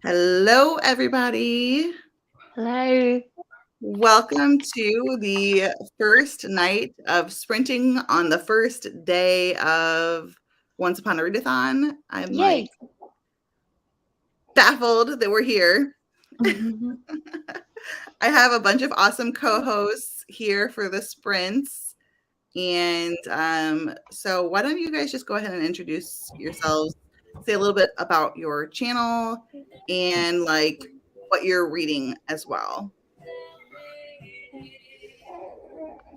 Hello, everybody. Hello. Welcome to the first night of sprinting on the first day of Once Upon a Readathon. I'm Yay. baffled that we're here. Mm-hmm. I have a bunch of awesome co-hosts here for the sprints. And so why don't you guys just go ahead and introduce yourselves, say a little bit about your channel and what you're reading as well.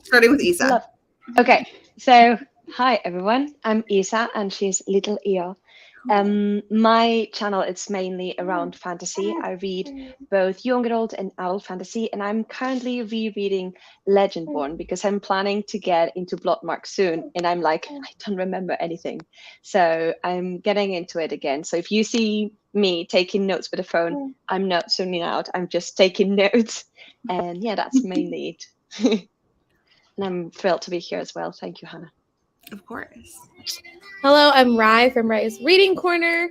Starting with Isa. Okay, so hi everyone. I'm Isa and she's Little Io. My channel is mainly around fantasy. I read both young adult and adult fantasy, and I'm currently rereading Legendborn because I'm planning to get into Bloodmark soon, and I'm like, I don't remember anything. So I'm getting into it again. So if you see me taking notes with a phone, I'm not zooming out. I'm just taking notes. And yeah, that's mainly it. And I'm thrilled to be here as well. Thank you, Hannah. Of course. Hello, I'm Rye from Rye's Reading Corner.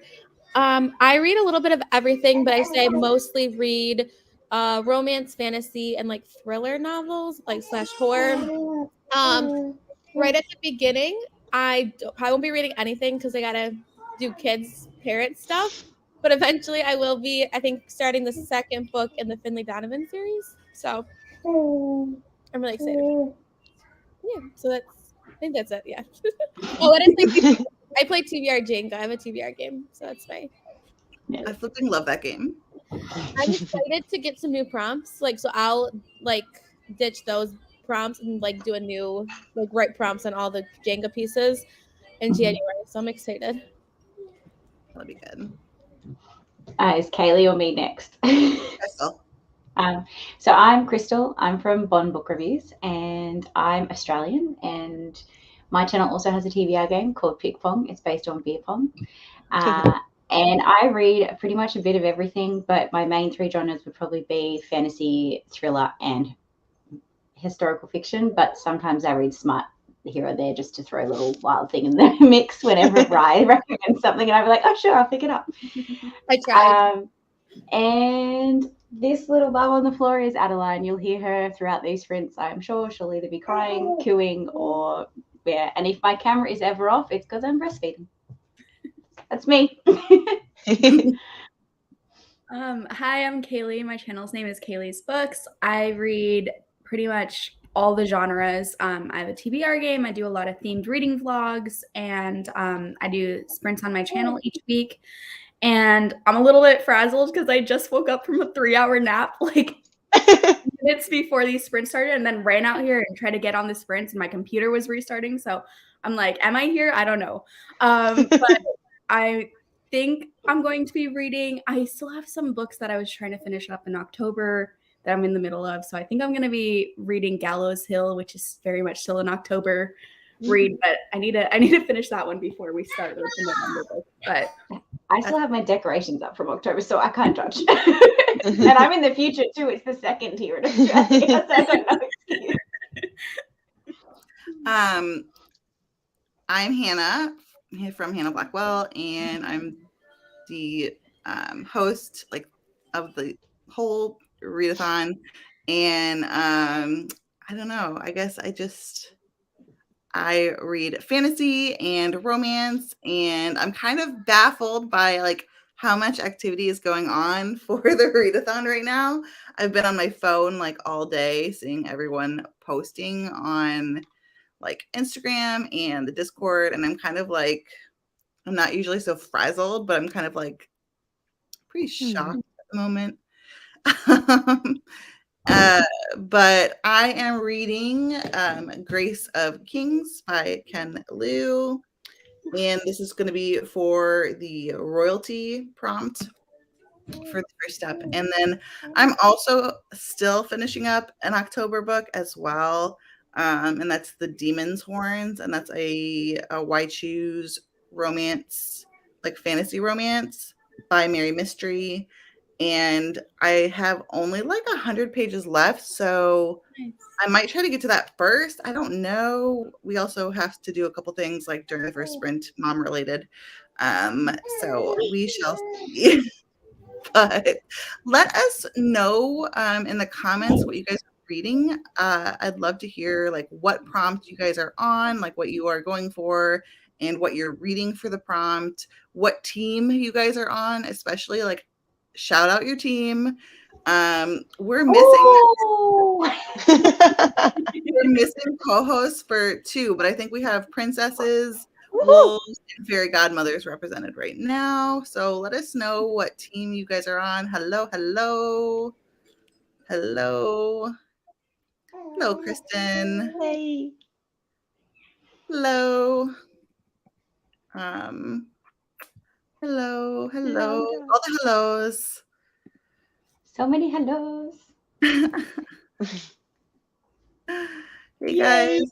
I read a little bit of everything, but I say I mostly read romance, fantasy, and thriller novels, / horror. Right at the beginning, I won't be reading anything because I gotta do kids' parent stuff. But eventually, I will be. I think starting the second book in the Finley Donovan series. So I'm really excited. Yeah. So I think that's it. Yeah. Oh, and I play TBR Jenga. I have a TBR game, so that's my. I flipping love that game. I'm excited to get some new prompts. So I'll ditch those prompts and do a new write prompts on all the Jenga pieces in January. So I'm excited. That'll be good. Is Kaylee or me next? Crystal. So I'm Crystal. I'm from Bond Book Reviews, and I'm Australian. And my channel also has a TBR game called Pick Pong. It's based on beer pong. And I read pretty much a bit of everything, but my main three genres would probably be fantasy, thriller, and historical fiction. But sometimes I read smart here or there just to throw a little wild thing in the mix whenever Ryan recommends something, and I'll be like, oh, sure, I'll pick it up. I tried. And this little bub on the floor is Adeline. You'll hear her throughout these sprints. I'm sure she'll either be crying, cooing, or yeah. And if my camera is ever off, it's because I'm breastfeeding. That's me. Hi, I'm Kaylee. My channel's name is Kaylee's Books. I read pretty much all the genres. I have a TBR game. I do a lot of themed reading vlogs, and I do sprints on my channel each week. And I'm a little bit frazzled because I just woke up from a 3-hour nap minutes before these sprints started, and then ran out here and tried to get on the sprints, and my computer was restarting. So I'm like, am I here? I don't know. But I think I'm going to be reading. I still have some books that I was trying to finish up in October that I'm in the middle of. So I think I'm going to be reading Gallows Hill, which is very much still an October read, but I need to finish that one before we start with the November book. But I still have my decorations up from October, so I can't judge. And I'm in the future too. It's the second here in Australia, so I don't know. I'm Hannah from Hannah Blackwell, and I'm the host of the whole Readathon. And I don't know. I guess I read fantasy and romance, and I'm kind of baffled by how much activity is going on for the Readathon right now. I've been on my phone all day seeing everyone posting on Instagram and the Discord, and I'm kind of I'm not usually so frazzled, but I'm kind of pretty shocked at the moment. But I am reading Grace of Kings by Ken Liu, and this is going to be for the royalty prompt for the first step. And then I'm also still finishing up an October book as well, and that's The Demon's Horns, and that's a Why Choose romance, fantasy romance by Mary Mystery. And I have only 100 pages left, so nice. I might try to get to that first. I don't know. We also have to do a couple things during the first sprint, mom related. So we shall see. But let us know in the comments what you guys are reading. I'd love to hear like what prompt you guys are on, like what you are going for and what you're reading for the prompt, what team you guys are on, especially like shout out your team. We're missing co-hosts for 2, but I think we have princesses, wolves, and fairy godmothers represented right now. So let us know what team you guys are on. Hello, hello. Hello. Hello, Kristen. Hey. Hello. Hello, hello. All the hellos. So many hellos. Hey guys.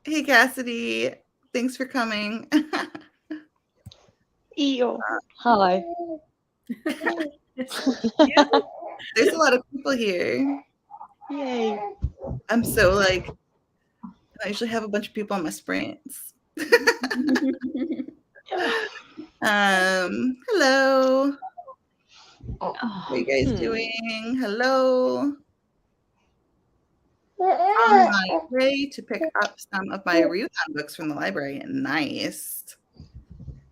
Hey Cassidy. Thanks for coming. Eo. Hi. There's a lot of people here. Yay. I'm so like, I usually have a bunch of people on my sprints. Hello. How are you guys doing? Hello. On my way to pick up some of my Readathon books from the library. Nice.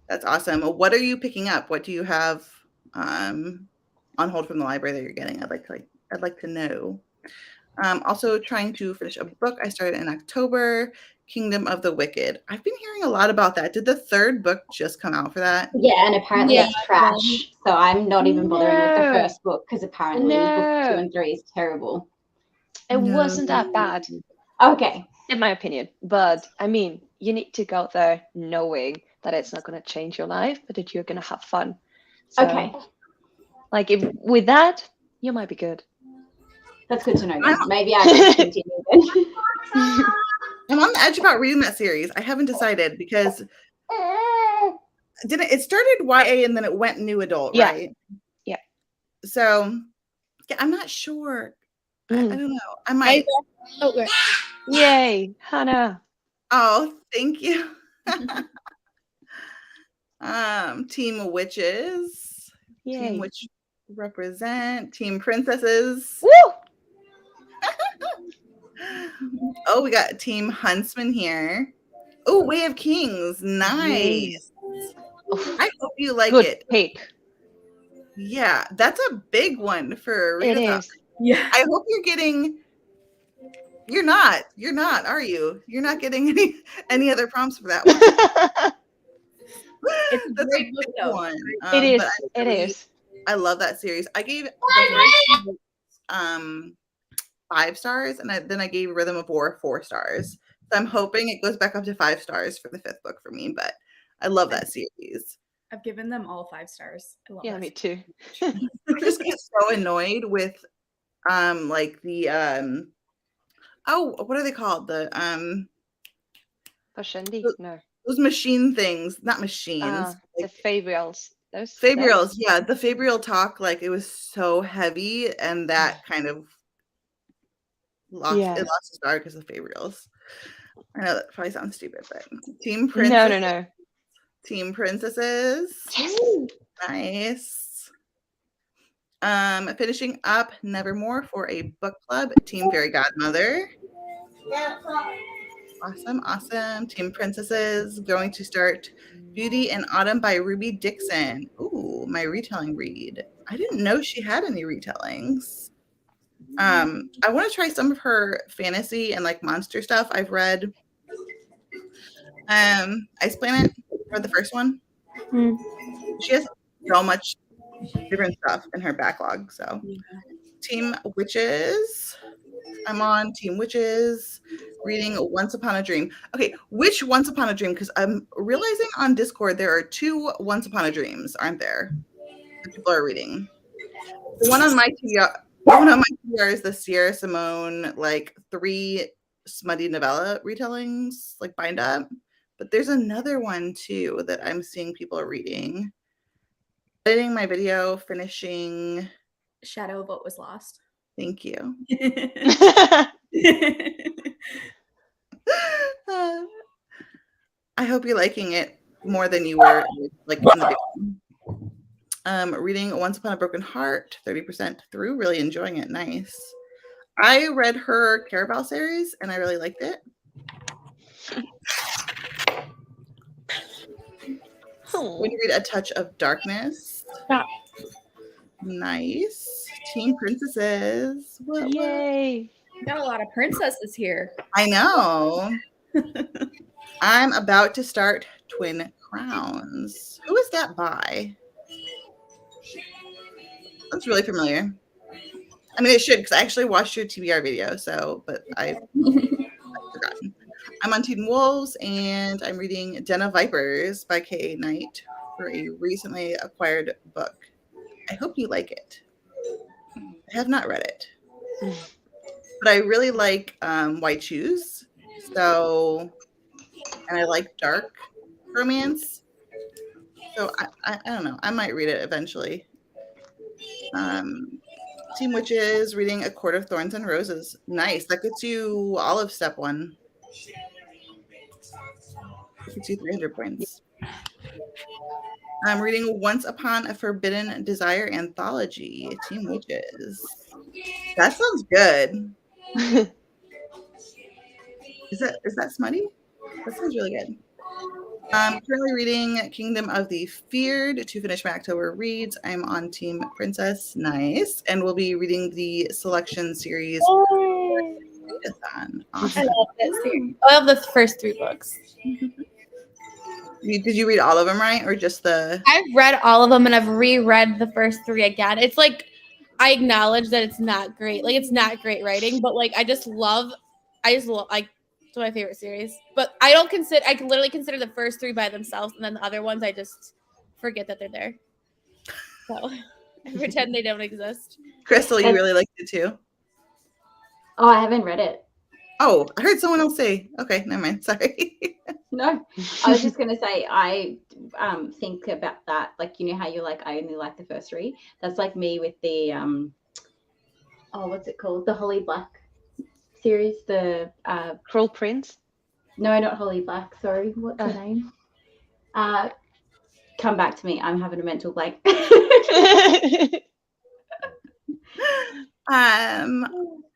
That's awesome. What are you picking up? What do you have on hold from the library that you're getting? I'd like to know. Also trying to finish a book I started in October, Kingdom of the Wicked. I've been hearing a lot about that. Did the 3rd book just come out for that? Yeah, and apparently it's trash. So I'm not even bothering with the first book because apparently book 2 and 3 is terrible. It wasn't that bad. Okay. In my opinion. But I mean, you need to go there knowing that it's not going to change your life, but that you're going to have fun. So, Okay. Like if with that, you might be good. That's good to know. Maybe I can continue then. I'm on the edge about reading that series. I haven't decided because it started YA and then it went new adult, right? Yeah. So yeah, I'm not sure. I don't know. I might. Okay. Yay, Hannah. Oh, thank you. Team Witches. Yay. Team Witch represent. Team Princesses. Woo! Oh, we got Team Huntsman here. Oh, Way of Kings. Nice. I hope you like Good it. pick. Yeah, that's a big one for It Readathon. is. Yeah. I hope you're getting. You're not, are you? You're not getting any other prompts for that one. It's a That's great a book, big though. one. It is. But It is. I love that series. I gave the first 5 stars, and then I gave Rhythm of War 4 stars. So I'm hoping it goes back up to 5 stars for the 5th book for me. But I love that series. I've given them all 5 stars. I love Yeah, me too. I just get so annoyed with like the what are they called? The Pashendi? No. those machine things, not machines. The Fabrials. Those Fabrials, yeah, the Fabrial talk, like it was so heavy, and that kind of lost a star because of Fabrials. I know that probably sounds stupid, but Team Princess. No. Team Princesses. Yes. Nice. Finishing up Nevermore for a book club. Team Fairy Godmother. Awesome. Team Princesses going to start Beauty in Autumn by Ruby Dixon. Ooh, my retelling read. I didn't know she had any retellings. I want to try some of her fantasy and like monster stuff. I've read Ice Planet, read the first one. She has so much different stuff in her backlog. So Team Witches. I'm on Team Witches, reading Once Upon a Dream. Okay, which Once Upon a Dream? Because I'm realizing on Discord there are 2 Once Upon a Dreams, aren't there? That people are reading. The one on my TBR is the Sierra Simone, like 3 smutty novella retellings, like bind up. But there's another one too that I'm seeing people are reading. Editing my video, finishing Shadow of What Was Lost. Thank you. I hope you're liking it more than you were like in the beginning. Reading Once Upon a Broken Heart, 30% through, really enjoying it. Nice. I read her Caraval series and I really liked it. When you read A Touch of Darkness. Stop. Nice. Teen Princesses. What? Yay. We got a lot of princesses here. I know. I'm about to start Twin Crowns. Who is that by? That's really familiar. I mean, it should, because I actually watched your TBR video, but I've forgotten. I'm on Teen Wolves, and I'm reading Den of Vipers by K.A. Knight for a recently acquired book. I hope you like it. I have not read it. But I really like White Shoes. And I like dark romance. So I don't know. I might read it eventually. Team Witches, reading A Court of Thorns and Roses. Nice. That gets you all of step 1. That gets you 300 points. I'm reading Once Upon a Forbidden Desire anthology. Team Witches. That sounds good. Is that smutty? That sounds really good. I'm currently reading Kingdom of the Feared to finish my October reads. I'm on Team Princess. Nice. And we'll be reading the selection series. Readathon. Awesome. I love that series. I love the first 3 books. Did you read all of them, right? Or just the... I've read all of them and I've reread the first 3 again. It's like, I acknowledge that it's not great. Like, it's not great writing, but like, I just love, it's my favorite series. But I can literally consider the first 3 by themselves, and then the other ones, I just forget that they're there. So I pretend they don't exist. Crystal, you really liked it too? Oh, I haven't read it. Oh, I heard someone else say. Okay, never mind. Sorry. No, I was just going to say, I think about that. Like, you know how you're like, I only like the first 3? That's like me with the, what's it called? The Holly Black series. The Cruel Prince? No, not Holly Black. Sorry. What's her name? Come back to me. I'm having a mental blank. I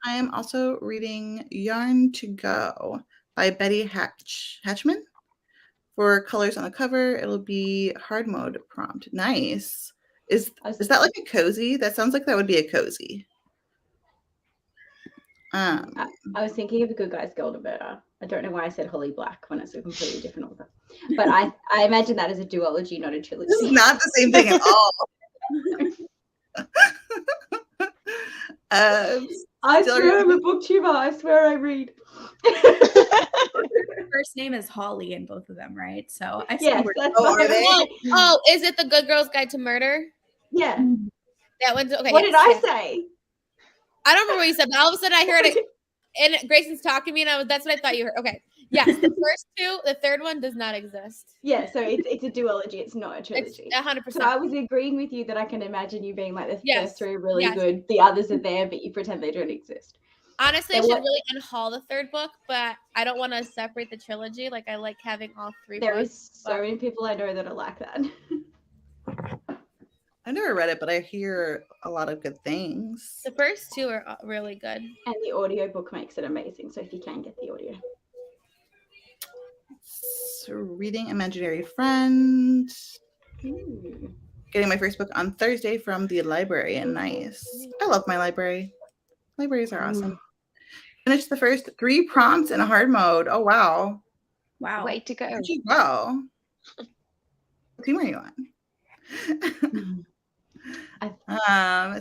am also reading Yarn to Go by Betty Hatchman. For colors on the cover, it'll be hard mode prompt. Nice. Is that like a cozy? That sounds like that would be a cozy. I was thinking of The Good Guys Gold Murder. I don't know why I said Holly Black when it's a completely different author. But I imagine that as a duology, not a trilogy. This is not the same thing at all. I swear I'm a booktuber. I swear I read. First name is Holly in both of them, right? So I yes, that's is it The Good Girl's Guide to Murder? Yeah. That one's okay. What did I say? I don't remember what you said, but all of a sudden I heard it, and Grayson's talking to me, and that's what I thought you heard. Okay. Yes, the first 2, the third one does not exist. Yeah, so it's a duology. It's not a trilogy. It's 100%. So I was agreeing with you that I can imagine you being like, the first 3 are really Yes. good. The others are there, but you pretend they don't exist. Honestly, I should really unhaul the 3rd book, but I don't want to separate the trilogy. Like, I like having all 3 There books. is so many people I know that are like that. I never read it, but I hear a lot of good things. The first 2 are really good. And the audiobook makes it amazing. So if you can get the audio. So reading Imaginary Friend. Getting my first book on Thursday from the library, and nice. I love my library. Libraries are awesome. Finished the first 3 prompts in a hard mode. Oh, wow. Wow. Way to go. How'd you go? What team are you on?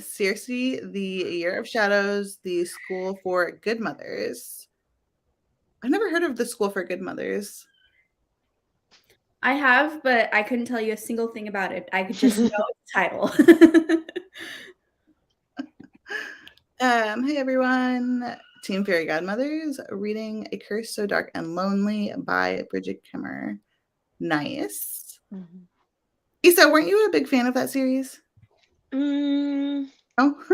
Circe, The Year of Shadows, the School for Good Mothers. I've never heard of the School for Good Mothers. I have, but I couldn't tell you a single thing about it. I could just know the title. Hey everyone. Team Fairy Godmothers, reading A Curse So Dark and Lonely by Bridget Kimmer. Nice. Isa, weren't you a big fan of that series? Oh.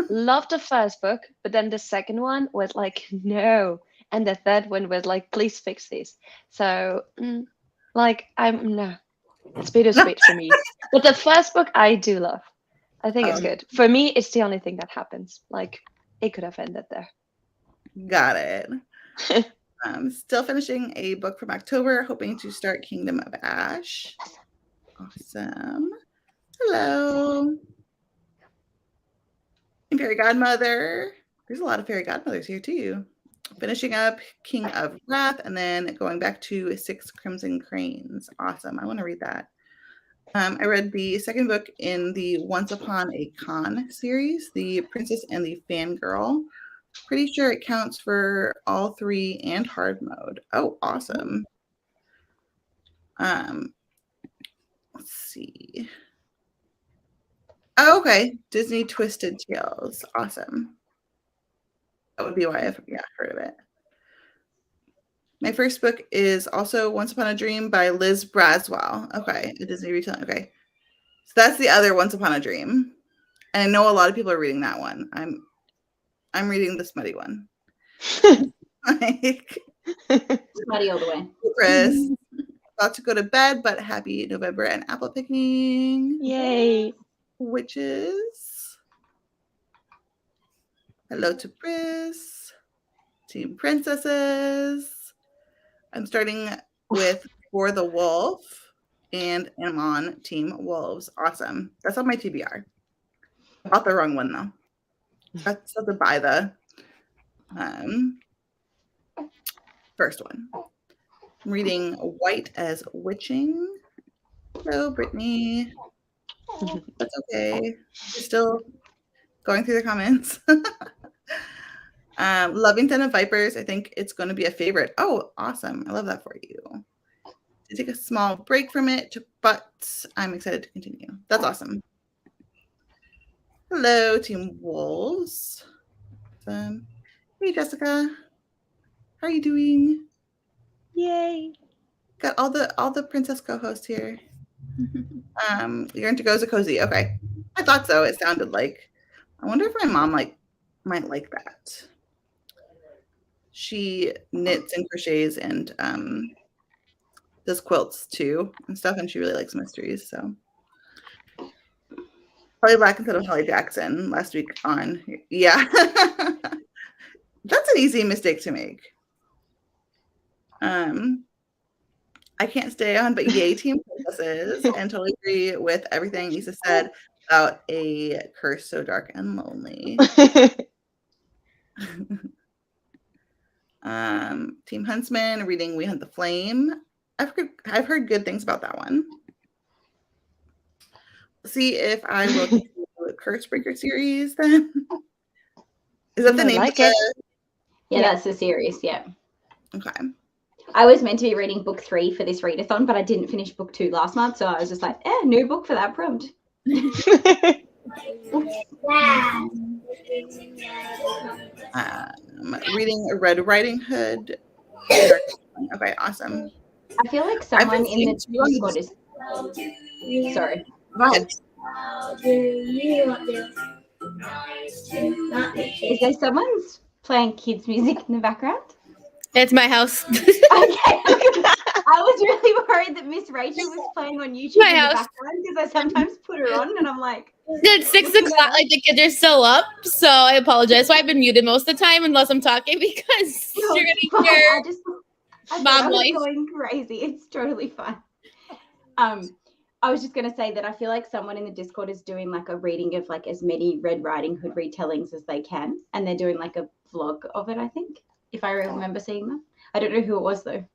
Loved the first book, but then the second one was like, no. And the third one was like, please fix this. So, no. It's bittersweet for me. But the first book I do love. I think it's good. For me, it's the only thing that happens. Like, it could have ended there. Got it. Still finishing a book from October, hoping to start Kingdom of Ash. Awesome. Hello. And Fairy Godmother. There's a lot of Fairy Godmothers here too. Finishing up King of Wrath and then going back to 6 Crimson Cranes. Awesome. I want to read that. I read the second book in the Once Upon a Con series, The Princess and the Fangirl. Pretty sure it counts for all 3 and hard mode. Oh, awesome. Let's see. Oh, okay. Disney Twisted Tales. Awesome. That would be why I've heard of it. My first book is also Once Upon a Dream by Liz Braswell. Okay, a Disney retelling. Okay, so that's the other Once Upon a Dream, and I know a lot of people are reading that one. I'm reading the smutty one. Like, Smutty all the way. Chris, about to go to bed, but happy November and apple picking. Yay! Witches. Hello to Chris. Team Princesses. I'm starting with For the Wolf, and I'm on Team Wolves. Awesome. That's on my TBR. I bought the wrong one, though. I still have to buy the first one. I'm reading White as Witching. Hello, Brittany. That's okay. You're still going through the comments. Loving Den of Vipers. I think it's going to be a favorite. Oh, awesome. I love that for you. To take a small break from it, but I'm excited to continue. That's awesome. Hello, Team Wolves. Hey, Jessica. How are you doing? Yay! Got all the princess co-hosts here. You're into Goza Cozy. Okay. I thought so. It sounded like. I wonder if my mom might like that. She knits and crochets and does quilts too and stuff, and she really likes mysteries. So Holly Black instead of Holly Jackson last week on. Yeah. That's an easy mistake to make. I can't stay on, but yay, Team Princesses, and totally agree with everything Lisa said about a curse so dark and lonely. Team Huntsman, reading We Hunt the Flame. I've heard good things about that one. See if I will do the Cursebreaker series then. Is that the name of it? Yeah, that's the series, yeah. Okay. I was meant to be reading book 3 for this readathon, but I didn't finish book 2 last month, so I was just like, new book for that prompt. Reading Red Riding Hood. Okay, awesome. I feel like someone in the Discord is... Sorry. Go ahead. Is there someone's playing kids' music in the background? It's my house. Okay. I was really worried that Miss Rachel was playing on YouTube in the background because I sometimes put her on and I'm like... It's 6 o'clock, like the kids are still up, so I apologize. So I've been muted most of the time unless I'm talking because you're going to hear mom voice. Going crazy. It's totally fine. I was just going to say that I feel like someone in the Discord is doing like a reading of like as many Red Riding Hood retellings as they can, and they're doing like a vlog of it, I think, if I remember seeing them. I don't know who it was though.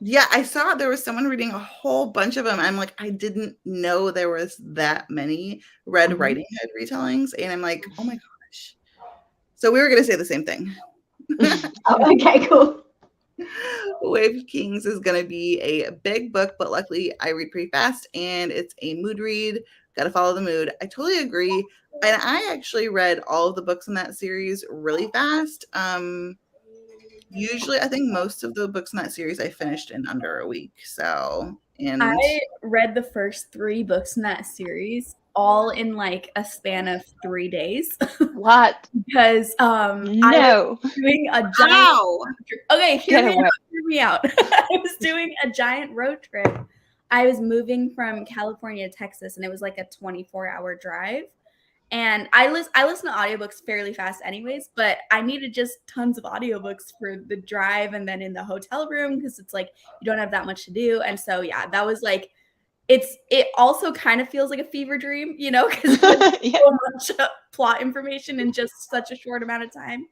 Yeah, I saw there was someone reading a whole bunch of them. I'm like, I didn't know there was that many Red Riding Hood retellings, and I'm like, oh my gosh. So we were going to say the same thing. Oh, okay, cool. Wave of Kings is going to be a big book, but luckily I read pretty fast, and it's a mood read. Got to follow the mood. I totally agree. And I actually read all of the books in that series really fast. Usually, I think most of the books in that series I finished in under a week. So, and I read the first 3 books in that series all in like a span of 3 days. What? Because I was doing a giant. Okay, hear me out. I was doing a giant road trip I was moving from California to Texas, and it was like a 24-hour drive. And I listen to audiobooks fairly fast anyways, but I needed just tons of audiobooks for the drive and then in the hotel room because it's like you don't have that much to do. And so yeah, that was like it also kind of feels like a fever dream, you know, because Yeah. so much plot information in just such a short amount of time.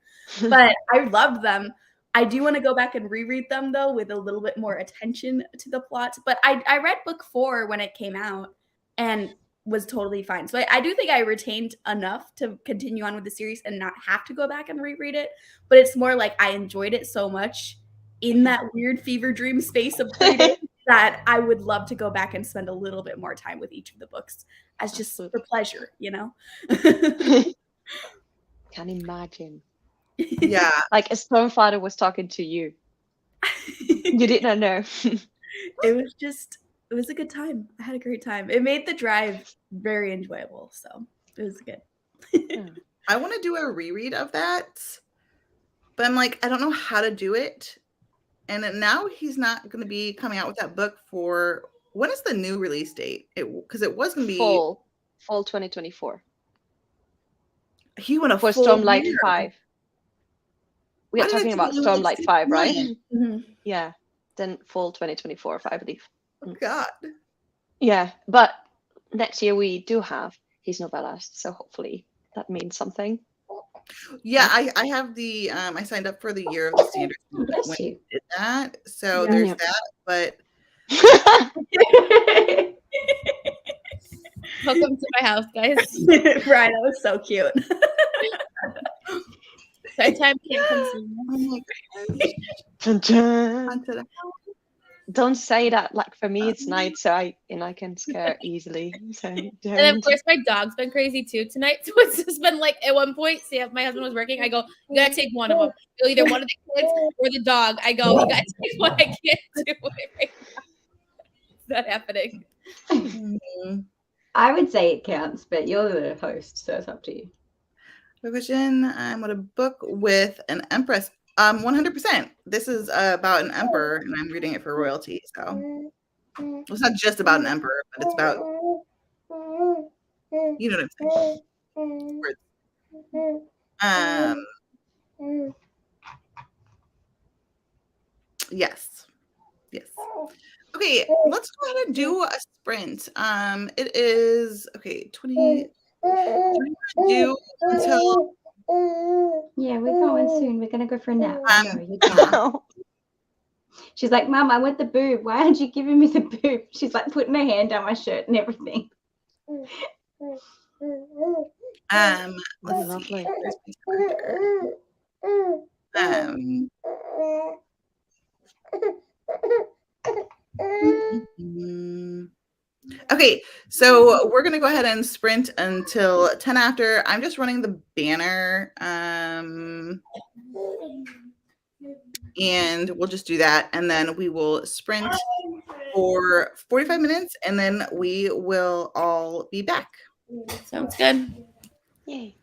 But I loved them. I do want to go back and reread them though with a little bit more attention to the plot. But I read book 4 when it came out and was totally fine. So I do think I retained enough to continue on with the series and not have to go back and reread it. But it's more like I enjoyed it so much in that weird fever dream space of 3 days that I would love to go back and spend a little bit more time with each of the books as just Absolutely. for pleasure, you know? Can imagine. Yeah. Like a Stormfather was talking to you. You did not know. It was a good time. I had a great time. It made the drive very enjoyable. So it was good. I want to do a reread of that, but I'm like, I don't know how to do it. And now he's not going to be coming out with that book for, when is the new release date? Because it was going to be Fall 2024 he went a for full Stormlight year. 5. We Why are did it talking take about you, like, Stormlight 6 5, right? months? Mhm. Yeah. Then fall 2024, I believe. Oh, God. Yeah, but next year we do have his novellas, so hopefully that means something. Yeah, I have the I signed up for the Year of the Standard when Bless I you. did that. So Yeah. there's Yep. that, but Welcome to my house, guys. Right, that was so cute. Bedtime can't come soon. oh my gosh. Dun, dun. Onto the- Don't say that. Like for me, it's night, so I can scare easily. So And of don't. course, my dog's been crazy too tonight. So it's just been like at one point, see if my husband was working, I go, you gotta take one of them. You'll either one of the kids or the dog. I go, you gotta take one. I can't do it right now. It's not happening. Mhm. I would say it counts, but you're the host, so it's up to you. Revision. I'm going to book with an empress. 100%. This is about an emperor, and I'm reading it for royalty. So well, it's not just about an emperor, but it's about, you know what I'm saying. Yes. Okay, let's go ahead and do a sprint. It is okay. 20. Do until Yeah, we're going soon. We're gonna go for a nap. Um, Go, you go. She's like, Mum, I want the boob. Why aren't you giving me the boob? She's like putting her hand down my shirt and everything. let's Lovely. see. Where's my calendar? Okay, so we're gonna go ahead and sprint until 10 after. I'm just running the banner. And we'll just do that, and then we will sprint for 45 minutes, and then we will all be back. Sounds good. Yay.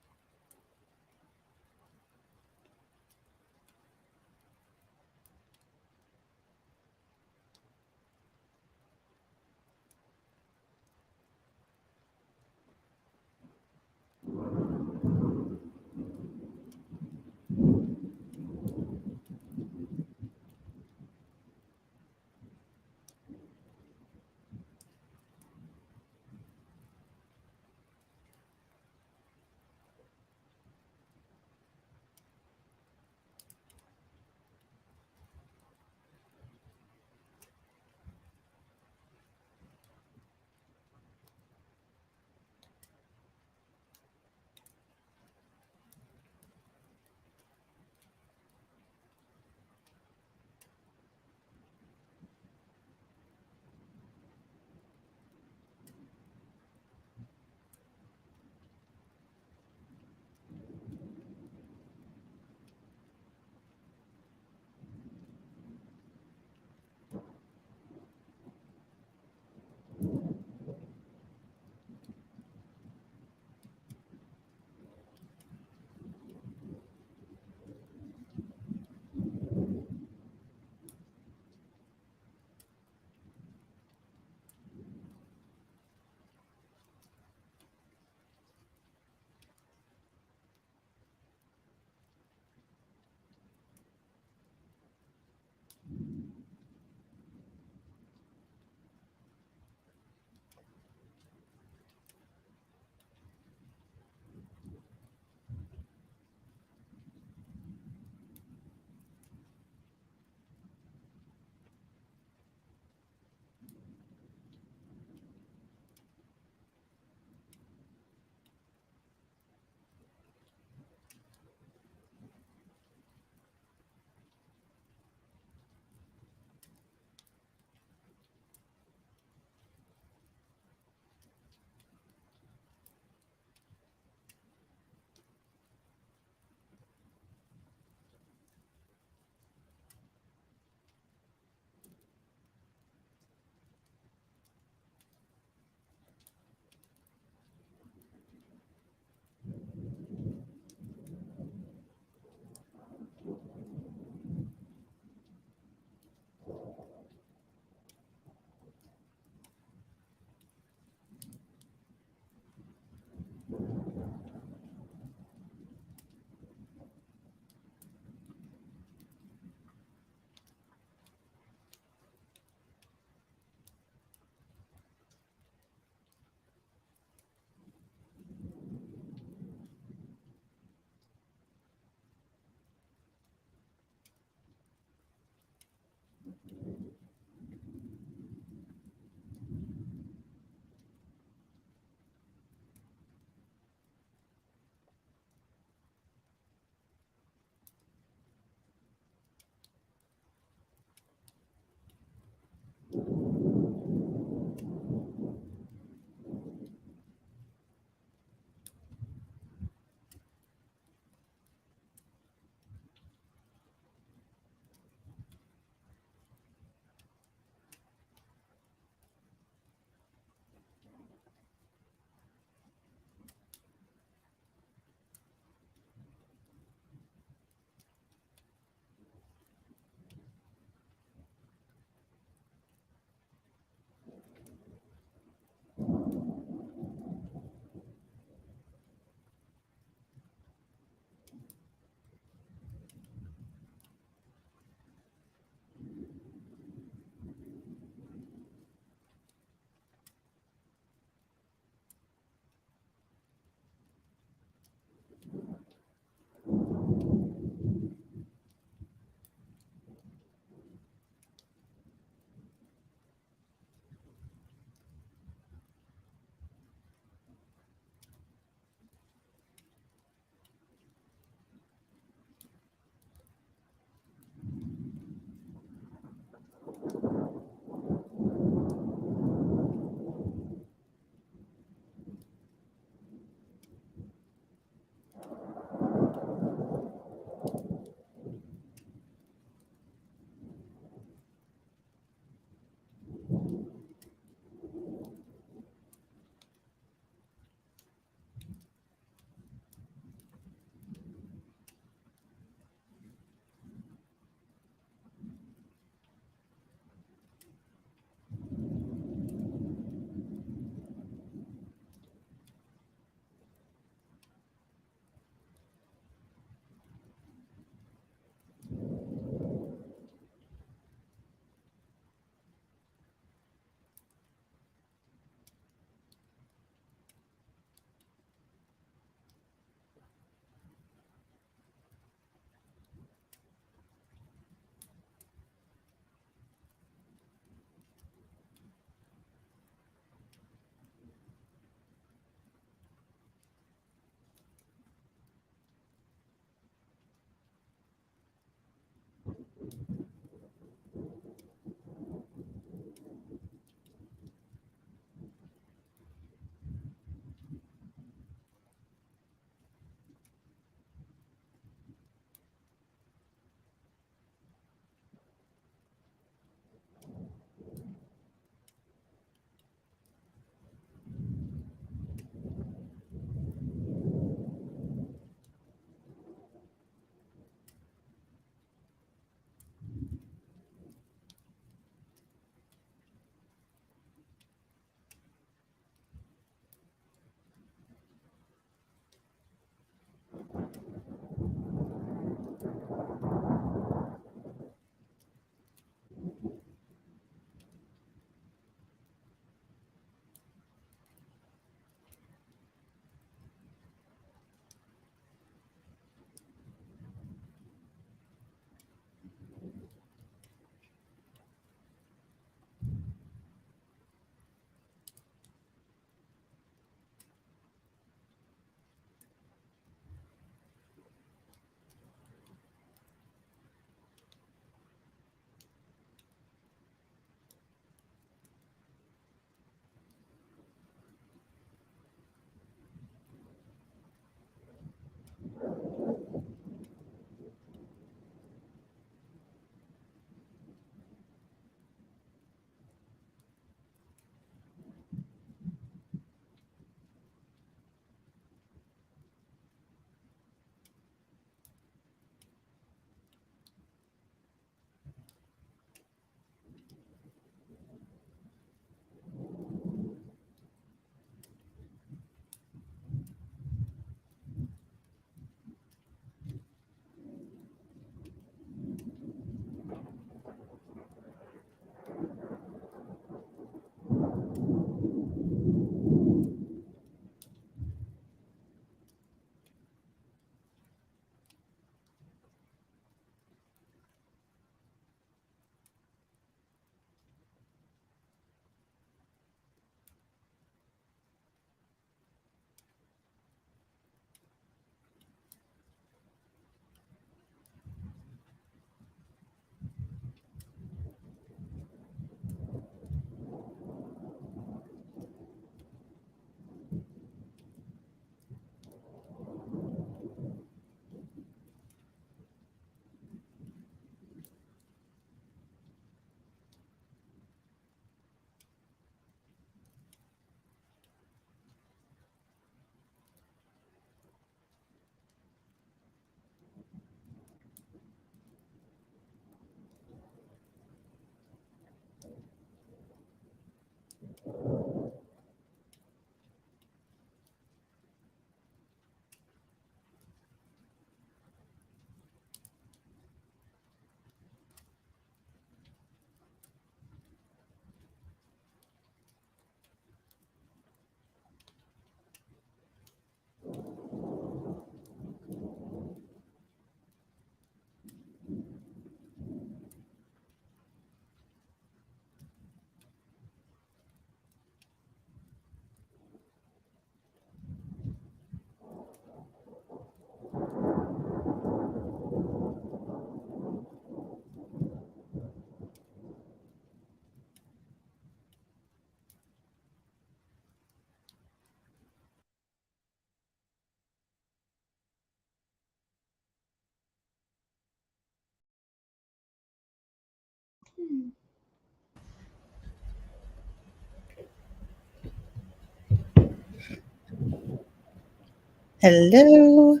Hello.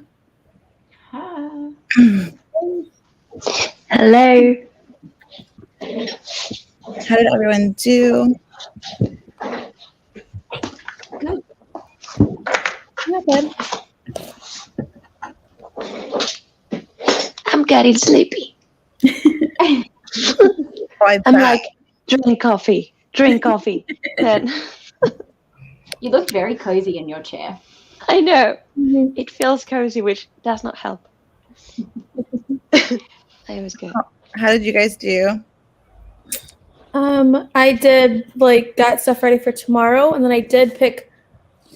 Hi. Hello. How did everyone do? Good. Not bad. I'm getting sleepy. Oh, I I'm bet. like, drink coffee. Then You look very cozy in your chair. I know Mhm. it feels cozy, which does not help. I was good. How did you guys do? I did got stuff ready for tomorrow, and then I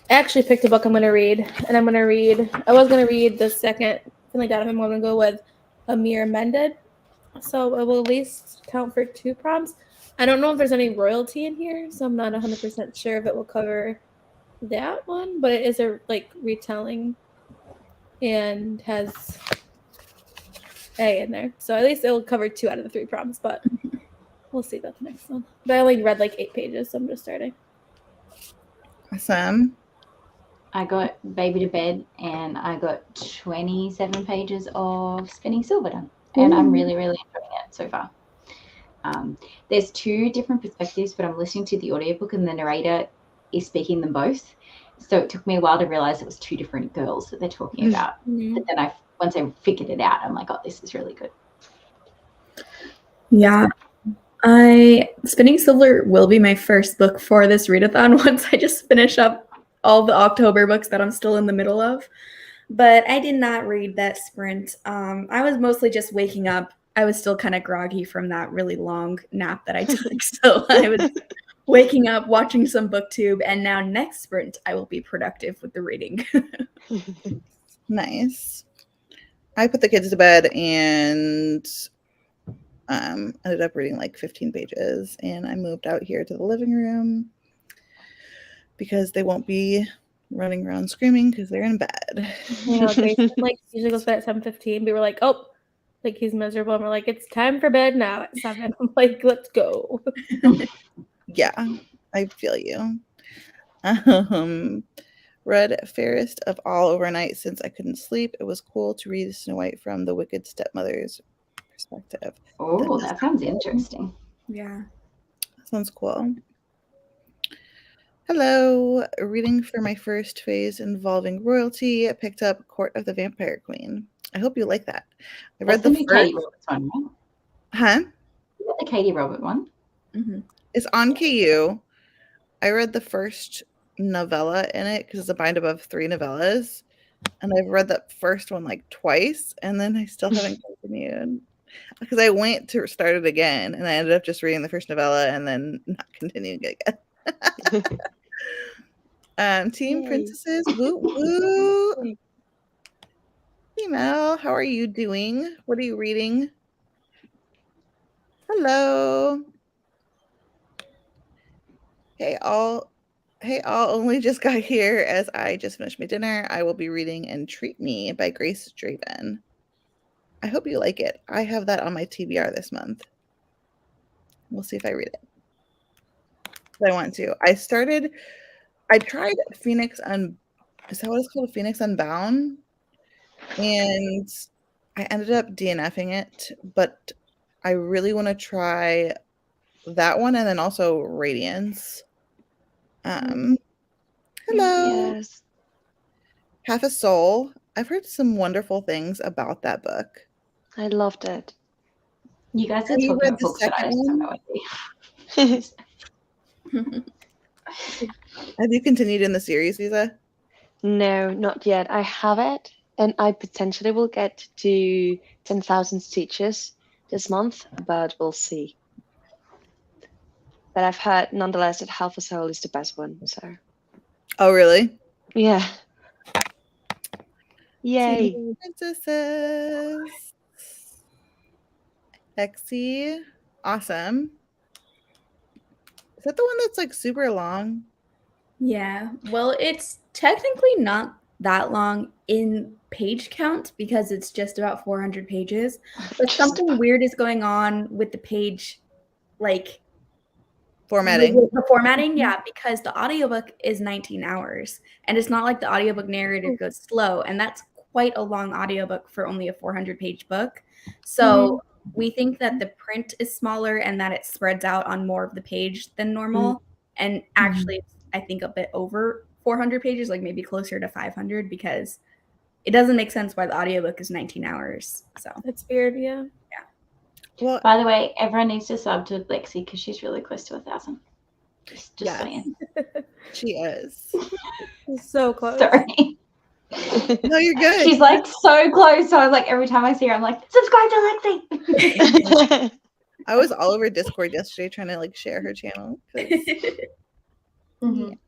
actually picked a book I'm gonna read, and I was gonna read the second thing like that. I'm gonna go with Amir Mended, so it will at least count for 2 prompts. I don't know if there's any royalty in here, so I'm not 100% sure if it will cover that one, but it is a retelling and has A in there, so at least it will cover 2 out of the 3 prompts, but we'll see about the next one. But I only read 8 pages, so I'm just starting. Awesome. I got Baby to Bed and I got 27 pages of Spinning Silver done. And I'm really, really enjoying it so far. There's 2 different perspectives, but I'm listening to the audiobook and the narrator is speaking them both. So it took me a while to realize it was 2 different girls that they're talking about. But then once I figured it out, I'm like, oh, this is really good. Yeah. Spinning Silver will be my first book for this readathon once I just finish up all the October books that I'm still in the middle of. But I did not read that sprint. I was mostly just waking up. I was still kind of groggy from that really long nap that I took. So I was waking up, watching some booktube, and now next sprint I will be productive with the reading. Nice. I put the kids to bed and ended up reading 15 pages, and I moved out here to the living room because they won't be running around screaming because they're in bed. Grayson, usually goes to bed at 7:15. We were like, oh, he's miserable, and we're like, it's time for bed now at 7. I'm like, let's go. Yeah, I feel you. Read Fairest of All overnight since I couldn't sleep. It was cool to read Snow White from the wicked stepmother's perspective. Oh, that sounds interesting. Yeah. Sounds cool. Hello. Reading for my first phase involving royalty. I picked up Court of the Vampire Queen. I hope you like that. I read That's the the first Katie Roberts one, right? Huh? You got the Katie Robert one? Mm-hmm. It's on KU. I read the first novella in it because it's a bind above 3 novellas. And I've read that first one twice, and then I still haven't continued. Because I went to start it again, and I ended up just reading the first novella and then not continuing it again. Team Yay. Princesses, woo woo. Female, how are you doing? What are you reading? Hello. Hey all, only just got here as I just finished my dinner. I will be reading And Treat Me by Grace Draven. I hope you like it. I have that on my TBR this month. We'll see if I read it. I want to. I tried Phoenix is that what it's called? Phoenix Unbound? And I ended up DNFing it, but I really want to try that one and then also Radiance. Hello. Yes. Half a Soul. I've heard some wonderful things about that book. I loved it. You guys are Have you talking read about the books that I second just have one? no idea. Have you continued in the series, Lisa? No, not yet. I have it, and I potentially will get to 10,000 Teachers this month, but we'll see. But I've heard nonetheless that Half a Soul is the best one. So Oh, really? yeah. Yay. Team Princesses. Exy. Awesome. Is that the one that's super long? Yeah. Well, it's technically not that long in page count because it's just about 400 pages. But something weird is going on with the page like Formatting. the formatting, yeah, because the audiobook is 19 hours and it's not like the audiobook narrative goes slow, and that's quite a long audiobook for only a 400-page book. So we think that the print is smaller and that it spreads out on more of the page than normal. And actually, I think a bit over 400 pages, like maybe closer to 500, because it doesn't make sense why the audiobook is 19 hours. So That's weird, yeah. Well, By the way, everyone needs to sub to Lexi because she's really close to 1,000. Just Yes. saying. she is. So close. Sorry. No, you're good. She's like so close. So I was like, every time I see her, I'm like, subscribe to Lexi. I was all over Discord yesterday trying to like share her channel. Mhm.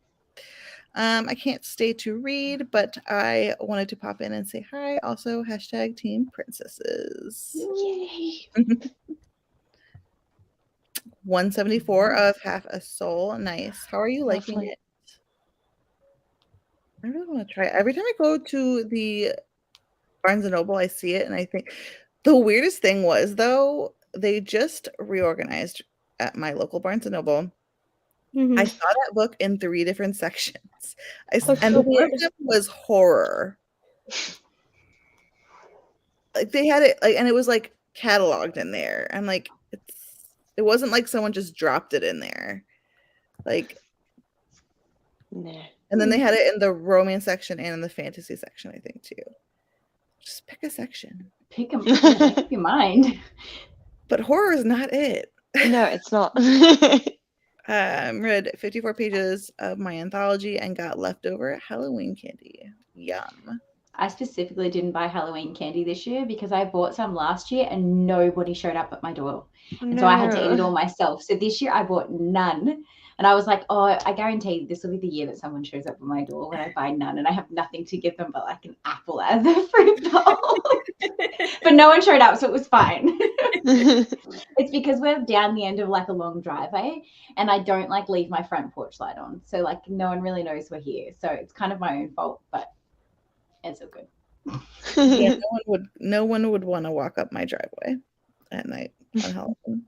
I can't stay to read, but I wanted to pop in and say hi. Also, hashtag Team Princesses. Yay. 174 of Half a Soul. Nice. How are you liking Lovely. it? I really want to try it. Every time I go to the Barnes & Noble, I see it and I think the weirdest thing was, though, they just reorganized at my local Barnes & Noble. I saw that book in 3 different sections. And so one weird. of them was horror. Like they had it like, and it was like cataloged in there. I'm like, it wasn't like someone just dropped it in there. Like, No. and then they had it in the romance section and in the fantasy section, I think, too. Just pick a section. Pick up your mind. But horror is not it. No, it's not. Read 54 pages of my anthology and got leftover Halloween candy. Yum. I specifically didn't buy Halloween candy this year because I bought some last year and nobody showed up at my door. And so I had to eat it all myself. So this year I bought none. And I was like, oh, I guarantee this will be the year that someone shows up at my door when I buy none. And I have nothing to give them but like an apple as a fruit bowl. But no one showed up, so it was fine. It's because we're down the end of like a long driveway and I don't like leave my front porch light on. So like no one really knows we're here. So it's kind of my own fault, but it's all good. Yeah, no one would want to walk up my driveway at night on Halloween.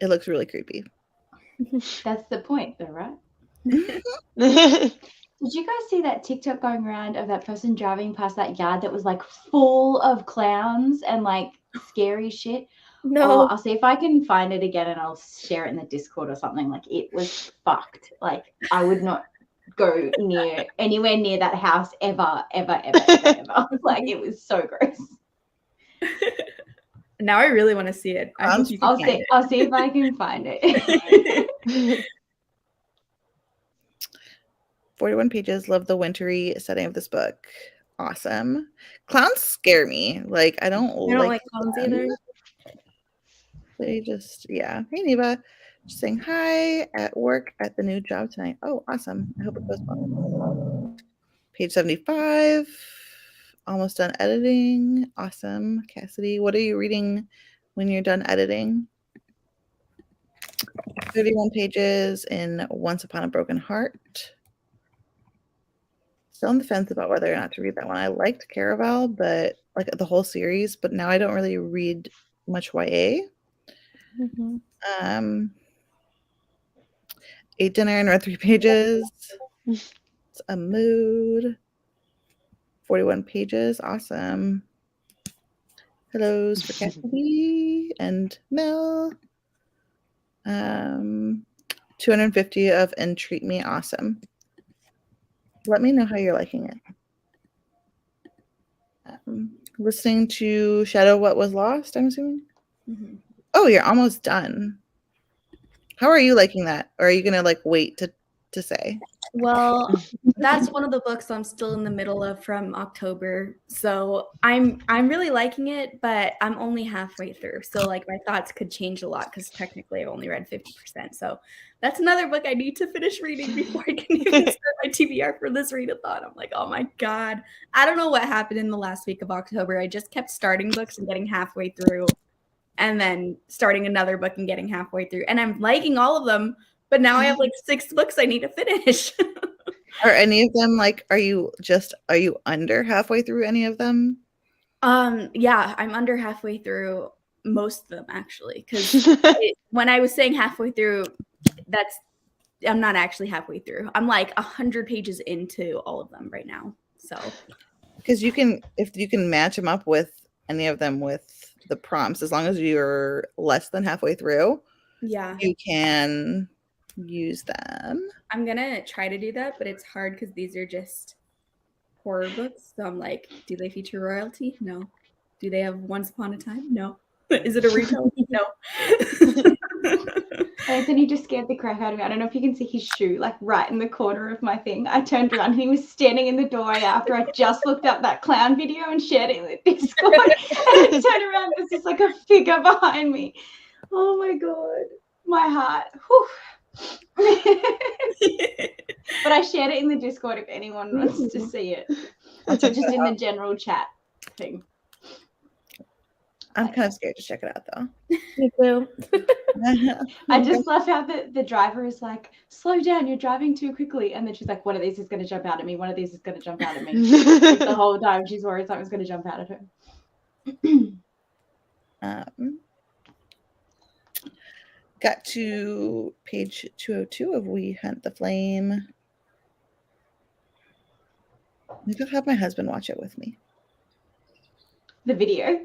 It looks really creepy. That's the point though, right? Did you guys see that TikTok going around of that person driving past that yard that was like full of clowns and like scary shit? No. Oh, I'll see if I can find it again and I'll share it in the Discord or something. Like it was fucked. Like I would not go anywhere near that house ever. Like it was so gross. Now I really want to see it. I hope you can find it. I'll see if I can find it. 41 pages. Love the wintry setting of this book. Awesome. Clowns scare me. Like I don't like clowns either. They just, yeah. Hey, Neva. Just saying hi at work at the new job tonight. Oh, awesome. I hope it goes well. Page 75. Almost done editing. Awesome. Cassidy, what are you reading when you're done editing? 31 pages in Once Upon a Broken Heart. Still on the fence about whether or not to read that one. I liked Caraval, but like the whole series, but now I don't really read much YA. Ate dinner and read 3 pages. It's a mood. 41 pages. Awesome. Hellos for Cassidy and Mel. 250 of Entreat Me. Awesome. Let me know how you're liking it. Listening to Shadow What Was Lost, I'm assuming? Oh, you're almost done. How are you liking that? Or are you going to like wait to say? Well, that's one of the books I'm still in the middle of from October. So I'm really liking it, but I'm only halfway through. So like my thoughts could change a lot because technically I've only read 50%. So that's another book I need to finish reading before I can even start my TBR for this readathon. I'm like, oh my God. I don't know what happened in the last week of October. I just kept starting books and getting halfway through and then starting another book and getting halfway through. And I'm liking all of them. But now I have like 6 books I need to finish. Are any of them like, are you under halfway through any of them? Yeah, I'm under halfway through most of them actually, because when I was saying halfway through, I'm not actually halfway through. I'm like 100 pages into all of them right now. So because if you can match them up with any of them with the prompts, as long as you're less than halfway through, yeah, you can use them. I'm gonna try to do that, but it's hard because these are just horror books. So I'm like, do they feature royalty? No. Do they have Once Upon a Time? No. Is it a retelling? No. Anthony just scared the crap out of me. I don't know if you can see his shoe, like right in the corner of my thing. I turned around and he was standing in the doorway after I just looked up that clown video and shared it in the Discord. And I turned around, there's just like a figure behind me. Oh my God. My heart. Whew. But I shared it in the Discord if anyone wants to see it. Just in the general chat thing. I'm kind of scared to check it out though. Me too. I just love how the driver is like, slow down, you're driving too quickly. And then she's like, one of these is going to jump out at me. One of these is going to jump out at me. Like, the whole time she's worried something's going to jump out at her. Got to page 202 of We Hunt the Flame. I could have my husband watch it with me. The video.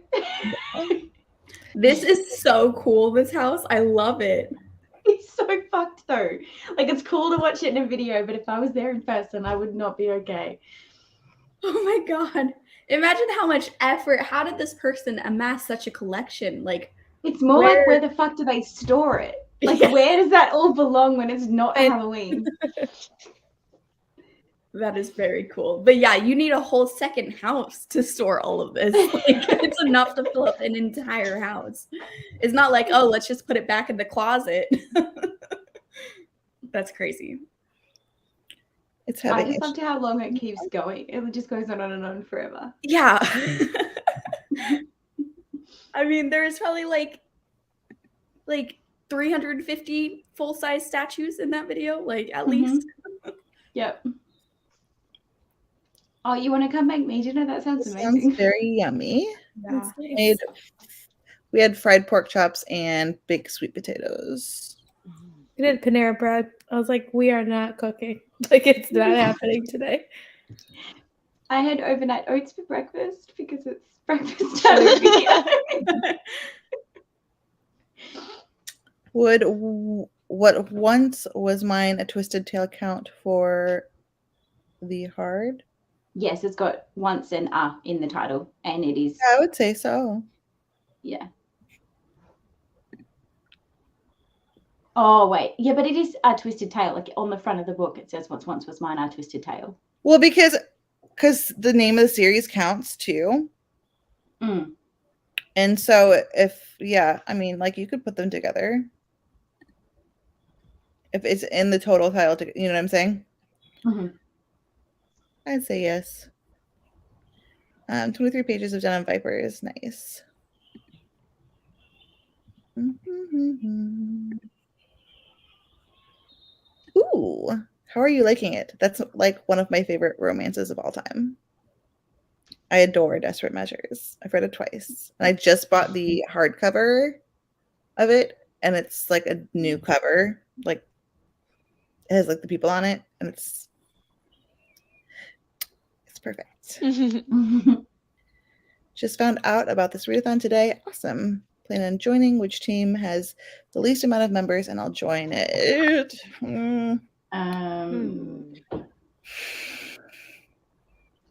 This is so cool, this house. I love it. It's so fucked though. Like, it's cool to watch it in a video, but if I was there in person, I would not be okay. Oh my God. Imagine how much effort. How did this person amass such a collection? Like, it's more like, where the fuck do they store it? Like, where does that all belong when it's not Halloween? That is very cool. But yeah, you need a whole second house to store all of this. Like, it's enough to fill up an entire house. It's not like, oh, let's just put it back in the closet. That's crazy. It's having I just love how long it keeps going. It just goes on and on forever. Yeah. I mean, there's probably like 350 full-size statues in that video, like at least. Yep. Oh, you want to come make me dinner? That sounds amazing. Sounds very yummy. Yeah. Nice. We had fried pork chops and baked sweet potatoes. We did Panera bread. I was like, we are not cooking. Like, it's not happening today. I had overnight oats for breakfast because it's breakfast time of video. Would what once was mine a twisted tail count for the hard? Yes, it's got once and in the title, and it is. I would say so. Yeah. Oh wait, yeah, but it is a twisted tail. Like, on the front of the book, it says "What's once was mine, a twisted tail." Well, because the name of the series counts too. And so I mean, like, you could put them together. If it's in the total title, you know what I'm saying? I'd say yes. 23 pages of Denim Vipers. Nice. Ooh, how are you liking it? That's like one of my favorite romances of all time. I adore Desperate Measures. I've read it twice. And I just bought the hardcover of it, and it's like a new cover. Like, it has like the people on it, and it's perfect. Just found out about this readathon today. Awesome. Plan on joining. Which team has the least amount of members, and I'll join it.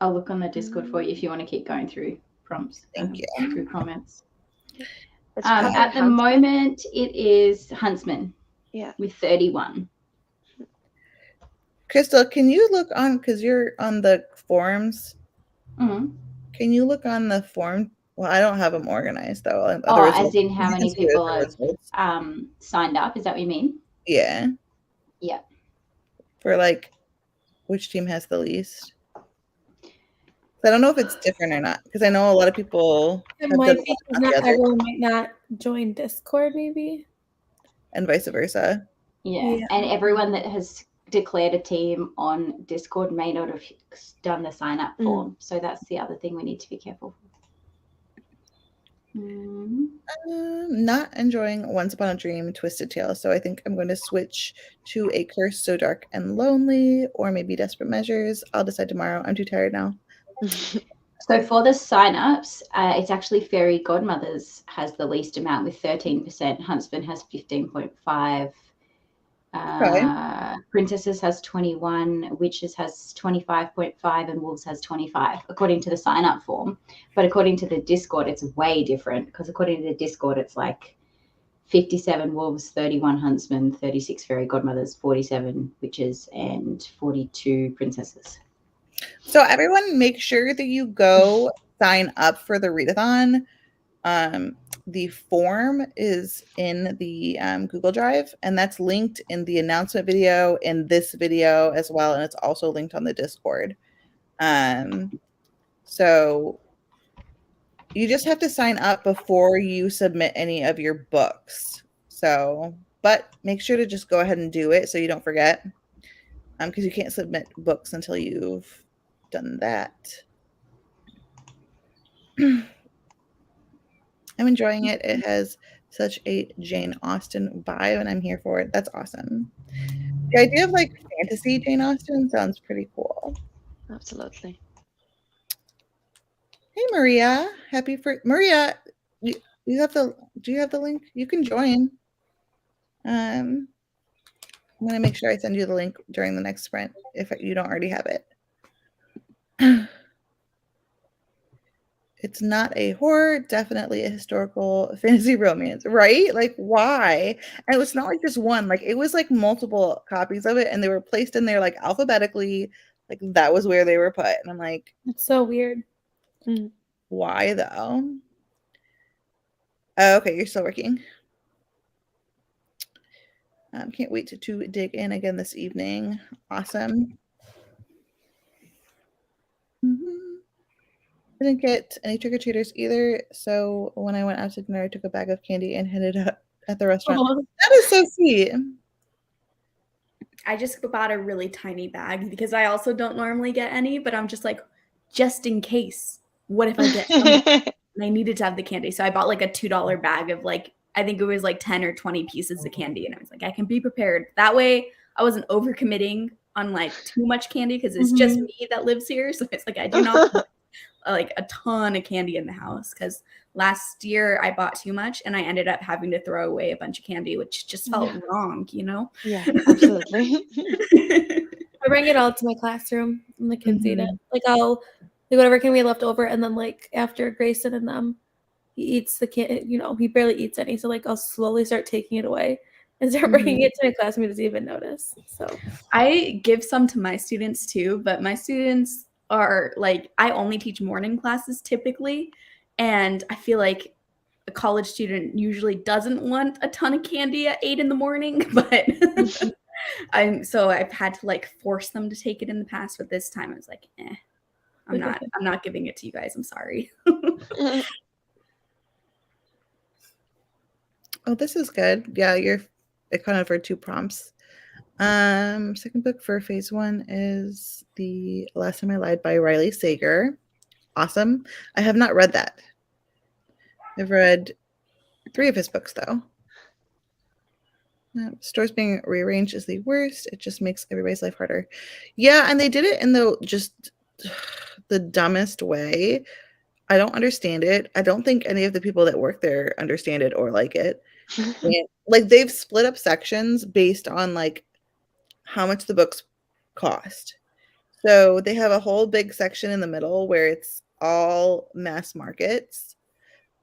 I'll look on the Discord for you if you want to keep going through prompts. Thank you. Through comments. At the moment, it is Huntsman. Yeah. With 31. Crystal, can you look on, because you're on the forums? Can you look on the form? Well, I don't have them organized though. As in how many people have signed up? Is that what you mean? Yeah. Yeah. For like, which team has the least? I don't know if it's different or not, because I know a lot of people. Everyone might not join Discord, maybe, and vice versa. Yeah, and everyone that has declared a team on Discord may not have done the sign up form, so that's the other thing we need to be careful. Not enjoying Once Upon a Dream, Twisted Tale, so I think I'm going to switch to A Curse So Dark and Lonely, or maybe Desperate Measures. I'll decide tomorrow. I'm too tired now. So for the sign-ups, it's actually Fairy Godmothers has the least amount with 13%. Huntsman has 15.5. Princesses has 21, Witches has 25.5, and Wolves has 25, according to the sign-up form. But according to the Discord, it's way different, because according to the Discord, it's like 57 Wolves, 31 Huntsmen, 36 Fairy Godmothers, 47 Witches, and 42 Princesses. So everyone make sure that you go sign up for the Readathon. The form is in the Google Drive, and that's linked in the announcement video in this video as well, and it's also linked on the Discord. So you just have to sign up before you submit any of your books. So, but make sure to just go ahead and do it so you don't forget, because you can't submit books until you've done that. I'm enjoying it. It has such a Jane Austen vibe, and I'm here for it. That's awesome. The idea of like fantasy Jane Austen sounds pretty cool. Absolutely. Hey Maria, happy for Maria. You have the? Do you have the link? You can join. I'm gonna make sure I send you the link during the next sprint if you don't already have it. It's not a horror, definitely a historical fantasy romance, right? Like, why? And it's not like just one, like, it was like multiple copies of it, and they were placed in there like alphabetically, like that was where they were put. And I'm like, It's so weird. Why though? Oh, okay, you're still working. Can't wait to dig in again this evening. Awesome. Didn't get any trick-or-treaters either, so when I went out to dinner, I took a bag of candy and hid it up at the restaurant. That is so sweet. I just bought a really tiny bag because I also don't normally get any, but I'm just like, just in case. What if I get some? And I needed to have the candy. So I bought like a $2 bag of like, I think it was like 10 or 20 pieces of candy. And I was like, I can be prepared. That way I wasn't overcommitting on like too much candy because it's just me that lives here. So it's like, I do not put like a ton of candy in the house because last year I bought too much and I ended up having to throw away a bunch of candy, which just felt wrong, you know? Yeah, absolutely. I bring it all to my classroom and the kids eat it. Like I'll like whatever can be left over, and then like after Grayson and them, he eats the candy. You know, he barely eats any. So like I'll slowly start taking it away and start bringing it to my class. And he doesn't even notice. So I give some to my students too, but my students are like, I only teach morning classes typically, and I feel like a college student usually doesn't want a ton of candy at 8 in the morning, but I've had to like force them to take it in the past, but this time I was like, I'm not giving it to you guys. I'm sorry. Oh, this is good. Yeah, it accounted for 2 prompts. Second book for phase 1 is The Last Time I Lied by Riley Sager. Awesome. I have not read that. I've read 3 of his books though. Stores being rearranged is the worst. It just makes everybody's life harder. Yeah, and they did it in the dumbest way. I don't understand it. I don't think any of the people that work there understand it or like it. And, like they've split up sections based on like how much the books cost. So they have a whole big section in the middle where it's all mass markets.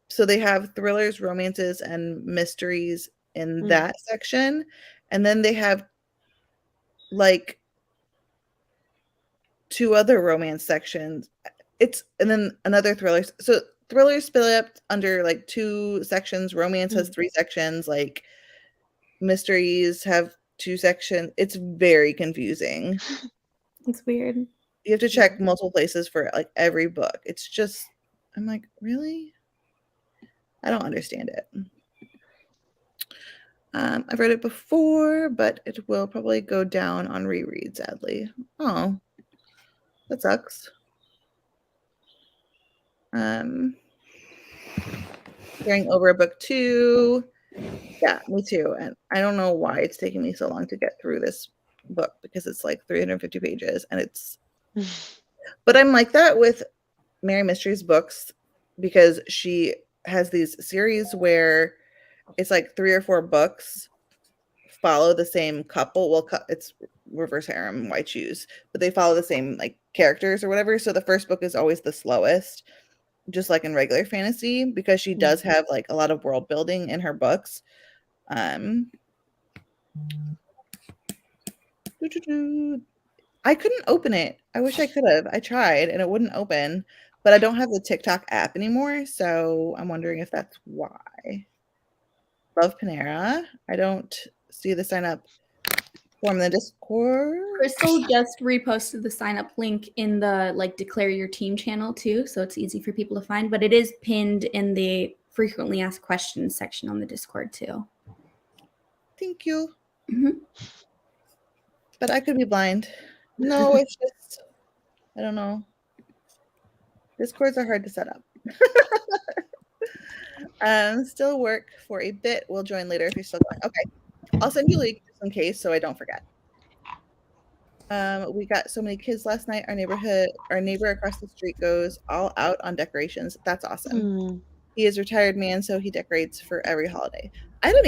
So they have thrillers, romances, and mysteries in that section. And then they have like 2 other romance sections. And then another thriller. So thrillers split up under like 2 sections. Romance has 3 sections. Like mysteries have 2 sections. It's very confusing. it's weird. You have to check multiple places for like every book. It's just, I'm like, really? I don't understand it. I've read it before, but it will probably go down on reread, sadly. Oh, that sucks. carrying over a book too. Yeah, me too. And I don't know why it's taking me so long to get through this book because it's like 350 pages and it's but I'm like that with Mary Mystery's books because she has these series where it's like 3 or 4 books follow the same couple. Well, it's reverse harem, white shoes, but they follow the same like characters or whatever. So the first book is always the slowest, just like in regular fantasy, because she does have like a lot of world building in her books. I couldn't open it. I wish I could have. I tried and it wouldn't open, but I don't have the TikTok app anymore, so I'm wondering if that's why. Love Panera. I don't see the sign up form in the Discord. Crystal just reposted the sign up link in the like declare your team channel too, so it's easy for people to find, but it is pinned in the frequently asked questions section on the Discord too. Thank you. Mhm. But I could be blind. No, it's just, I don't know. Discords are hard to set up. Still work for a bit. We'll join later if you're still going. Okay. I'll send you a link just in case so I don't forget. We got so many kids last night. Our neighbor across the street goes all out on decorations. That's awesome. He is a retired man, so he decorates for every holiday. I had a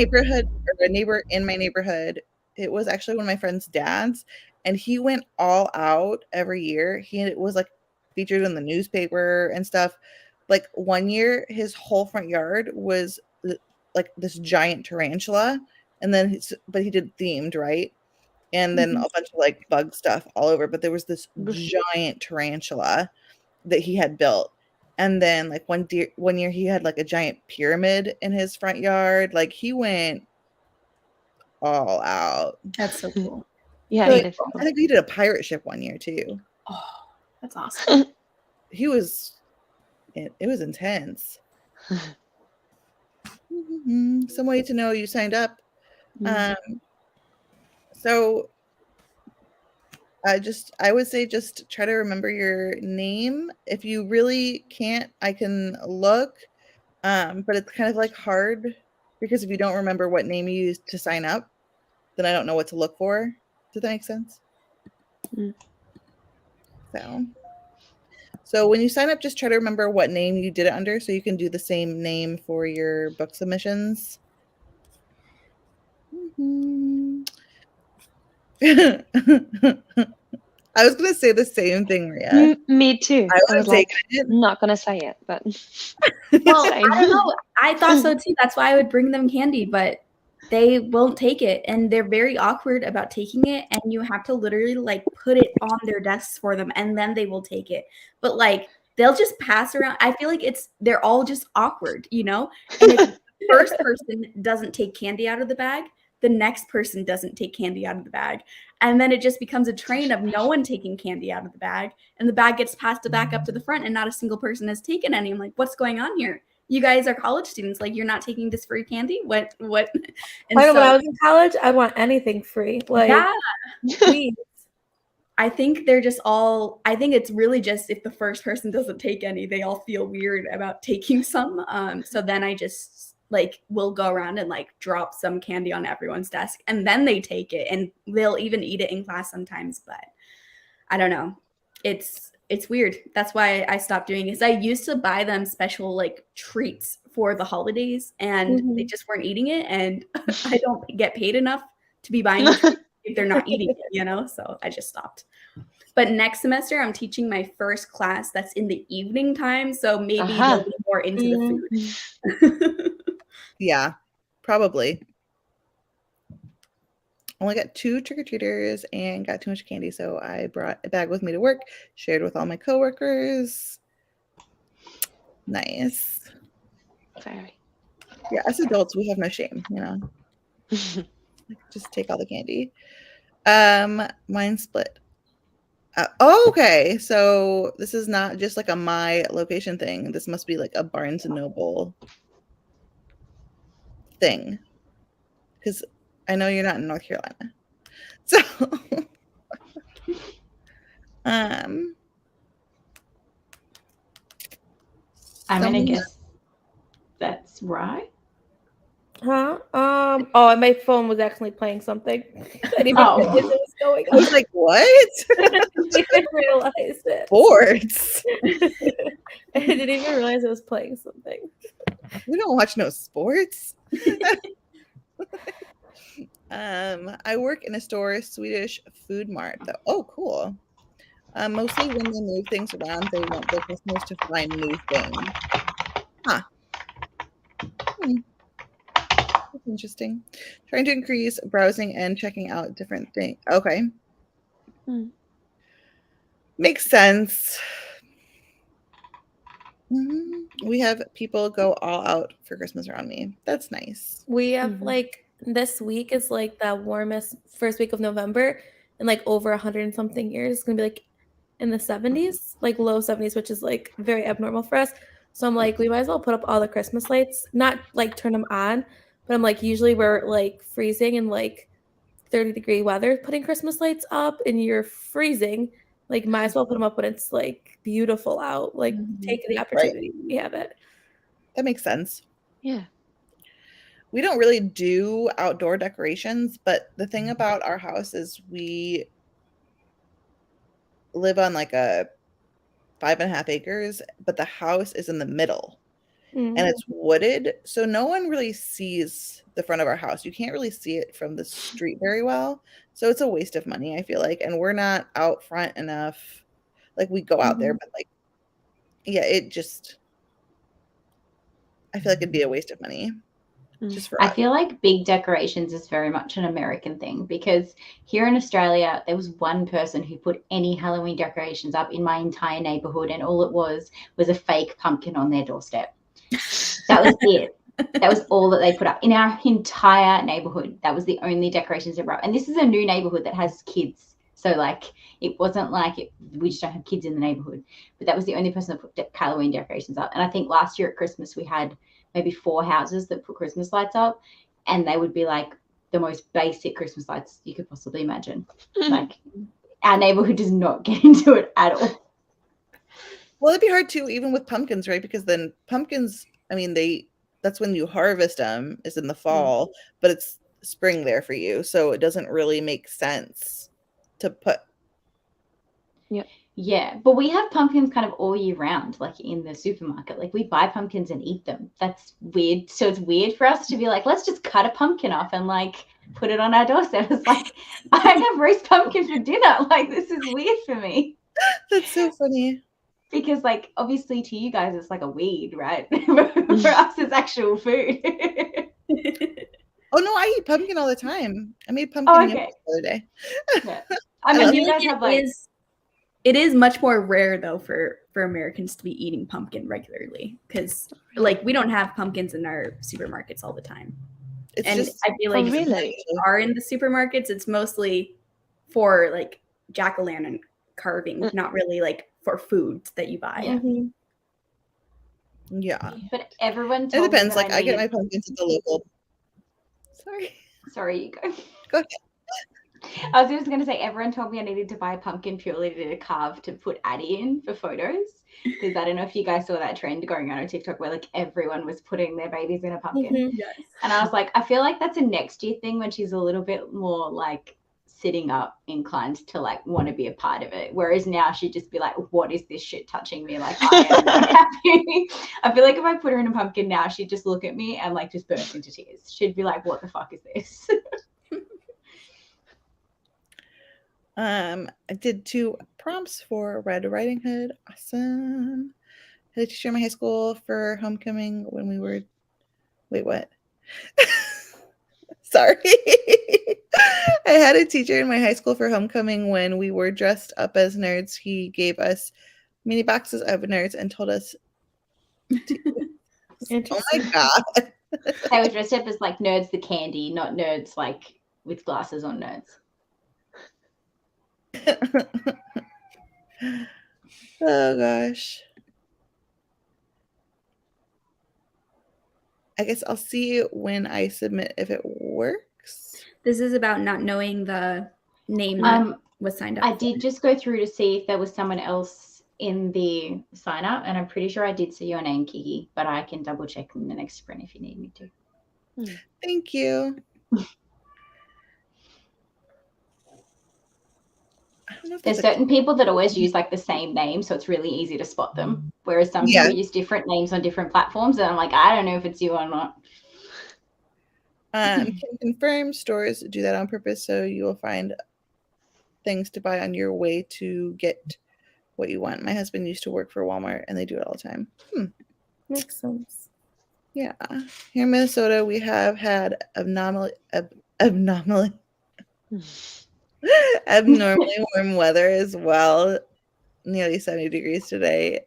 neighbor in my neighborhood. It was actually one of my friend's dads, and he went all out every year. It was like featured in the newspaper and stuff. Like one year, his whole front yard was like this giant tarantula, and then but he did themed, right? And then a bunch of like bug stuff all over. But there was this giant tarantula that he had built. And then like one year he had like a giant pyramid in his front yard. Like he went all out. That's so cool. Yeah, I think he did a pirate ship one year too. Oh, that's awesome. It was intense. Some way to know you signed up. So I would say just try to remember your name. If you really can't, I can look. But it's kind of like hard because if you don't remember what name you used to sign up, then I don't know what to look for. Does that make sense? So when you sign up, just try to remember what name you did it under so you can do the same name for your book submissions. I was gonna say the same thing, Ria. Me too. I was like, not gonna say it, but well, I don't know. I thought so too. That's why I would bring them candy, but they won't take it, and they're very awkward about taking it. And you have to literally like put it on their desks for them, and then they will take it. But like they'll just pass around. I feel like they're all just awkward, you know. And if the first person doesn't take candy out of the bag, the next person doesn't take candy out of the bag. And then it just becomes a train of no one taking candy out of the bag. And the bag gets passed back up to the front and not a single person has taken any. I'm like, what's going on here? You guys are college students. Like, you're not taking this free candy? What? And when I was in college, I want anything free. Like, yeah, please. I think they're just I think it's really just if the first person doesn't take any, they all feel weird about taking some. So then I just like will go around and like drop some candy on everyone's desk and then they take it and they'll even eat it in class sometimes. But I don't know. It's weird. That's why I stopped doing it. I used to buy them special like treats for the holidays and they just weren't eating it. And I don't get paid enough to be buying treats if they're not eating it, you know? So I just stopped. But next semester, I'm teaching my first class that's in the evening time. So maybe they'll be more into the food. Yeah, probably. Only got 2 trick-or-treaters and got too much candy, so I brought a bag with me to work, shared with all my coworkers. Nice. Very. Yeah, as adults, we have no shame, you know. Just take all the candy. Mine split. Okay, so this is not just like a my location thing. This must be like a Barnes & Noble thing. Because I know you're not in North Carolina. So, I'm going to guess that's right. Huh? Oh, my phone was actually playing something. I didn't even realize it was going I was on. like, what? I didn't even realize it. Sports. I didn't even realize it was playing something. We don't watch no sports. I work in a store, Swedish food mart. Oh, cool. Mostly when they move things around, they want their customers to find new things. Huh. That's interesting. Trying to increase browsing and checking out different things. Okay. Makes sense. We have people go all out for Christmas around me. That's nice. We have like this week is like the warmest first week of November in like over 100 and something years. It's gonna be like in the 70s, like low 70s, which is like very abnormal for us. So I'm like, we might as well put up all the Christmas lights, not like turn them on, but I'm like, usually we're like freezing and like 30-degree weather putting Christmas lights up, and you're freezing. Like, might as well put them up when it's like beautiful out. Like, take the opportunity when we have it. That makes sense. Yeah. We don't really do outdoor decorations, but the thing about our house is we live on like a 5.5 acres, but the house is in the middle and it's wooded. So no one really sees the front of our house. You can't really see it from the street very well. So it's a waste of money, I feel like. And we're not out front enough. Like we go out there, but like, yeah, it just, I feel like it'd be a waste of money. Just for I us. feel like big decorations is very much an American thing, because here in Australia, there was one person who put any Halloween decorations up in my entire neighborhood, and all it was a fake pumpkin on their doorstep. That was it. That was all that they put up in our entire neighborhood. That was the only decorations they were up. And this is a new neighborhood that has kids. So like, it wasn't like we just don't have kids in the neighborhood, but that was the only person that put Halloween decorations up. And I think last year at Christmas, we had maybe 4 houses that put Christmas lights up, and they would be like the most basic Christmas lights you could possibly imagine. Like, our neighborhood does not get into it at all. Well, it'd be hard too, even with pumpkins, right? Because then pumpkins, I mean, that's when you harvest them, is in the fall, but it's spring there for you. So it doesn't really make sense to put. Yeah, but we have pumpkins kind of all year round, like in the supermarket. Like, we buy pumpkins and eat them. That's weird. So it's weird for us to be like, let's just cut a pumpkin off and like put it on our doorstep. It's like, I have roast pumpkin for dinner. Like, this is weird for me. That's so funny. Because like, obviously to you guys it's like a weed, right? For us it's actual food. Oh no, I eat pumpkin all the time. I made pumpkin okay. the other day. Yeah. I mean, you guys have like, it is much more rare though for Americans to be eating pumpkin regularly, because like we don't have pumpkins in our supermarkets all the time. It's and just, I feel like if they are in the supermarkets, it's mostly for like jack-o'-lantern carving, not really like for food that you buy. Yeah. But everyone It depends. Like, I get my pumpkins at the local. Sorry, you go. Go ahead. I was just going to say, everyone told me I needed to buy a pumpkin purely to carve to put Addie in for photos. Because I don't know if you guys saw that trend going on TikTok where like everyone was putting their babies in a pumpkin. Yes. And I was like, I feel like that's a next year thing when she's a little bit more like sitting up inclined to like want to be a part of it. Whereas now she'd just be like, what is this shit touching me? Like, I am not happy. I feel like if I put her in a pumpkin now, she'd just look at me and like just burst into tears. She'd be like, what the fuck is this? I did 2 prompts for Red Riding Hood. Awesome. I had a teacher in my high school for homecoming when we were. Wait, what? Sorry. I had a teacher in my high school for homecoming when we were dressed up as nerds. He gave us mini boxes of nerds and told us. Oh my God. They were dressed up as like Nerds the candy, not nerds like with glasses on nerds. Oh gosh. I guess I'll see when I submit if it works. This is about not knowing the name that was signed up. I did just go through to see if there was someone else in the sign up, and I'm pretty sure I did see your name, Kiki, but I can double check in the next sprint if you need me to. Thank you. I don't know if There's certain people that always use like the same name, so it's really easy to spot them. Whereas some people use different names on different platforms, and I'm like, I don't know if it's you or not. Can confirm stores do that on purpose, so you will find things to buy on your way to get what you want. My husband used to work for Walmart, and they do it all the time. Makes sense. Yeah. Here in Minnesota, we have had abnormally warm weather as well. Nearly 70 degrees today.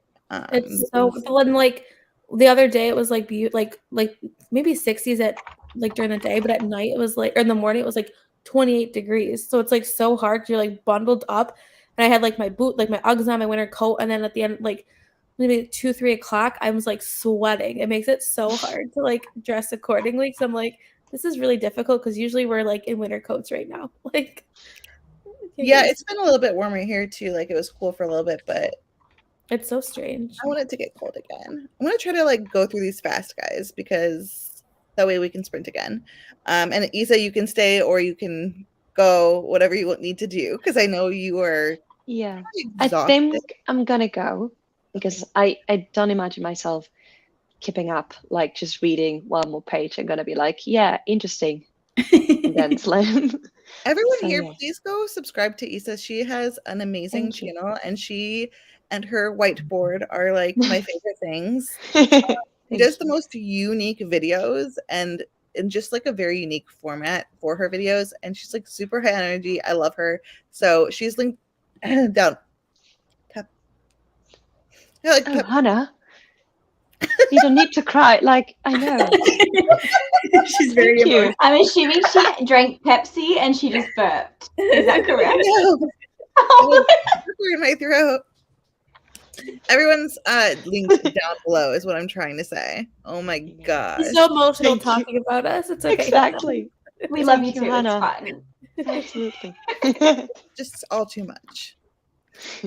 It's so when like the other day it was like like maybe 60s at like during the day, but at night it was like, or in the morning it was like 28 degrees. So it's like so hard. You're like bundled up, and I had like my boot, like my Uggs on, my winter coat, and then at the end, like maybe 2-3 o'clock, I was like sweating. It makes it so hard to like dress accordingly. So I'm like, this is really difficult because usually we're like in winter coats right now. Like, yeah, it's been a little bit warmer here too. Like it was cool for a little bit, but it's so strange. I want it to get cold again. I'm gonna try to like go through these fast, guys, because that way we can sprint again. And Isa, you can stay or you can go, whatever you need to do, because I know you are. Yeah, exhausted. I think I'm gonna go because I don't imagine myself keeping up, like just reading one more page. I'm gonna be like, yeah, interesting. And then slam. Everyone So, here, yeah. please go subscribe to Isa. She has an amazing channel, and she and her whiteboard are like my favorite things. She does the most unique videos and in just like a very unique format for her videos, and she's like super high energy. I love her. So she's linked down. Hannah, you don't need to cry. Like, I know. She's very emotional. I'm assuming she drank Pepsi and she just burped. Is that correct? No. In my throat. Everyone's linked down below is what I'm trying to say. Oh my gosh. She's so emotional talking about us. It's okay. Exactly. We love you too, Hannah. it's fine. Absolutely. Just all too much.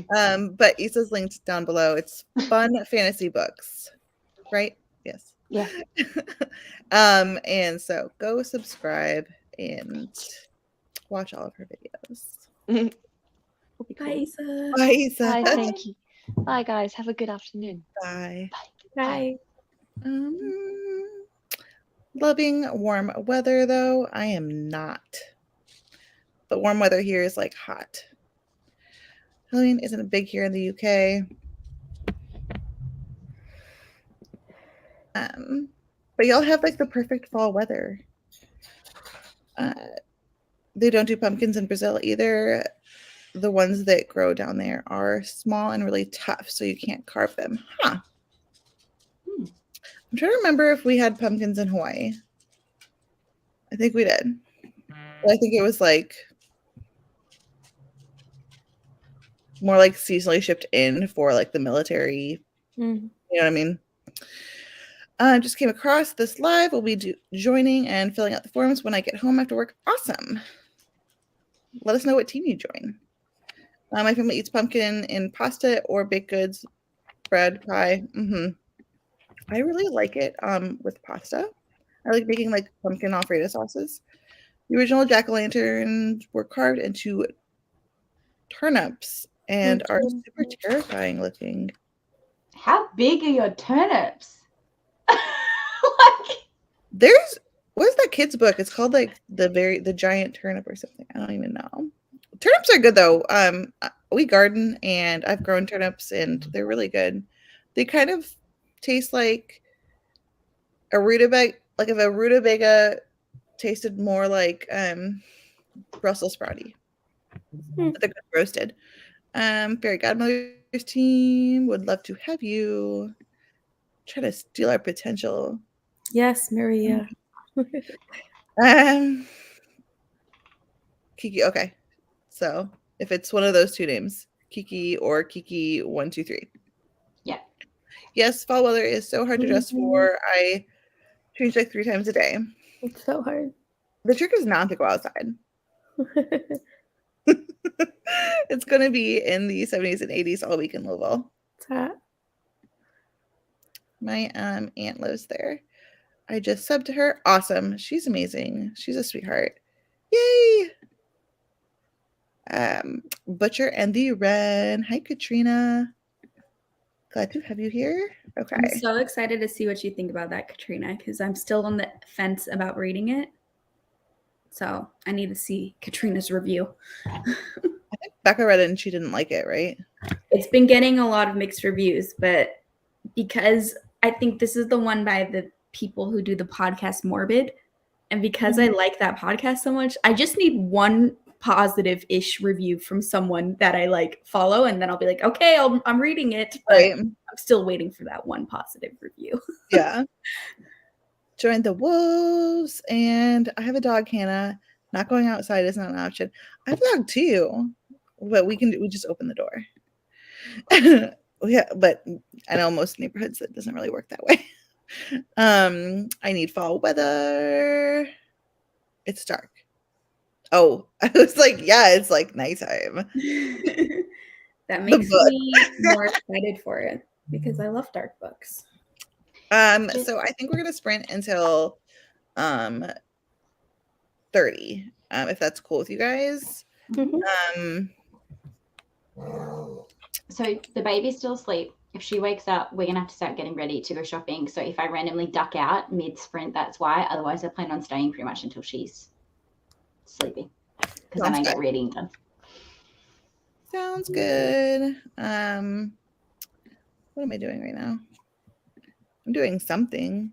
But Isa's linked down below. It's fun fantasy books, right? Yes. Yeah. And so go subscribe and watch all of her videos. Bye, Isa. Bye, Isa. Bye, thank you. Bye, guys. Have a good afternoon. Bye. Bye. Loving warm weather, though. I am not. But warm weather here is like hot. Halloween isn't big here in the UK. But y'all have like the perfect fall weather. They don't do pumpkins in Brazil either. The ones that grow down there are small and really tough, so you can't carve them. Huh. I'm trying to remember if we had pumpkins in Hawaii. I think we did. But I think it was like more like seasonally shipped in for like the military. You know what I mean? Just came across this live. We'll be joining and filling out the forms when I get home after work. Awesome. Let us know what team you join. My family eats pumpkin in pasta or baked goods, bread, pie. I really like it with pasta. I like making like pumpkin Alfredo sauces. The original jack-o'-lanterns were carved into turnips and are super terrifying looking. How big are your turnips? What's that kid's book? It's called like the giant turnip or something. I don't even know. Turnips are good though. We garden and I've grown turnips and they're really good. They kind of taste like a rutabaga, like if a rutabaga tasted more like Brussels sprouty. But they're good roasted. Fairy Godmother's team would love to have you. Try to steal our potential. Yes, Maria. Kiki. Okay, so if it's one of those two names, Kiki or Kiki123. Yeah. Yes, fall weather is so hard to dress for. I change like 3 times a day. It's so hard. The trick is not to go outside. It's going to be in the 70s and 80s all week in Louisville. My aunt lives there. I just subbed to her. Awesome. She's amazing. She's a sweetheart. Yay. Butcher and the Wren. Hi, Katrina. Glad to have you here. Okay. I'm so excited to see what you think about that, Katrina, because I'm still on the fence about reading it. So I need to see Katrina's review. I think Becca read it and she didn't like it, right? It's been getting a lot of mixed reviews, but because I think this is the one by the people who do the podcast Morbid, and because I like that podcast so much, I just need one positive-ish review from someone that I like follow, and then I'll be like, okay, I'm reading it, but Right. I'm still waiting for that one positive review. Yeah. Join the wolves, and I have a dog, Hannah. Not going outside is not an option. I have a dog too, but we just open the door. Yeah, but I know most neighborhoods that doesn't really work that way. I need fall weather. It's dark. Oh, I was like, yeah, it's like nighttime. That makes me more excited for it because I love dark books. So I think we're gonna sprint until 30, if that's cool with you guys. So the baby's still asleep. If she wakes up, we're gonna have to start getting ready to go shopping. So if I randomly duck out mid-sprint, that's why. Otherwise, I plan on staying pretty much until she's sleeping, because then I get reading done. Sounds good. What am I doing right now? I'm doing something.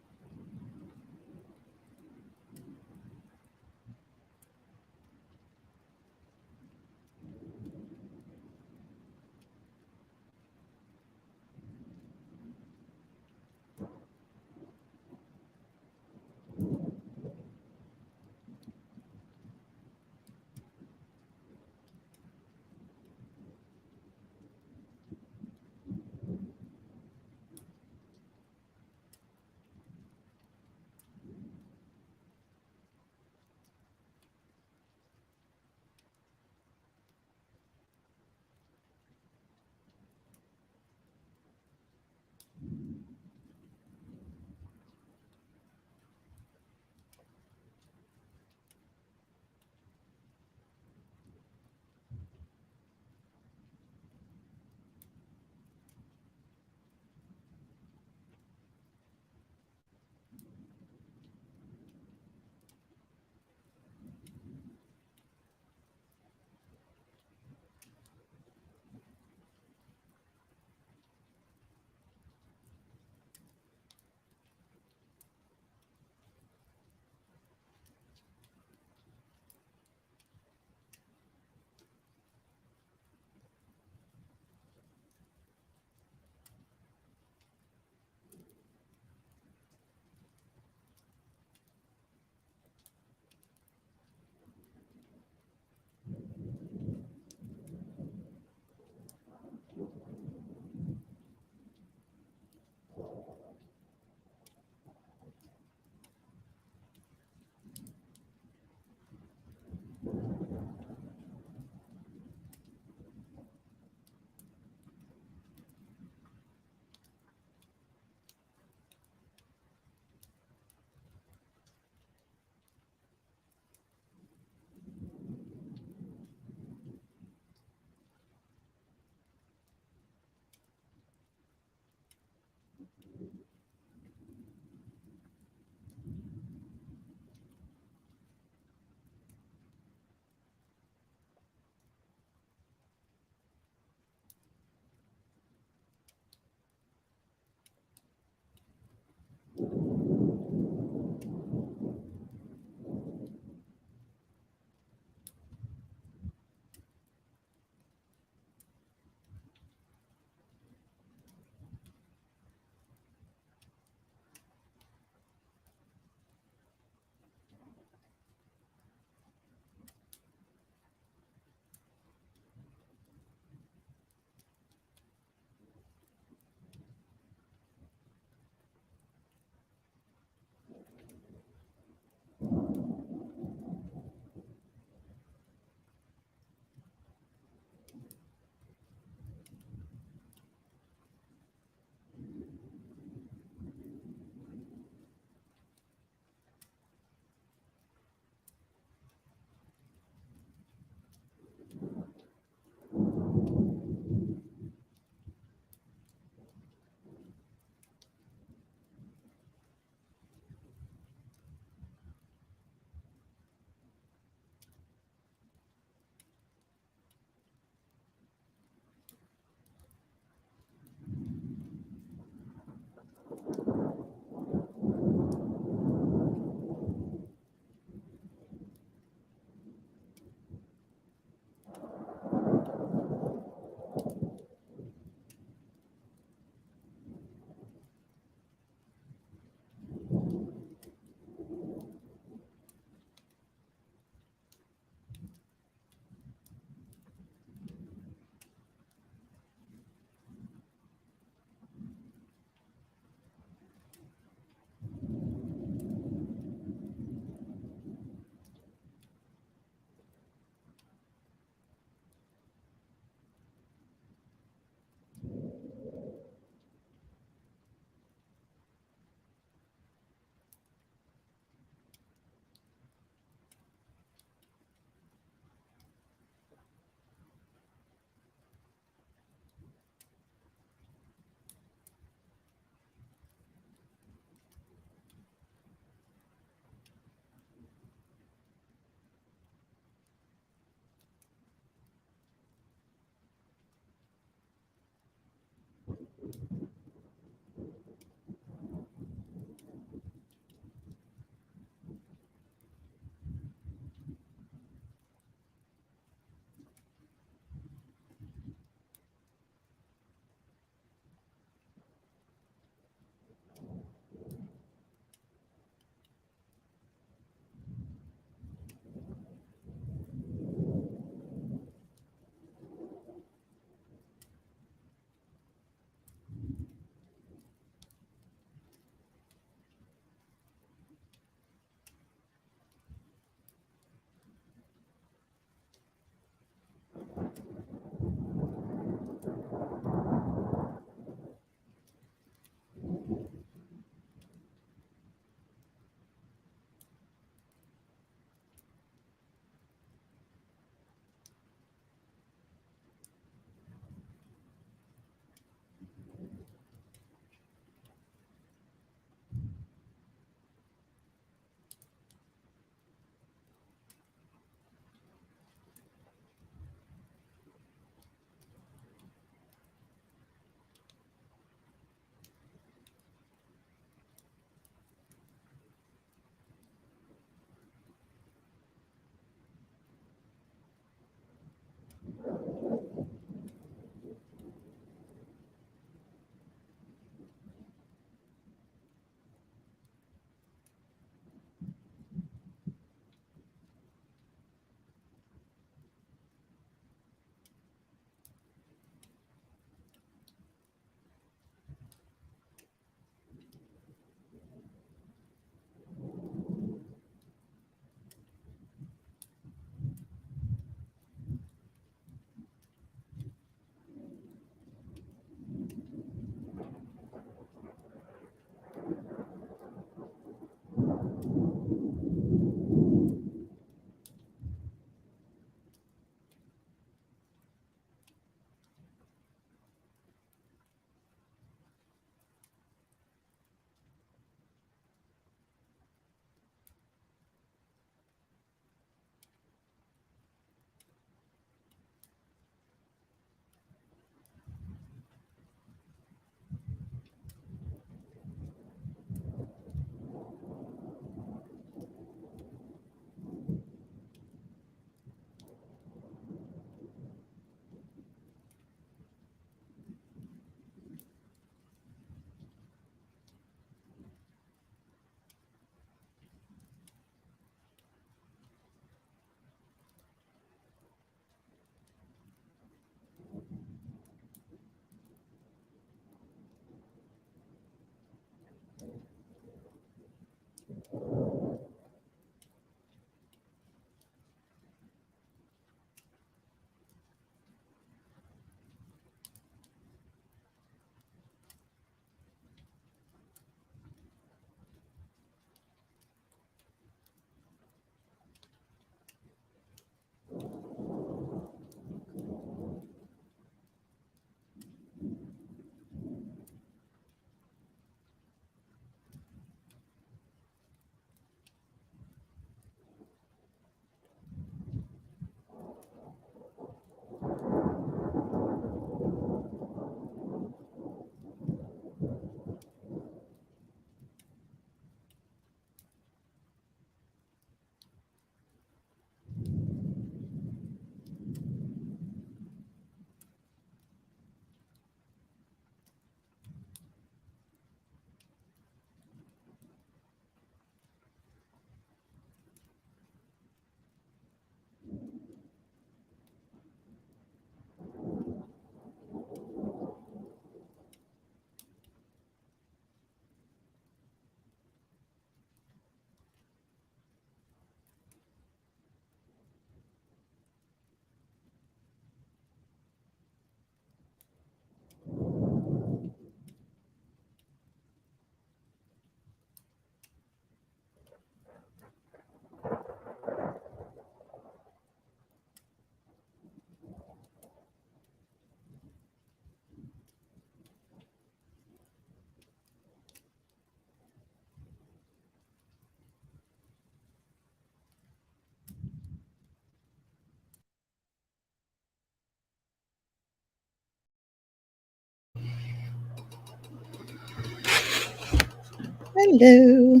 Hello.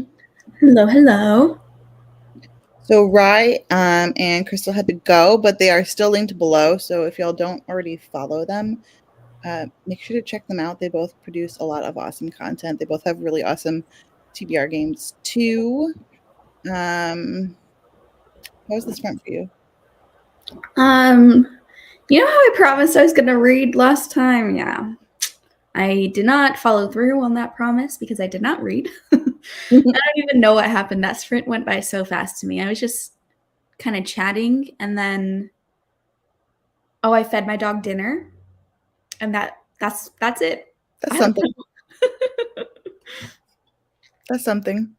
Hello, hello. So Rye and Crystal had to go, but they are still linked below. So if y'all don't already follow them, make sure to check them out. They both produce a lot of awesome content. They both have really awesome TBR games too. How was this fun for you? You know how I promised I was going to read last time? Yeah. I did not follow through on that promise because I did not read. I don't even know what happened. That sprint went by so fast to me. I was just kind of chatting, and then I fed my dog dinner, and that's it. That's I don't something. know. That's something.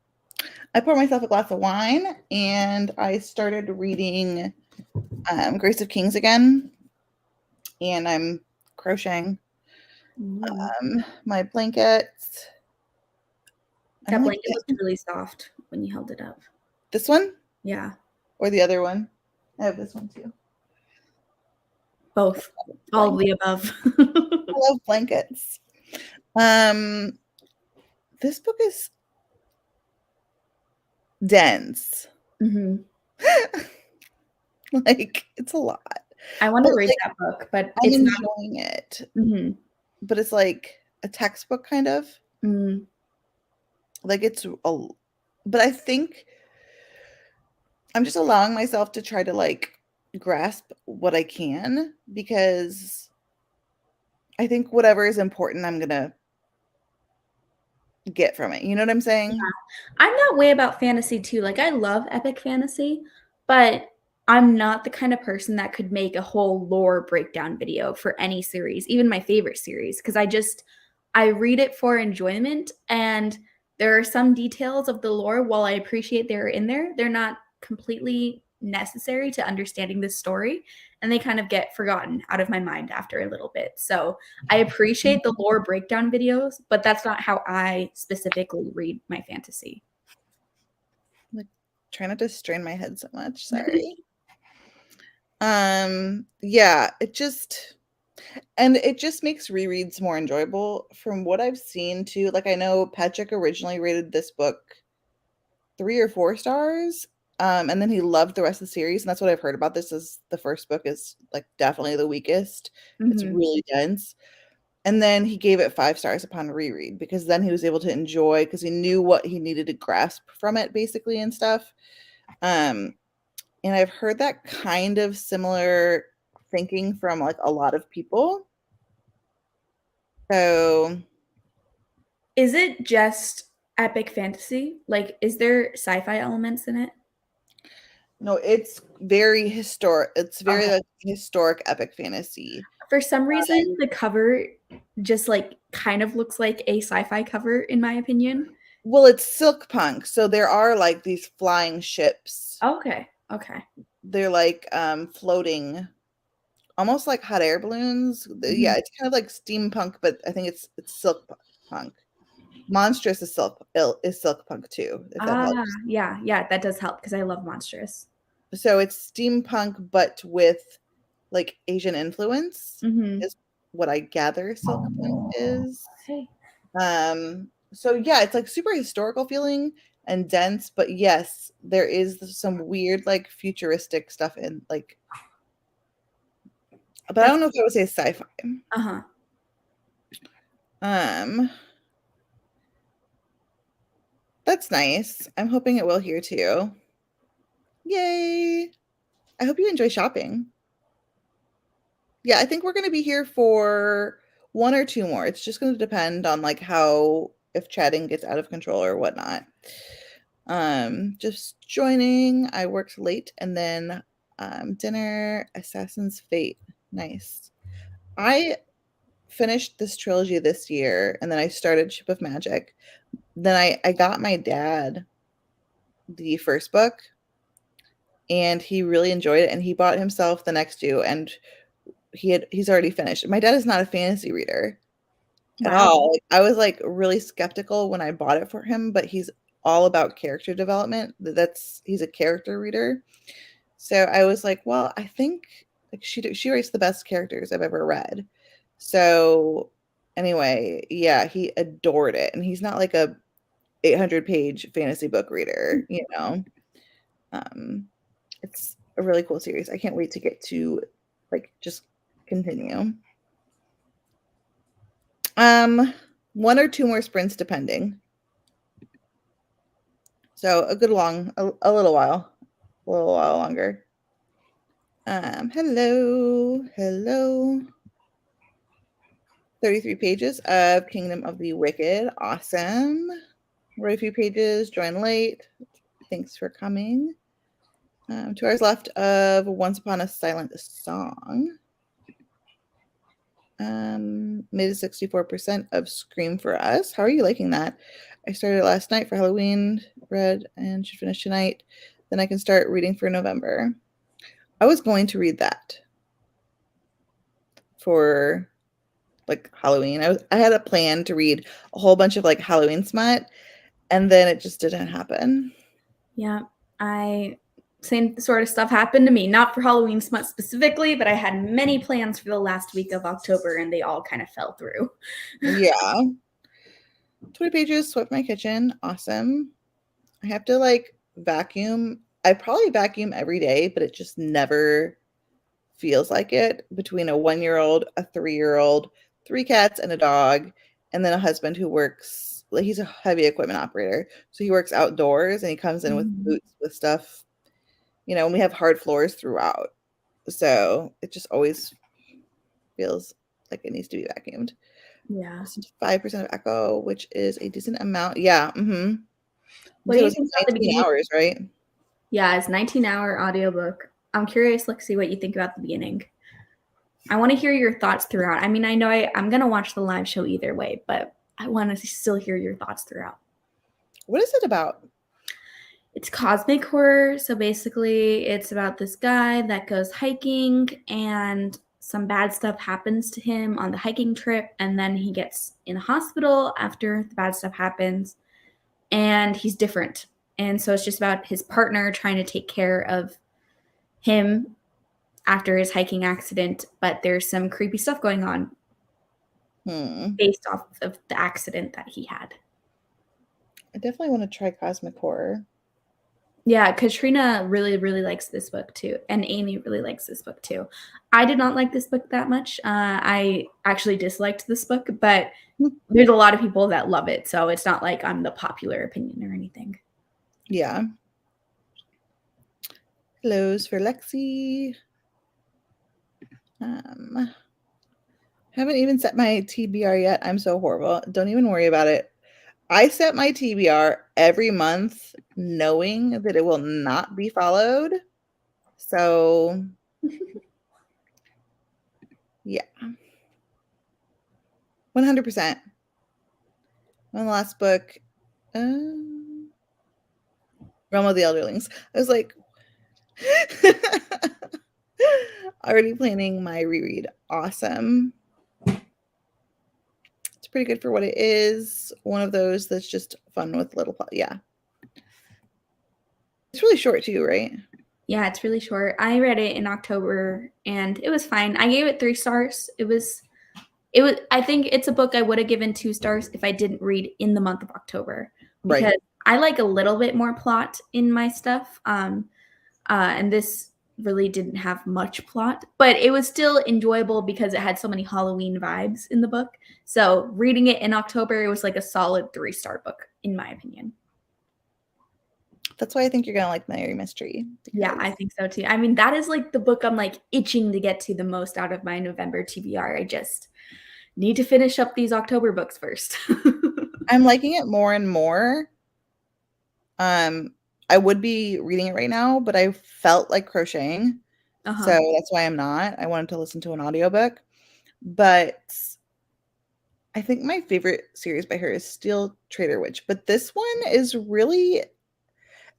I poured myself a glass of wine and I started reading Grace of Kings again. And I'm crocheting my blankets. That blanket was really soft when you held it up. This one? Yeah. Or the other one? I have this one too. Both. All of the above. I love blankets. This book is dense. Mm-hmm. Like, it's a lot. I want to read that book, but I'm it's enjoying it. Mm-hmm. But it's like a textbook kind of. Mm. Like but I think I'm just allowing myself to try to like grasp what I can, because I think whatever is important, I'm gonna get from it. You know what I'm saying? Yeah. I'm that way about fantasy too. Like, I love epic fantasy, but I'm not the kind of person that could make a whole lore breakdown video for any series, even my favorite series, because I read it for enjoyment, and there are some details of the lore, while I appreciate they're in there, they're not completely necessary to understanding this story, and they kind of get forgotten out of my mind after a little bit. So I appreciate the lore breakdown videos, but that's not how I specifically read my fantasy. Like, try not to strain my head so much. Sorry. Yeah, it just makes rereads more enjoyable from what I've seen too. Like, I know Patrick originally rated this book 3 or 4 stars. And then he loved the rest of the series, and that's what I've heard about this. Is the first book is like definitely the weakest. It's really dense. And then he gave it 5 stars upon reread, because then he was able to enjoy, because he knew what he needed to grasp from it basically and stuff. And I've heard that kind of similar thinking from like a lot of people. So Is it just epic fantasy? Like, is there sci-fi elements in it? no, it's very historic. It's very Okay. like historic epic fantasy. For some reason, the cover just like kind of looks like a sci-fi cover, in my opinion. Well, it's silk punk, so there are like these flying ships. Okay. They're like floating, almost like hot air balloons. Yeah, it's kind of like steampunk, but I think it's silk punk. Monstrous is silk punk too, if that helps. Yeah, that does help because I love Monstrous. So it's steampunk, but with like Asian influence, is what I gather silk punk is. Hey. So yeah, it's like super historical feeling and dense, but yes, there is some weird like futuristic stuff in like, but I don't know if I would say sci-fi. That's nice. I'm hoping it will here too. Yay. I hope you enjoy shopping. Yeah, I think we're going to be here for 1 or 2 more. It's just going to depend on like if chatting gets out of control or whatnot. Just joining. I worked late, and then dinner, Assassin's Fate. Nice. I finished this trilogy this year, and then I started Ship of Magic. Then I got my dad the first book, and he really enjoyed it, and he bought himself the next 2, and he's already finished. My dad is not a fantasy reader at all. Like, I was like really skeptical when I bought it for him, but he's all about character development. He's a character reader. So I was like, well, I think like she writes the best characters I've ever read. So anyway, yeah, he adored it, and he's not like a 800-page fantasy book reader, you know. It's a really cool series. I can't wait to get to like just continue. 1 or 2 more sprints depending. So a little while longer. Hello. 33 pages of Kingdom of the Wicked. Awesome. Wrote a few pages, joined late. Thanks for coming. 2 hours left of Once Upon a Silent Song. Made 64% of Scream for Us. How are you liking that? I started last night for Halloween, read, and should finish tonight. Then I can start reading for November. I was going to read that for like Halloween. I had a plan to read a whole bunch of like Halloween smut, and then it just didn't happen. Yeah, same sort of stuff happened to me. Not for Halloween smut specifically, but I had many plans for the last week of October, and they all kind of fell through. Yeah. 20 pages, swept my kitchen. Awesome. I have to like vacuum. I probably vacuum every day, but it just never feels like it. Between a 1-year-old, a 3-year-old, 3 cats and a dog, and then a husband who works, like he's a heavy equipment operator. So he works outdoors and he comes in with boots with stuff, you know, and we have hard floors throughout. So it just always feels like it needs to be vacuumed. Yeah. 5% of echo, which is a decent amount. Yeah. Mm-hmm. What do you think about the 19 beginning? hours, right? Yeah, it's 19-hour audiobook. I'm curious, Lexi, what you think about the beginning. I want to hear your thoughts throughout. I mean, I know I'm going to watch the live show either way, but I want to still hear your thoughts throughout. What is it about? It's cosmic horror. So basically, it's about this guy that goes hiking and some bad stuff happens to him on the hiking trip. And then he gets in a hospital after the bad stuff happens. And he's different. And so it's just about his partner trying to take care of him after his hiking accident. But there's some creepy stuff going on based off of the accident that he had. I definitely want to try cosmic horror. Yeah, Katrina really, really likes this book too. And Amy really likes this book too. I did not like this book that much. I actually disliked this book, but there's a lot of people that love it. So it's not like I'm the popular opinion or anything. Yeah. Hellos for Lexi. Haven't even set my TBR yet. I'm so horrible. Don't even worry about it. I set my TBR every month knowing that it will not be followed. So, yeah. 100%. My last book, Realm of the Elderlings. I was like, already planning my reread. Awesome. It's pretty good for what it is. One of those that's just fun with little plot. Yeah. It's really short too, right? Yeah, it's really short. I read it in October and it was fine. I gave it 3 stars. It was I think it's a book I would have given 2 stars if I didn't read in the month of October. Because Right. I like a little bit more plot in my stuff. And this really didn't have much plot, but it was still enjoyable because it had so many Halloween vibes in the book. So reading it in October, it was like a solid 3-star book, in my opinion. That's why I think you're going to like Mary Mystery. Yeah, I think so too. I mean, that is like the book I'm like itching to get to the most out of my November TBR. I just need to finish up these October books first. I'm liking it more and more. I would be reading it right now, but I felt like crocheting. So that's why I'm not. I wanted to listen to an audiobook. But I think my favorite series by her is Steel Trader Witch. But this one is really,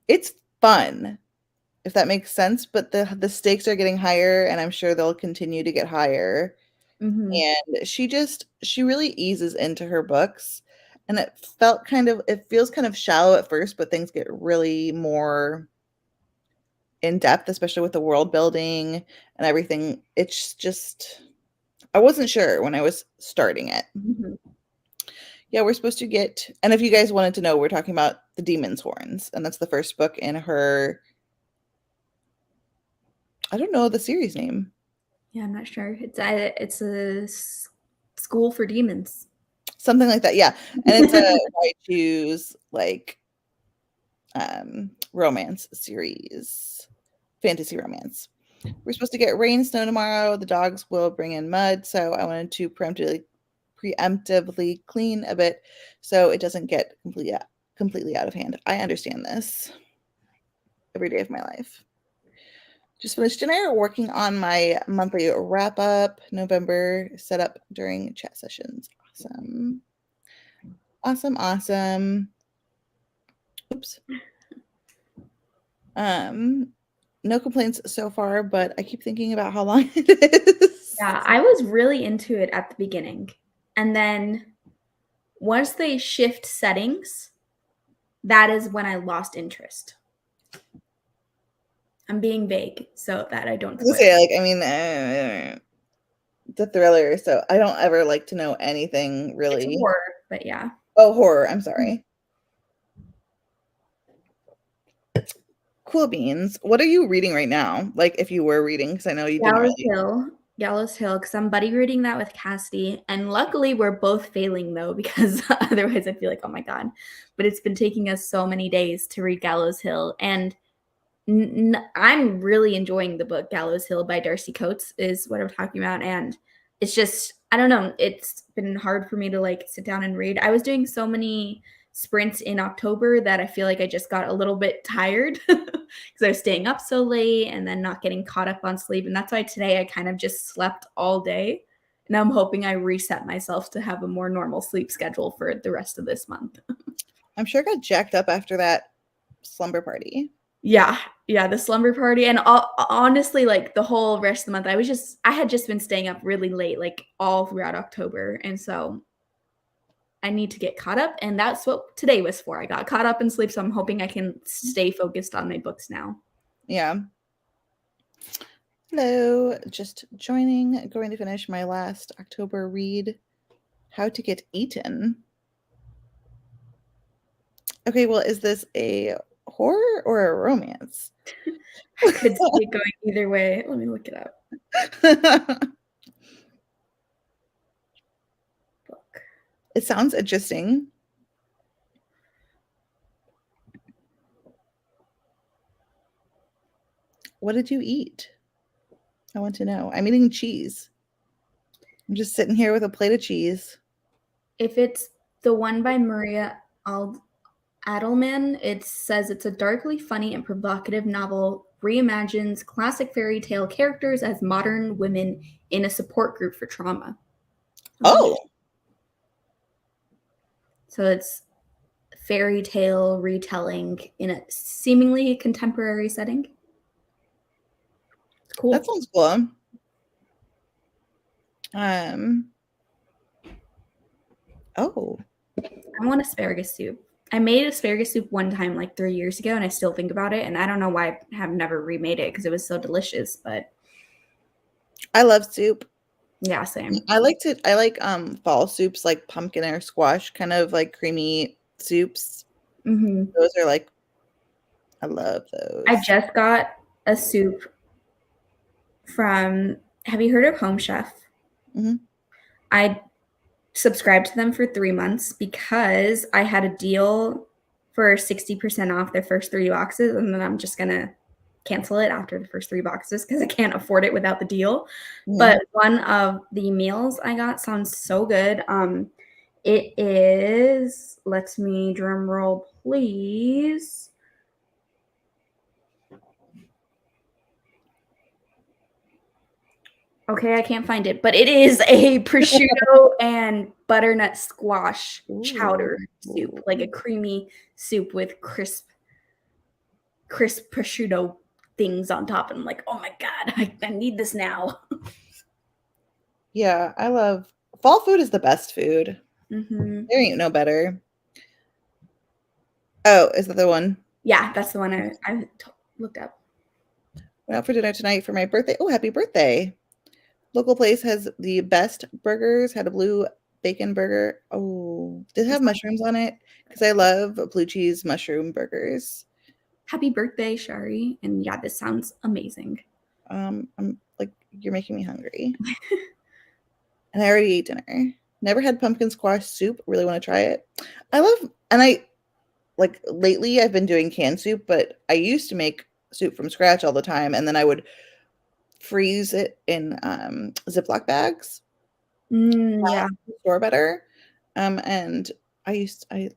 it's fun, if that makes sense. But the stakes are getting higher, and I'm sure they'll continue to get higher. And she really eases into her books. And it feels kind of shallow at first, but things get really more in depth, especially with the world building and everything. It's just, I wasn't sure when I was starting it. Yeah, we're supposed to get, and if you guys wanted to know, we're talking about The Demon's Horns, and that's the first book in her, I don't know the series name. Yeah, I'm not sure. It's a school for demons. Something like that, yeah. And it's a White Shoes, like, romance series, fantasy romance. We're supposed to get rain, snow tomorrow. The dogs will bring in mud, so I wanted to preemptively clean a bit so it doesn't get completely out of hand. I understand this every day of my life. Just finished dinner, working on my monthly wrap up, November setup during chat sessions. Awesome. Awesome, awesome. Oops. No complaints so far, but I keep thinking about how long it is. Yeah, I was really into it at the beginning. And then once they shift settings, that is when I lost interest. I'm being vague so that I don't spoil. Say, like, I mean, the thriller, so I don't ever like to know anything really. It's horror, but yeah. Oh, horror. I'm sorry. Cool beans. What are you reading right now? Like, if you were reading, because I know you didn't really. Gallows Hill, because I'm buddy reading that with Cassidy, and luckily we're both failing though, because otherwise I feel like, oh my god. But it's been taking us so many days to read Gallows Hill, and I'm really enjoying the book Gallows Hill by Darcy Coates is what I'm talking about, and it's just, I don't know, it's been hard for me to like sit down and read. I was doing so many sprints in October that I feel like I just got a little bit tired because I was staying up so late and then not getting caught up on sleep, and that's why today I kind of just slept all day, and I'm hoping I reset myself to have a more normal sleep schedule for the rest of this month. I'm sure I got jacked up after that slumber party. Yeah, the slumber party, and honestly, like the whole rest of the month, I had just been staying up really late, like all throughout October, and so I need to get caught up, and that's what today was for. I got caught up in sleep, so I'm hoping I can stay focused on my books now. Yeah. Hello, just joining, going to finish my last October read, How to Get Eaten. Okay, well, is this a horror or a romance? I could see it going either way. Let me look it up. Book. It sounds interesting. What did you eat? I want to know. I'm eating cheese. I'm just sitting here with a plate of cheese. If it's the one by Maria Adelman, it says it's a darkly funny and provocative novel, reimagines classic fairy tale characters as modern women in a support group for trauma. Oh. So it's fairy tale retelling in a seemingly contemporary setting. It's cool. That sounds cool. Oh. I want asparagus soup. I made asparagus soup one time like 3 years ago, and I still think about it, and I don't know why I have never remade it because it was so delicious, but I love soup. yeah, same. I like fall soups, like pumpkin or squash, kind of like creamy soups. Mm-hmm. Those are like, I love those. I just got a soup from, have you heard of Home Chef? Mm-hmm. I subscribed to them for 3 months because I had a deal for 60% off their first 3 boxes, and then I'm just gonna cancel it after the first 3 boxes because I can't afford it without the deal. Mm-hmm. But one of the meals I got sounds so good. It is, let me drum roll please. Okay, I can't find it, but it is a prosciutto and butternut squash chowder soup, like a creamy soup with crisp prosciutto things on top. And I'm like, oh my god, I need this now. Yeah, I love fall food is the best food. Mm-hmm. There ain't no better. Oh, is that the one? Yeah, that's the one I looked up. Went out for dinner tonight for my birthday. Oh, happy birthday. Local place has the best burgers. Had a blue bacon burger. Oh, does it have mushrooms on it? Because I love blue cheese mushroom burgers. Happy birthday, Shari. And yeah, this sounds amazing. I'm like, you're making me hungry. And I already ate dinner. Never had pumpkin squash soup. Really want to try it. Like lately I've been doing canned soup, but I used to make soup from scratch all the time, and then I would freeze it in Ziploc bags. Yeah. Store better. And I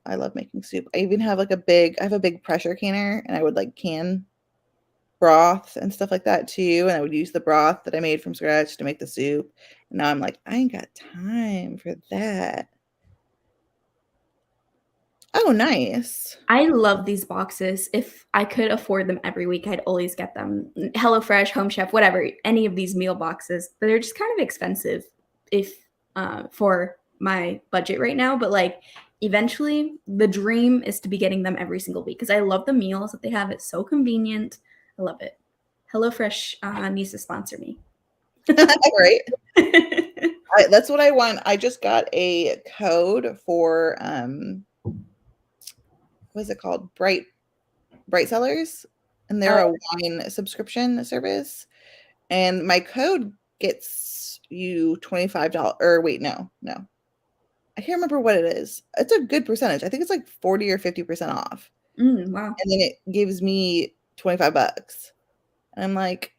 love making soup. I even have like I have a big pressure canner, and I would like can broth and stuff like that too. And I would use the broth that I made from scratch to make the soup. And now I'm like, I ain't got time for that. Oh, nice. I love these boxes. If I could afford them every week, I'd always get them. HelloFresh, Home Chef, whatever, any of these meal boxes. But they're just kind of expensive for my budget right now. But like eventually the dream is to be getting them every single week because I love the meals that they have. It's so convenient. I love it. HelloFresh needs to sponsor me. Right. That's what I want. I just got a code for what's it called? Bright Sellers, and they're a wine subscription service. And my code gets you $25. Or wait, no. I can't remember what it is. It's a good percentage. I think it's like 40 or 50% off. Wow. And then it gives me $25. And I'm like,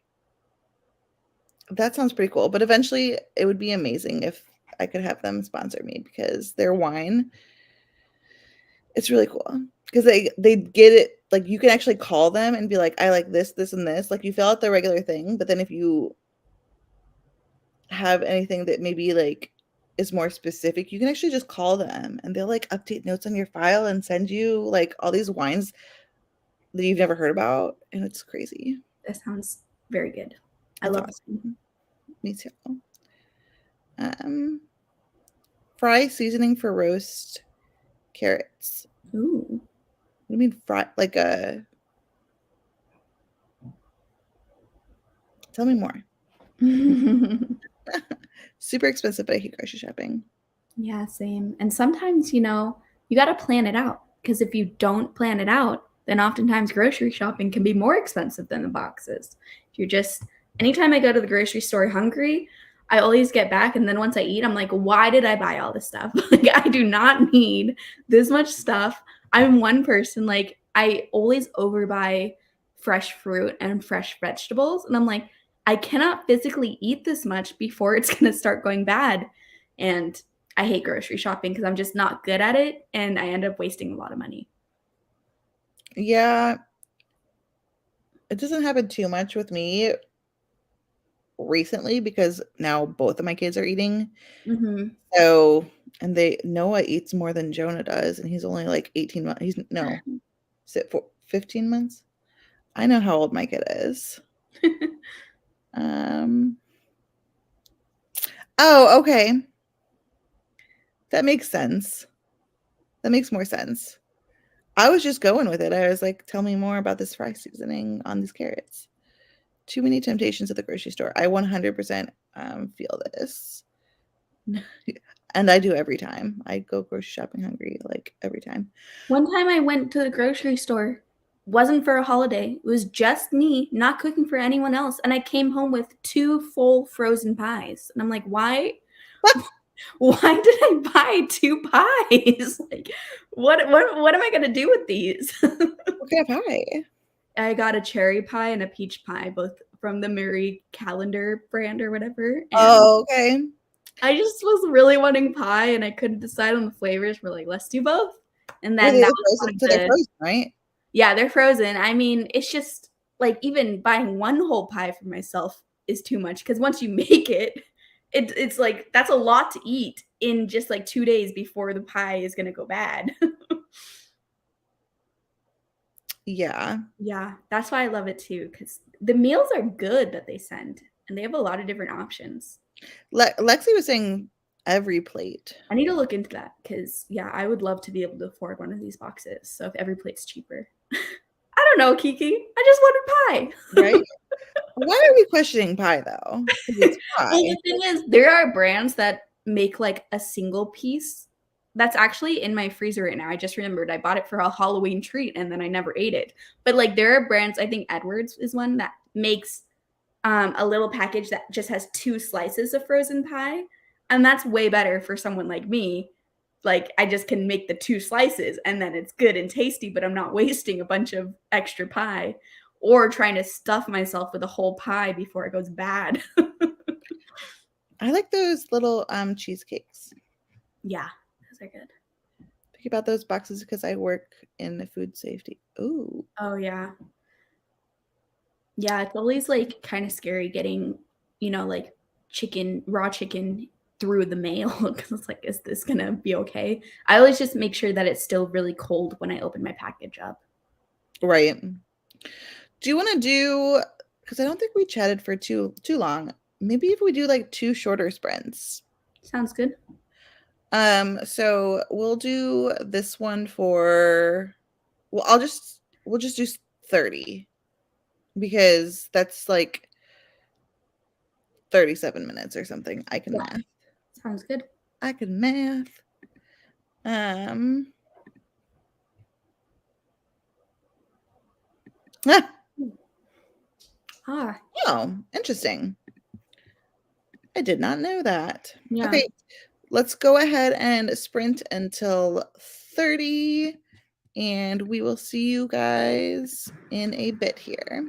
that sounds pretty cool. But eventually it would be amazing if I could have them sponsor me because their wine, it's really cool. Because they get it, like you can actually call them and be like, I like this, this, and this. Like you fill out the regular thing, but then if you have anything that maybe like is more specific, you can actually just call them and they'll like update notes on your file and send you like all these wines that you've never heard about. And it's crazy. That sounds very good. I love awesome. Me too. Fry seasoning for roast carrots. Ooh. What do you mean fry? Like a... Tell me more. Super expensive, but I hate grocery shopping. Yeah, same. And sometimes, you got to plan it out. Because if you don't plan it out, then oftentimes grocery shopping can be more expensive than the boxes. If you're just... Anytime I go to the grocery store hungry, I always get back. And then once I eat, I'm like, why did I buy all this stuff? Like, I do not need this much stuff. I'm one person, like, I always overbuy fresh fruit and fresh vegetables. And I'm like, I cannot physically eat this much before it's going to start going bad. And I hate grocery shopping because I'm just not good at it. And I end up wasting a lot of money. Yeah. It doesn't happen too much with me recently because now both of my kids are eating. Mm-hmm. So, and Noah eats more than Jonah does, and he's only like 18 months. Is it 15 months? I know how old my kid is. Oh, okay. That makes sense. That makes more sense. I was just going with it. I was like, tell me more about this fry seasoning on these carrots. Too many temptations at the grocery store. I 100% feel this. And I do every time. I go grocery shopping hungry, like every time. One time I went to the grocery store. Wasn't for a holiday. It was just me, not cooking for anyone else. And I came home with 2 full frozen pies. And I'm like, why? Why did I buy 2 pies? Like, what am I going to do with these? What kind of pie? I got a cherry pie and a peach pie, both from the Marie Calendar brand or whatever. And okay. I just was really wanting pie, and I couldn't decide on the flavors. We're like, let's do both. And then they're frozen, right? Yeah, they're frozen. I mean, it's just like even buying one whole pie for myself is too much because once you make it, it's like that's a lot to eat in just like 2 days before the pie is going to go bad. Yeah. Yeah, that's why I love it too, because the meals are good that they send, and they have a lot of different options. Lexi was saying every plate. I need to look into that because, yeah, I would love to be able to afford one of these boxes. So if every plate's cheaper. I don't know, Kiki. I just wanted pie. Right? Why are we questioning pie, though? It's pie. Well, the thing is, there are brands that make like a single piece. That's actually in my freezer right now. I just remembered I bought it for a Halloween treat and then I never ate it. But like there are brands, I think Edwards is one that makes a little package that just has 2 slices of frozen pie. And that's way better for someone like me. Like I just can make the 2 slices and then it's good and tasty, but I'm not wasting a bunch of extra pie or trying to stuff myself with a whole pie before it goes bad. I like those little cheesecakes. Yeah, those are good. Think about those boxes because I work in the food safety. Ooh. Oh yeah. Yeah, it's always like kind of scary getting, like raw chicken through the mail because it's like, is this gonna be okay? I always just make sure that it's still really cold when I open my package up. Right. Do you want to do, because I don't think we chatted for too long. Maybe if we do like 2 shorter sprints. Sounds good. So we'll do this one for, we'll just do 30 because that's like 37 minutes or something. I can math. Sounds good. I can math. Oh, interesting. I did not know that. Yeah. Okay, let's go ahead and sprint until 30, and we will see you guys in a bit here.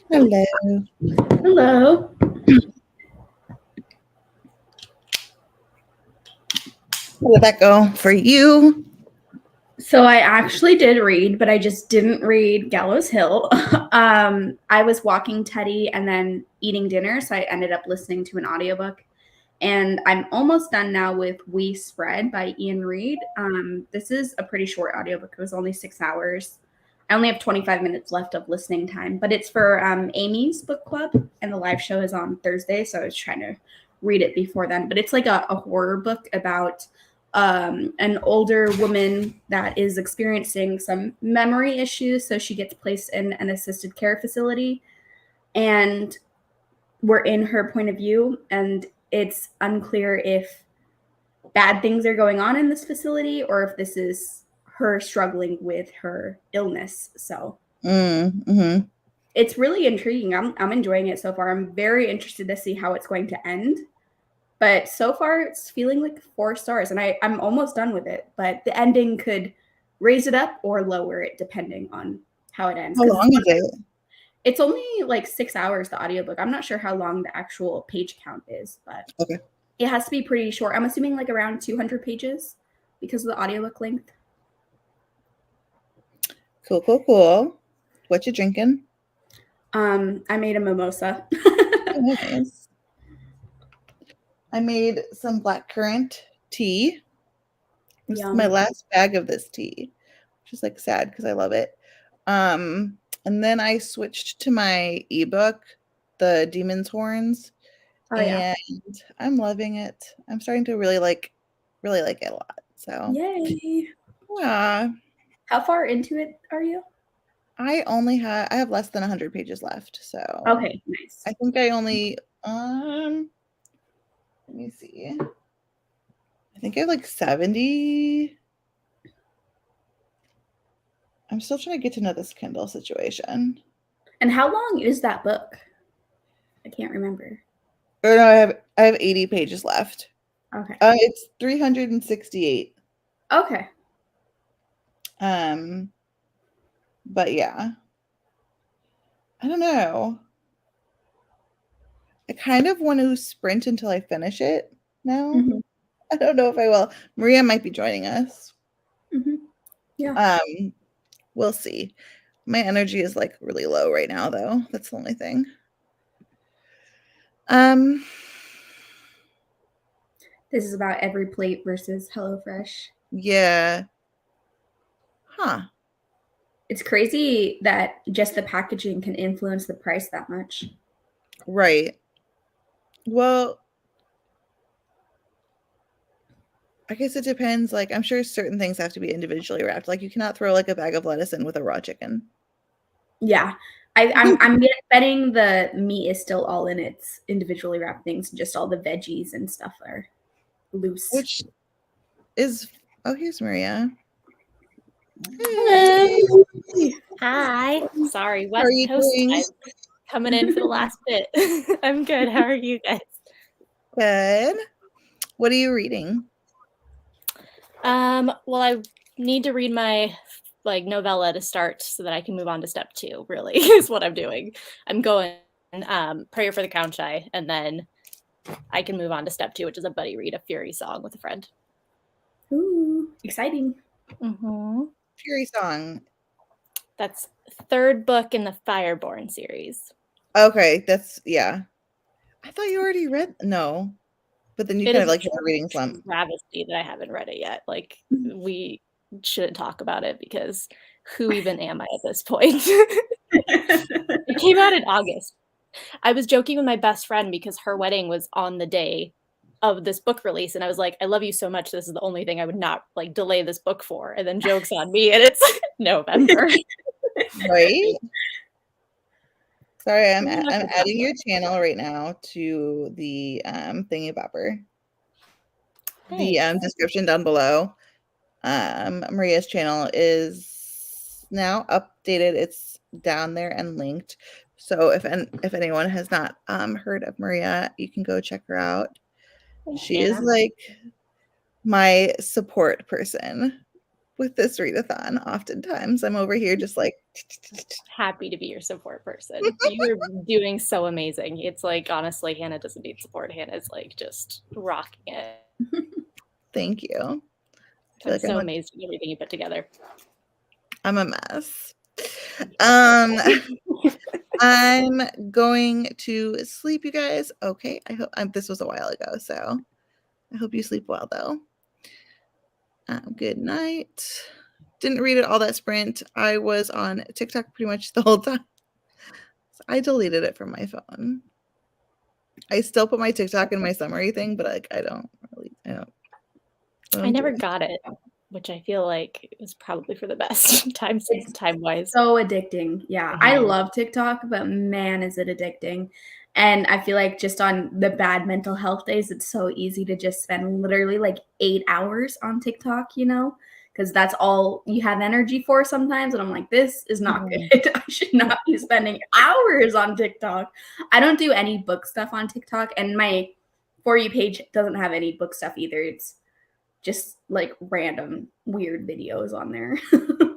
Hello. Hello. How did that go for you? So I actually did read, but I just didn't read Gallows Hill. I was walking Teddy and then eating dinner, so I ended up listening to an audiobook. And I'm almost done now with We Spread by Ian Reid. This is a pretty short audiobook. It was only 6 hours. I only have 25 minutes left of listening time, but it's for Amy's book club, and the live show is on Thursday, so I was trying to read it before then. But it's like a horror book about an older woman that is experiencing some memory issues, so she gets placed in an assisted care facility, and we're in her point of view, and it's unclear if bad things are going on in this facility or if this is her struggling with her illness. So it's really intriguing. I'm enjoying it so far. I'm very interested to see how it's going to end. But so far, it's feeling like 4 stars, and I'm almost done with it. But the ending could raise it up or lower it depending on how it ends. How long is it? It's only like 6 hours, the audiobook. I'm not sure how long the actual page count is, but Okay. It has to be pretty short. I'm assuming like around 200 pages because of the audiobook length. Cool. What you drinking? I made a mimosa. Nice. I made some blackcurrant tea. This is my last bag of this tea, which is like sad because I love it. And then I switched to my ebook, The Demon's Horns, and I'm loving it. I'm starting to really like it a lot. So Yay! Yeah. How far into it are you? I have less than 100 pages left. So okay, nice. I think I only let me see. I think I have like 70. I'm still trying to get to know this Kindle situation. And how long is that book? I can't remember. Or no, I have 80 pages left. Okay. It's 368. Okay. But yeah. I don't know. I kind of want to sprint until I finish it now. Mm-hmm. I don't know if I will. Maria might be joining us. Mm-hmm. Yeah. We'll see. My energy is like really low right now, though. That's the only thing. This is about Every Plate versus HelloFresh. Yeah. Huh. It's crazy that just the packaging can influence the price that much. Right. Well, I guess it depends. Like, I'm sure certain things have to be individually wrapped. Like, you cannot throw like a bag of lettuce in with a raw chicken. Yeah. I'm betting the meat is still all in its individually wrapped things. Just all the veggies and stuff are loose. Which is, oh, here's Maria. Hello. Hi. Sorry, How are you host doing? time coming in for the last bit. I'm good. How are you guys? Good. What are you reading? Well, I need to read my novella to start so that I can move on to step 2, really, is what I'm doing. I'm going Prayer for the Crown Shy, and then I can move on to step 2, which is a buddy read, a Fury song with a friend. Ooh, exciting. Mm-hmm. Fury Song. That's 3rd book in the Fireborn series. Okay, that's, yeah. I thought you already read, no. But then you It kind of is like hit a reading slump. travesty that I haven't read it yet. Like, we shouldn't talk about it because who even am I at this point? It came out in August. I was joking with my best friend because her wedding was on the day of this book release, and I was like, I love you so much. This is the only thing I would not like delay this book for. And then joke's on me, and it's November. Right? Sorry, I'm adding your channel right now to the thingy-bopper. The description down below. Maria's channel is now updated. It's down there and linked. So if anyone has not heard of Maria, you can go check her out. She is like my support person with this readathon. Oftentimes I'm over here just like happy to be your support person. You're doing so amazing. It's like, honestly, Hannah doesn't need support. Hannah's like just rocking it. Thank you. I'm like so amazed at everything you put together. I'm a mess. I'm going to sleep, you guys. Okay. I hope this was a while ago, so I hope you sleep well, though. Good night. Didn't read it all that sprint. I was on TikTok pretty much the whole time. So I deleted it from my phone. I still put my TikTok in my summary thing, but like I never got it, which I feel like is probably for the best time-wise. So addicting. Yeah. I love TikTok, but man, is it addicting. And I feel like just on the bad mental health days, it's so easy to just spend literally like 8 hours on TikTok, you know, because that's all you have energy for sometimes. And I'm like, this is not good. I should not be spending hours on TikTok. I don't do any book stuff on TikTok, and my For You page doesn't have any book stuff either. It's just like random weird videos on there.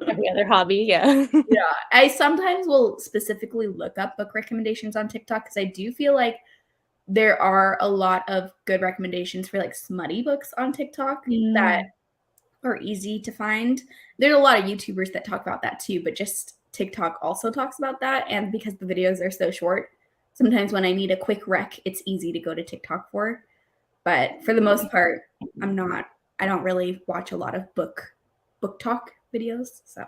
Every other hobby, yeah. Yeah, I sometimes will specifically look up book recommendations on TikTok because I do feel like there are a lot of good recommendations for like smutty books on TikTok that are easy to find. There's a lot of YouTubers that talk about that too, but just TikTok also talks about that. And because the videos are so short, sometimes when I need a quick rec, it's easy to go to TikTok for. But for the most part, I don't really watch a lot of book talk videos. So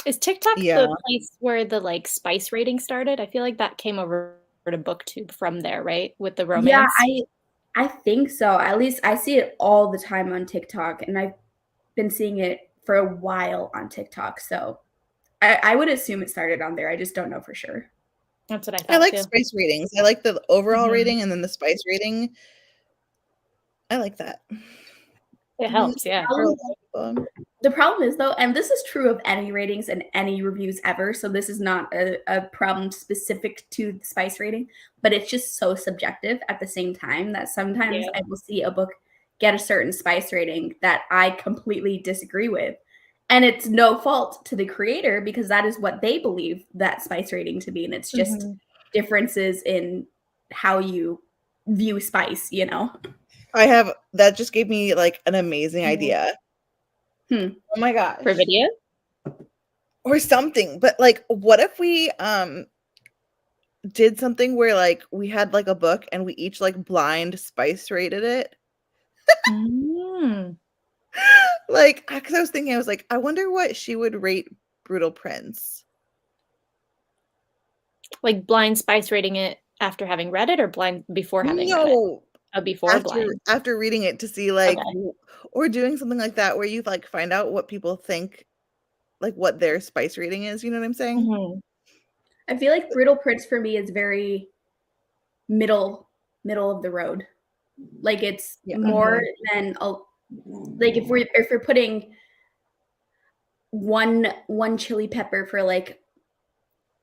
is TikTok the place where the like spice rating started? I feel like that came over to BookTube from there, right? With the romance. Yeah, I think so. At least I see it all the time on TikTok, and I've been seeing it for a while on TikTok. So I would assume it started on there. I just don't know for sure. That's what I thought. I like spice ratings. I like the overall rating and then the spice rating. I like that. It helps, yeah. The problem is, though, and this is true of any ratings and any reviews ever, so this is not a problem specific to the spice rating, but it's just so subjective at the same time that sometimes I will see a book get a certain spice rating that I completely disagree with. And it's no fault to the creator because that is what they believe that spice rating to be. And it's just differences in how you view spice, you know? That just gave me like an amazing idea. Oh my gosh. For video? or something. But like, what if we did something where like we had like a book and we each like blind spice rated it? Mm. Like, because I was thinking, I was like, I wonder what she would rate Brutal Prince. Like blind spice rating it after having read it, or blind before having read it? No, Oh, before blind. after reading it to see like, Okay. or doing something like that where you like find out what people think, like what their spice rating is. You know what I'm saying? Mhm. I feel like Brutal Prince for me is very middle of the road. Like it's more than like if we're putting one chili pepper for like,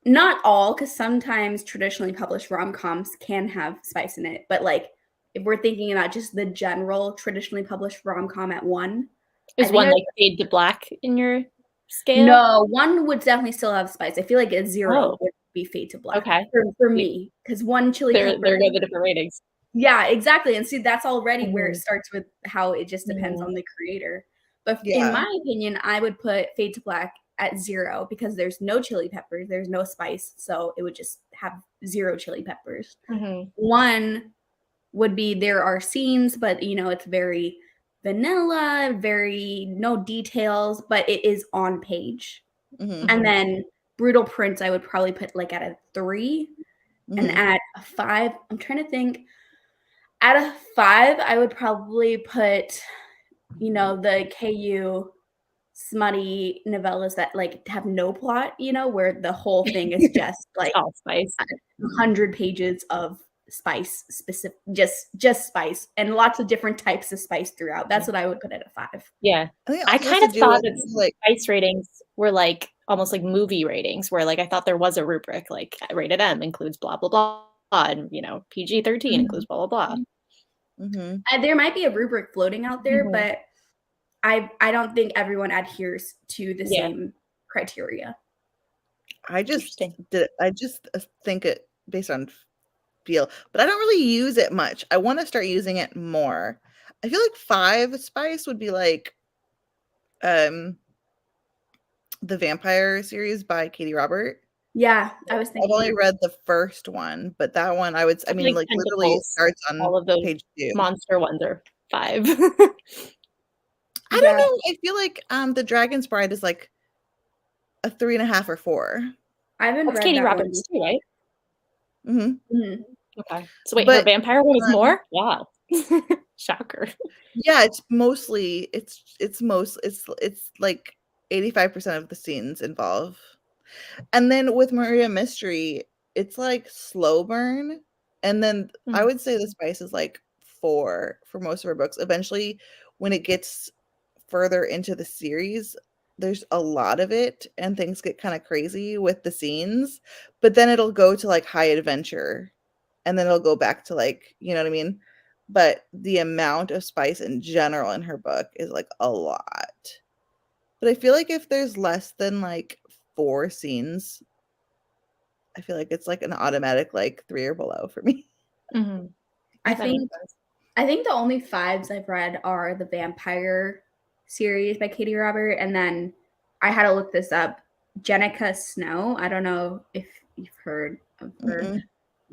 not all, because sometimes traditionally published rom-coms can have spice in it, but like if we're thinking about just the general traditionally published rom-com at one, Is one like fade to black in your scale? No, one would definitely still have spice. I feel like a 0 would be fade to black. Okay. For me, because one chili pepper. There go the different ratings. Yeah, exactly. And see, that's already where it starts with how it just depends on the creator. But in my opinion, I would put fade to black at 0 because there's no chili peppers, there's no spice, so it would just have 0 chili peppers. One would be there are scenes, but it's very vanilla, very no details, but it is on page. And then Brutal Prince, I would probably put like at a 3, and at a 5, I'm trying to think. At a 5, I would probably put, the KU smutty novellas that like have no plot, where the whole thing is just like all spice, 100 pages of spice, specific, just spice, and lots of different types of spice throughout. That's what I would put at a 5. Yeah, I kind of thought that like spice ratings were like almost like movie ratings, where like I thought there was a rubric, like rated M includes blah blah blah, and PG-13 includes blah blah blah. There might be a rubric floating out there, but I don't think everyone adheres to the same criteria. I just think it based on feel, but I don't really use it much. I want to start using it more. I feel like 5 spice would be like the Vampire series by Katie Robert. Yeah, I was thinking. I've only read the first one, but that one I mean like literally starts on all of those page 2. Monster ones are 5. I don't know. I feel like the Dragon's Bride is like a 3.5 or 4. I haven't read Katie that Roberts too, right? Okay. So wait, her vampire one is more? Wow. Shocker. Yeah, it's mostly it's like 85% of the scenes involve. And then with Maria Mystery, it's like slow burn. And then I would say the spice is like 4 for most of her books. Eventually, when it gets further into the series, there's a lot of it and things get kind of crazy with the scenes, but then it'll go to like high adventure and then it'll go back to like, you know what I mean? But the amount of spice in general in her book is like a lot. But I feel like if there's less than like 4 scenes, I feel like it's like an automatic like 3 or below for me. I think the only 5s I've read are the Vampire series by Katie Robert, and then I had to look this up. Jenica Snow. I don't know if you've heard of her.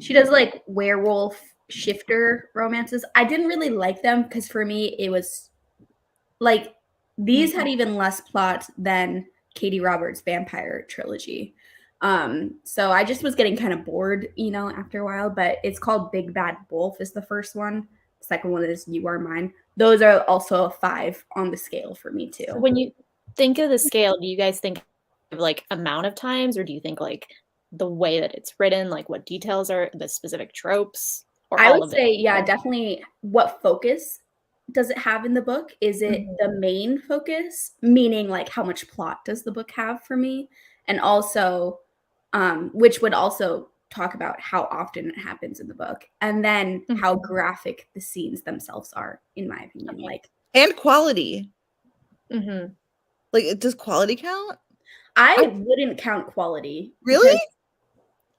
She does like werewolf shifter romances. I didn't really like them because for me it was like these had even less plot than Katie Roberts' vampire trilogy. So I just was getting kind of bored, after a while, but it's called Big Bad Wolf is the first one. The second one is You Are Mine. Those are also a 5 on the scale for me too. So when you think of the scale, do you guys think of like amount of times, or do you think like the way that it's written, like what details are the specific tropes? Or I would say, definitely what focus does it have in the book? Is it the main focus? Meaning like how much plot does the book have for me? And also, which would also talk about how often it happens in the book, and then how graphic the scenes themselves are, in my opinion. Like, and quality. Like, does quality count? I wouldn't count quality. Really?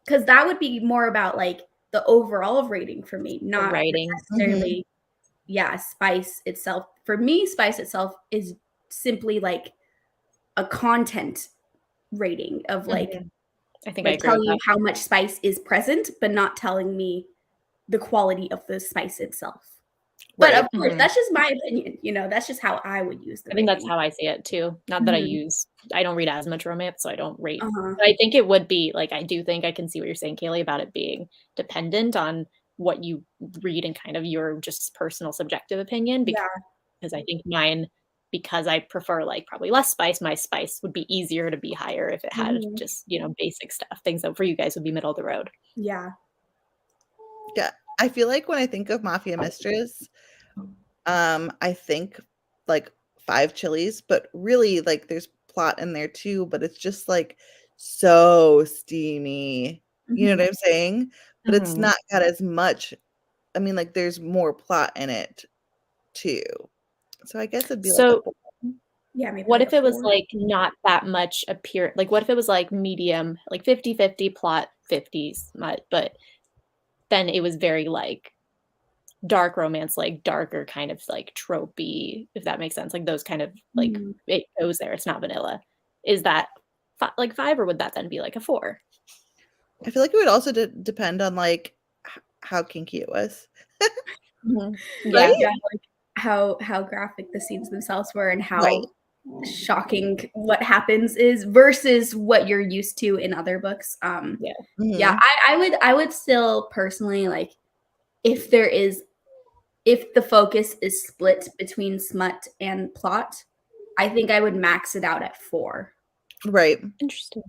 Because that would be more about like the overall rating for me, not writing necessarily. Spice itself. For me, spice itself is simply like a content rating of like, I think I like agree telling with you that. how much spice is present, but not telling me the quality of the spice itself. But Right. of course, that's just my opinion. You know, that's just how I would use the I think that's rating. how I see it too. Not that Mhm. I don't read as much romance, so I don't rate. Uh-huh. But I think it would be like, I do think I can see what you're saying, Kaylee, about it being dependent on what you read and kind of your just personal subjective opinion. Yeah. Because I think mine, because I prefer like probably less spice, my spice would be easier to be higher if it had Mhm. just, basic stuff. Things that for you guys would be middle of the road. Yeah. Yeah. I feel like when I think of Mafia Mistress, I think like 5 chilies, but really like there's plot in there too, but it's just like so steamy. You know Mhm. what I'm saying? But it's Mhm. not got as much. I mean, like there's more plot in it too. So I guess it'd be like a So 4. Yeah, maybe what like if a it was 4. like not that much like what if it was like medium, like 50-50 plot, 50s, but then it was very like dark romance, like darker kind of like tropey, if that makes sense. Like those kind of like Mhm. it goes there. It's not vanilla. Is that like 5, or would that then be like a 4? I feel like it would also depend on like how kinky it was. Mhm. Right? Yeah. Yeah, like how graphic the scenes themselves were and how Right. shocking what happens is versus what you're used to in other books. Yeah. Yeah, Mhm. I would still personally like if the focus is split between smut and plot, I think I would max it out at 4. Right. Interesting.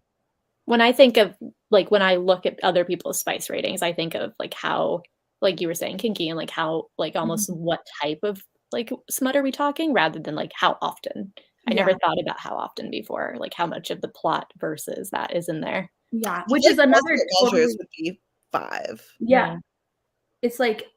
When I think of like when I look at other people's spice ratings, I think of like how, like you were saying, kinky, and like how like almost what type of like smut are we talking, rather than like how often. I Yeah. never thought about how often before, like how much of the plot versus that is in there. Yeah, I which feel is like another Desperate Measures totally would be 5. yeah. It's like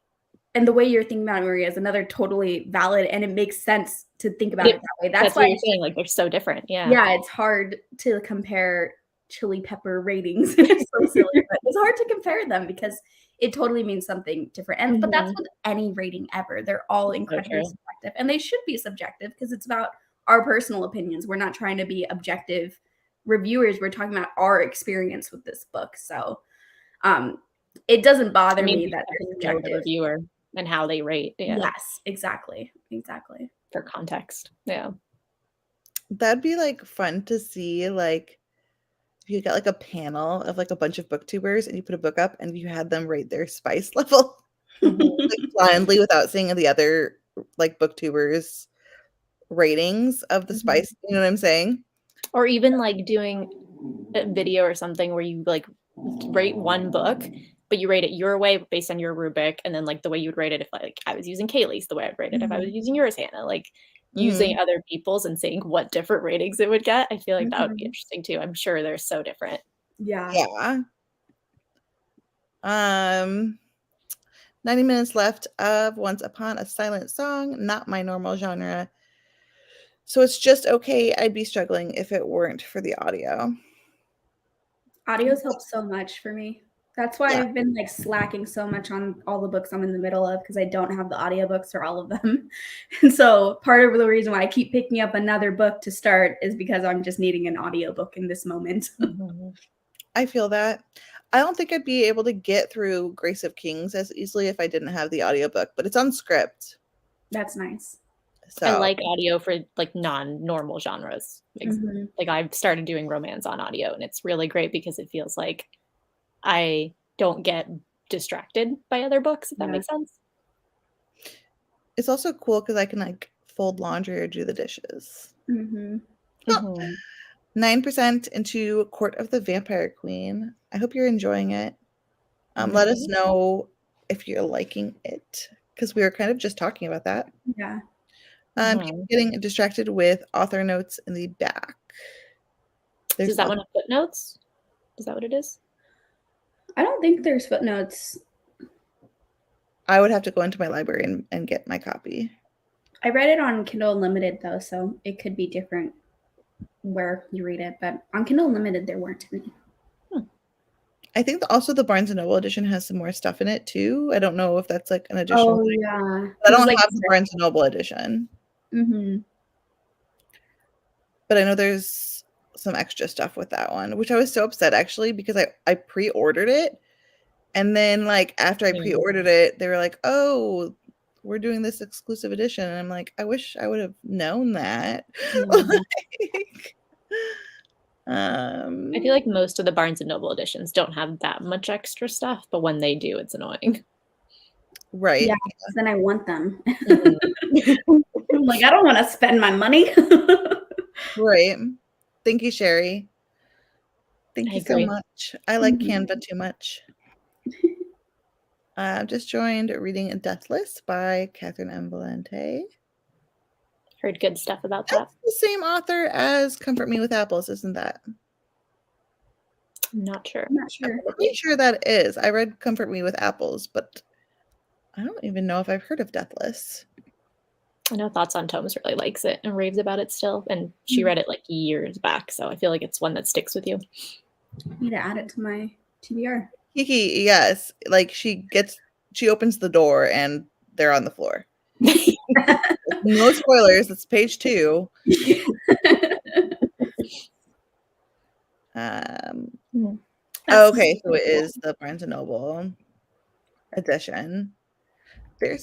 and the way you're thinking about it, Maria, is another totally valid and it makes sense to think about it that way. That's That's why what you're saying, like they're so different. Yeah. yeah, it's hard to compare chili pepper ratings. It's so silly, but it's hard to compare them because it totally means something different. And but that's Mhm. with any rating ever. They're all So incredibly true. subjective, and they should be subjective because it's about our personal opinions. We're not trying to be objective reviewers. We're talking about our experience with this book. So, it doesn't bother It means me you that have they're to know the subjective. reviewer and how they rate. Yeah. Yes, exactly. Exactly. For context. Yeah. That'd be like fun to see, like if you got like a panel of like a bunch of booktubers and you put a book up and you had them rate their spice level like blindly without seeing the other like booktubers ratings of the spice. You know what I'm saying? Or even like doing a video or something where you like rate one book, but you rate it your way based on your rubric, and then like the way you would rate it if like I was using Kaylee's, the way I'd rate it if I was using yours, Hannah. Like using Mhm. other people's and seeing what different ratings it would get. I feel like that would be Mhm. interesting too. I'm sure they're so different. Yeah. Yeah. 90 minutes left of Once Upon a Silent Song, not my normal genre. So it's just okay. I'd be struggling if it weren't for the audio. Audios help so much for me. That's why Yeah. I've been like slacking so much on all the books I'm in the middle of because I don't have the audiobooks for all of them. And so part of the reason why I keep picking up another book to start is because I'm just needing an audiobook in this moment. I feel that. I don't think I'd be able to get through Grace of Kings as easily if I didn't have the audiobook, but it's on script. That's nice. I So like audio for like non-normal genres. Mhm. Like I've started doing romance on audio, and it's really great because it feels like I don't get distracted by other books, if that Yeah. makes sense. it's also cool because I can like fold laundry or do the dishes. Mhm. 9% into Court of the Vampire Queen. I hope you're enjoying it. Let us know if you're liking it because we were kind of just talking about that. Yeah. People getting distracted with author notes in the back. Is that one of footnotes? Is that what it is? I don't think there's footnotes. I would have to go into my library and get my copy. I read it on Kindle Unlimited though, so it could be different where you read it. But on Kindle Unlimited, there weren't any. I think also the Barnes & Noble edition has some more stuff in it too. I don't know if that's like an additional thing. Yeah. I don't have the Barnes & Noble edition. Mhm. But I know there's some extra stuff with that one, which I was so upset actually because I pre-ordered it, and then like after I pre-ordered it, they were like, "Oh, we're doing this exclusive edition," and I'm like, I wish I would have known that. Like, I feel like most of the Barnes & Noble editions don't have that much extra stuff, but when they do, it's annoying. right. Yeah, then I want them. Mhm. I'm like, I don't want to spend my money. Right. Thank you, Sherry. Thank I you so agree. much. I like Mhm. Canva too much. I've just joined Reading Deathless by Catherine M. Valente. Heard good stuff about that. That's the same author as Comfort Me with Apples, isn't that? I'm not sure. I'm not sure. I'm pretty sure that is. I read Comfort Me with Apples, but I don't even know if I've heard of Deathless. I know Thoughts on Tomes really likes it and raves about it still, and she read it like years back, so I feel like it's one that sticks with you. I need to add it to my TBR. Kiki, yes. Like she opens the door and they're on the floor. No spoilers. It's page 2. Okay, so it is the Barnes & Noble edition.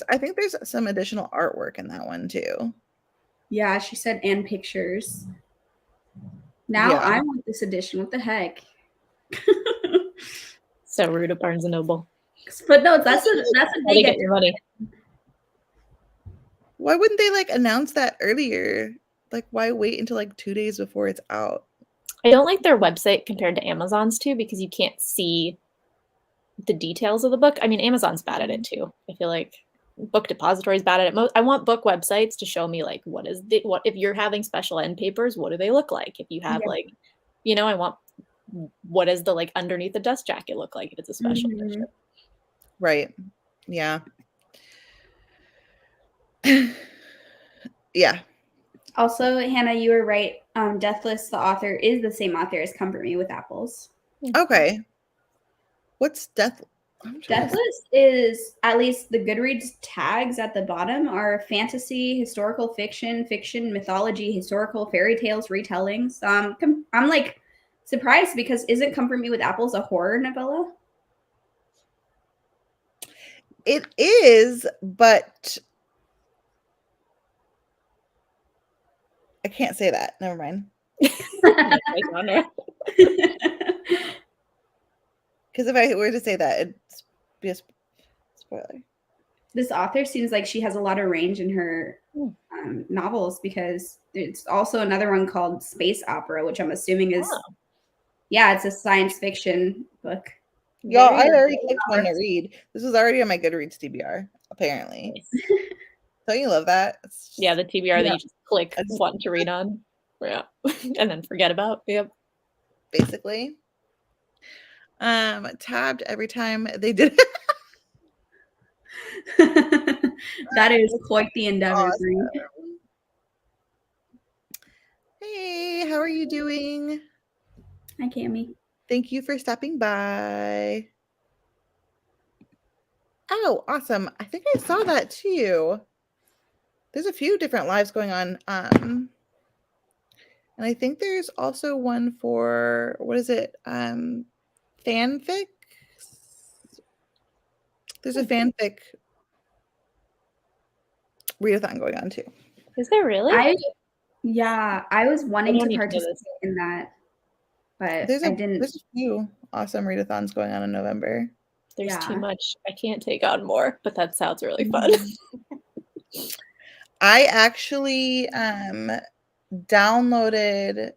I think there's some additional artwork in that one too. Yeah, she said, and pictures. Now Yeah. I want this edition. What the heck? So rude of Barnes & Noble. Footnotes. That's a How do you big get your money? Why wouldn't they like announce that earlier? Like, why wait until like 2 days before it's out? I don't like their website compared to Amazon's too, because you can't see the details of the book. I mean, Amazon's bad at it too. I feel like Book Depository's bad at it. I want book websites to show me like what if you're having special end papers, what do they look like? If you have like, I want what does the like underneath the dust jacket look like if it's a special edition? Right. Yeah. Yeah. Also, Hannah, you were right. Deathless, the author, is the same author as Comfort Me with Apples. Okay. What's Deathless is, at least the Goodreads tags at the bottom are fantasy, historical fiction, mythology, historical, fairy tales, retellings. I'm like surprised because isn't Comfort Me with Apples a horror novella? It is, but I can't say that. Never mind. Because if I were to say that, it'd be a spoiler. This author seems like she has a lot of range in her novels, because it's also another one called Space Opera, which I'm assuming is, it's a science fiction book. Y'all, I already clicked one to read. This was already on my Goodreads TBR, apparently. Nice. Don't you love that? Yeah, the TBR that you just click one to read on. Yeah. And then forget about. Yep. Basically. Tabbed every time they did it. That is quite the endeavor. Awesome. Hey, how are you doing? Hi, Cami. Thank you for stopping by. Oh, awesome. I think I saw that too. There's a few different lives going on. And I think there's also one for, what is it? Fanfic? There's a fanfic readathon going on too. Is there really? I was wanting to participate in that, but I didn't. There's a few awesome readathons going on in November. There's too much. I can't take on more, but that sounds really fun. I actually downloaded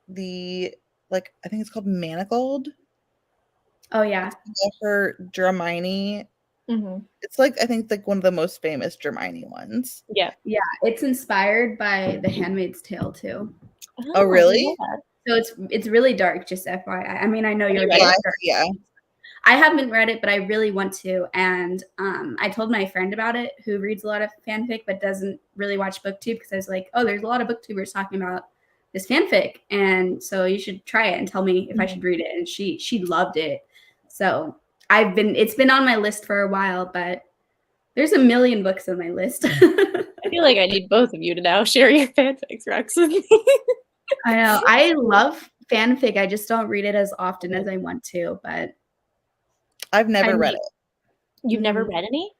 the, like, I think it's called Manacled. Oh yeah. For Dramini. It's like, I think like one of the most famous Dramini ones. Yeah. Yeah. It's inspired by The Handmaid's Tale too. Oh really? So it's really dark, just FYI. I mean, I know you're read it. Yeah. I haven't read it, but I really want to. And I told my friend about it, who reads a lot of fanfic but doesn't really watch BookTube, because I was like, oh, there's a lot of booktubers talking about this fanfic, and so you should try it and tell me if I should read it. And she loved it. So it's been on my list for a while, but there's a million books on my list. I feel like I need both of you to now share your fanfics, Rex. I know. I love fanfic. I just don't read it as often as I want to, but I've never I read mean- it. You've never read any?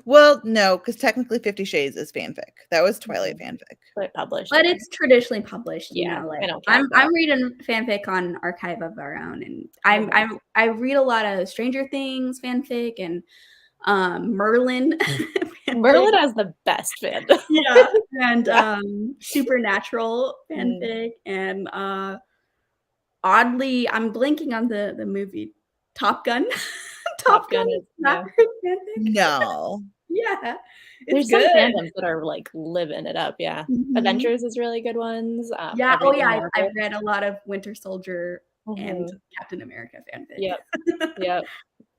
Well, no, because technically 50 Shades is fanfic. That was Twilight fanfic. But published. But it's traditionally published, you Yeah, know. Like I don't count I'm reading fanfic on Archive of Our Own, and I read a lot of Stranger Things fanfic and Merlin. fanfic. Merlin has the best fandom. Yeah, and Supernatural fanfic, and oddly, I'm blanking on the movie Top Gun. Top Gun is Maverick fanfic. No. Yeah, There's it's some good. fandoms that are like living it up. Yeah, Mhm. Avengers is really good ones. Yeah. Oh everything yeah, Marvel. I've read a lot of Winter Soldier and Mhm. Captain America fanfic. Yep. Yep.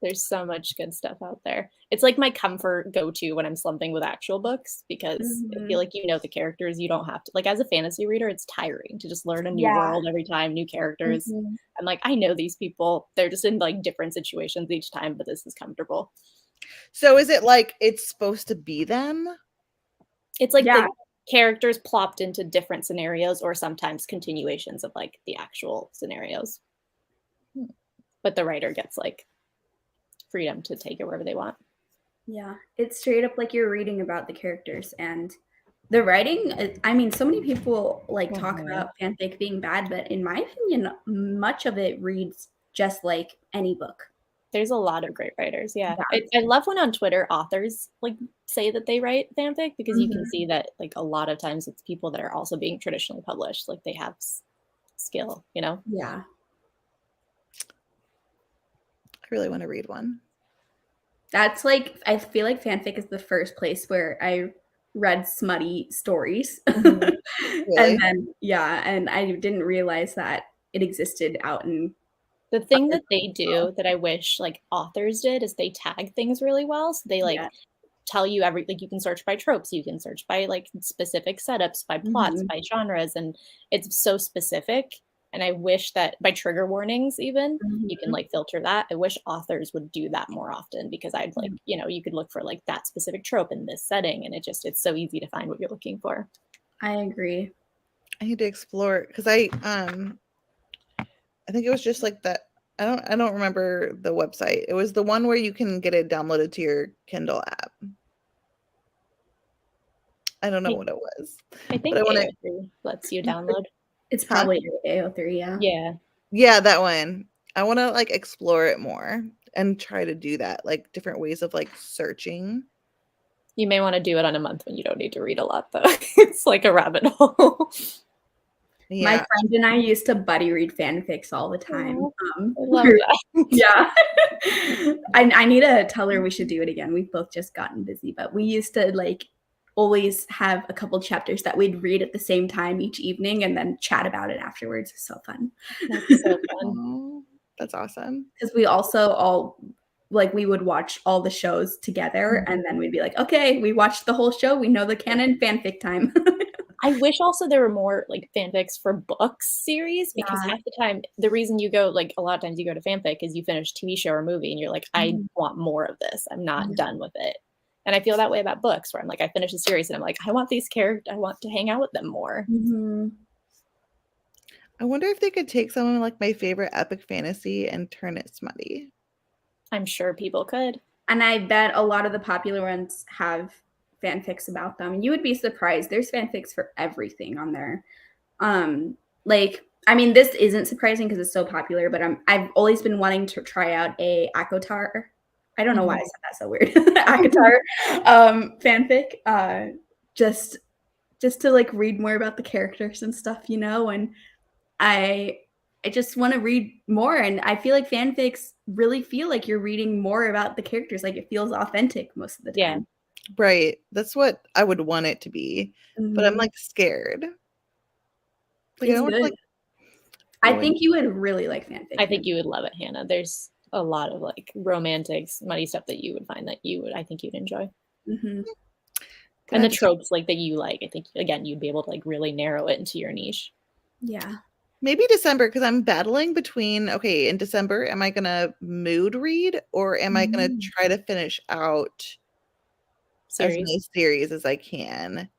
There's so much good stuff out there. It's like my comfort go-to when I'm slumping with actual books because I feel like you know the characters. You don't have to, like, as a fantasy reader, it's tiring to just learn a new Yeah. world every time, new characters. Mhm. I'm like, I know these people. They're just in like different situations each time, but this is comfortable. So is it like it's supposed to be them? It's like Yeah. the characters plopped into different scenarios or sometimes continuations of like the actual scenarios. But the writer gets like freedom to take it wherever they want. Yeah, it's straight up like you're reading about the characters and the writing. I mean, so many people like talk about fanfic being bad, but in my opinion, much of it reads just like any book. There's a lot of great writers. Yeah. I love when on Twitter authors like say that they write fanfic because you can see that like a lot of times it's people that are also being traditionally published. Like they have skill, you know? Yeah. I really want to read one. That's like, I feel like fanfic is the first place where I read smutty stories. Really? And then, yeah, and I didn't realize that it existed out in. The thing that they do that I wish like authors did is they tag things really well. So they like tell you like you can search by tropes, you can search by like specific setups, by plots, by genres, and it's so specific. And I wish that by trigger warnings, even you can like filter that. I wish authors would do that more often because I'd like, you know, you could look for like that specific trope in this setting, and it's so easy to find what you're looking for. I agree. I need to explore it because I think it was just like that. I don't remember the website. It was the one where you can get it downloaded to your Kindle app. I don't know what it was. I think AO3 lets you download. It's probably AO3, yeah. Yeah. Yeah, that one. I want to like explore it more and try to do that, like different ways of like searching. You may want to do it on a month when you don't need to read a lot, though. It's like a rabbit hole. Yeah. My friend and I used to buddy read fanfics all the time. I love that. Yeah. I need to tell her we should do it again. We've both just gotten busy, but we used to like always have a couple chapters that we'd read at the same time each evening and then chat about it afterwards. It's so fun. That's so fun. Oh, that's awesome. Because we also all like we would watch all the shows together and then we'd be like, okay, we watched the whole show. We know the canon, fanfic time. I wish also there were more like fanfics for books series because half the time the reason you go like a lot of times you go to fanfic is you finish TV show or movie and you're like, I want more of this. I'm not done with it. And I feel that way about books where I'm like, I finish a series and I'm like, I want these characters. I want to hang out with them more. I wonder if they could take someone like my favorite epic fantasy and turn it smutty. I'm sure people could. And I bet a lot of the popular ones have fanfics about them. You would be surprised. There's fanfics for everything on there. Like, I mean, this isn't surprising because it's so popular, but I've always been wanting to try out a ACOTAR. I don't know why I said that so weird. ACOTAR fanfic. Just to like read more about the characters and stuff, you know, and I just want to read more. And I feel like fanfics really feel like you're reading more about the characters. Like it feels authentic most of the time. Yeah. Right. That's what I would want it to be. But I'm like scared. Like, it's good. I think you would really like fanfic. I think you would love it, Hannah. There's a lot of like romantic, smutty stuff that you would find that I think you'd enjoy. And the tropes like that you like, I think again, you'd be able to like really narrow it into your niche. Yeah. Maybe December, because I'm battling between, okay, in December, am I going to mood read or am I going to try to finish out as many series as I can?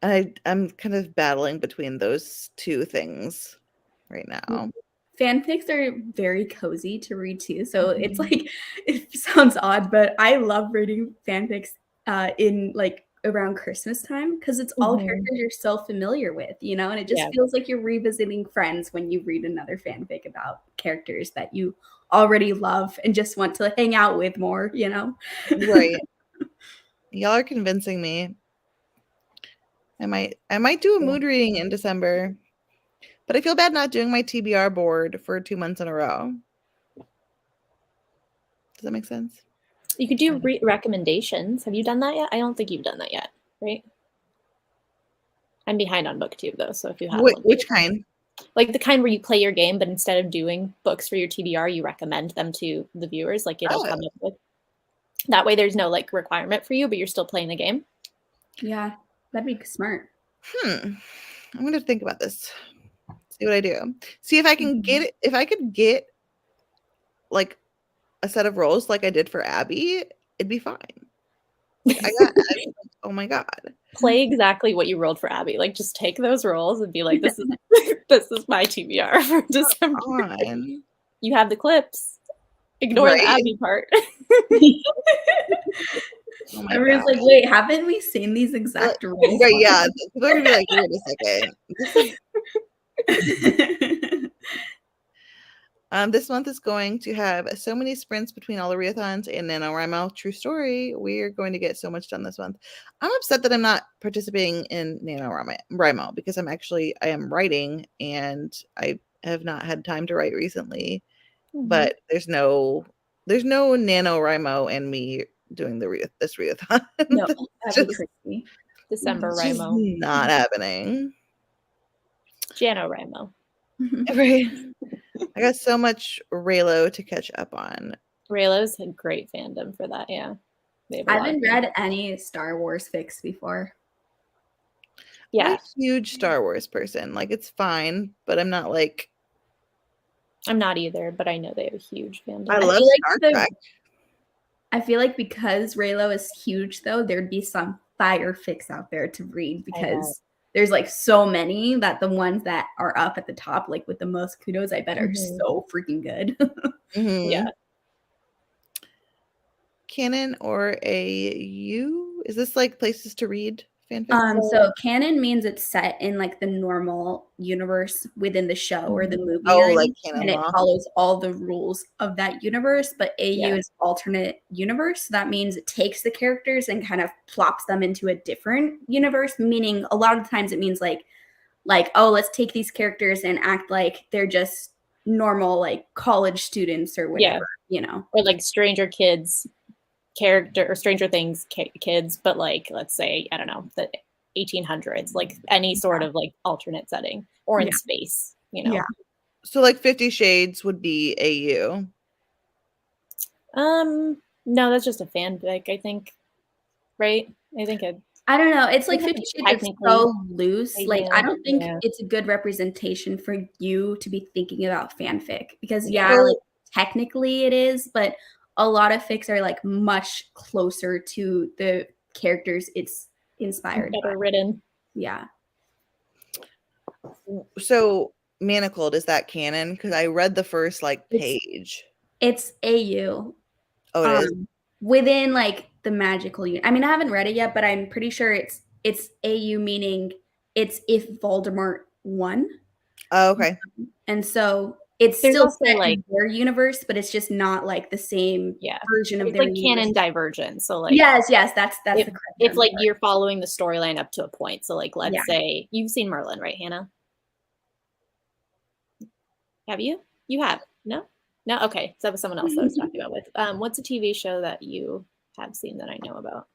I'm kind of battling between those two things right now. Fanfics are very cozy to read too. So it's like, it sounds odd, but I love reading fanfics in like around Christmas time because it's all characters you're so familiar with, you know, and it just feels like you're revisiting friends when you read another fanfic about characters that you already love and just want to hang out with more, you know? Right. Y'all are convincing me. I might do a mood reading in December, but I feel bad not doing my TBR board for 2 months in a row. Does that make sense? You could do recommendations. Have you done that yet? I don't think you've done that yet, right? I'm behind on booktube though, so if you have one. Which kind? Like the kind where you play your game, but instead of doing books for your TBR, you recommend them to the viewers. Like it'll come up with. That way, there's no like requirement for you, but you're still playing the game. Yeah, that'd be smart. I'm gonna think about this. See what I do. See if I can get it. If I could get like a set of rolls like I did for Abby, it'd be fine. Like I got Abby, oh my god. Play exactly what you rolled for Abby. Like just take those rolls and be like, this is this is my TBR for December. You have the clips. Ignore the Abby part. Oh Everyone's like, wait, haven't we seen these exact rolls? Right, yeah. People are gonna be like, wait a second. This month is going to have so many sprints between all the readathons and NaNoWriMo. True story. We are going to get so much done this month. I'm upset that I'm not participating in NaNoWriMo because I am writing and I have not had time to write recently. But there's no NaNoWriMo and me doing this readathon. No, that'd be crazy. December Rimo. Not happening. JanoRimo. Right. I got so much Raylo to catch up on. Raylo's a great fandom for that, yeah. I haven't read any Star Wars fics before. Yeah. I'm a huge Star Wars person. Like it's fine, but I'm not like I'm not either, but I know they have a huge fandom. I love Star Trek. I feel like because Raylo is huge, though, there'd be some fire fics out there to read because there's like so many that the ones that are up at the top, like with the most kudos, I bet are so freaking good. Yeah. Canon or AU? Is this like places to read fanfic? So canon means it's set in like the normal universe within the show or the movie. Like canon and it follows all the rules of that universe, but AU is alternate universe. So that means it takes the characters and kind of plops them into a different universe, meaning a lot of the times it means like, oh, let's take these characters and act like they're just normal like college students or whatever, you know. Or like Stranger Kids character or Stranger Things kids, but like let's say I don't know the 1800s, like any sort of like alternate setting or in space, you know. So like 50 Shades would be AU. No, that's just a fanfic, I think. Right? I think I don't know. It's like 50 Shades is so loose. Like I don't think it's a good representation for you to be thinking about fanfic because like technically it is, but a lot of fics are like much closer to the characters it's inspired better written. Yeah. So Manacled, is that canon? Because I read the first like page. It's AU. Oh, it is? Within like the magical unit. I mean, I haven't read it yet, but I'm pretty sure it's AU, meaning it's if Voldemort won. Oh, okay. And so it's still set like in their universe, but it's just not like the same version of their like universe. Canon divergence. So like yes, that's the correct if like you're following the storyline up to a point. So like let's say you've seen Merlin, right, Hannah? Have you? You have? No? No? Okay. So that was someone else that I was talking about with. What's a TV show that you have seen that I know about?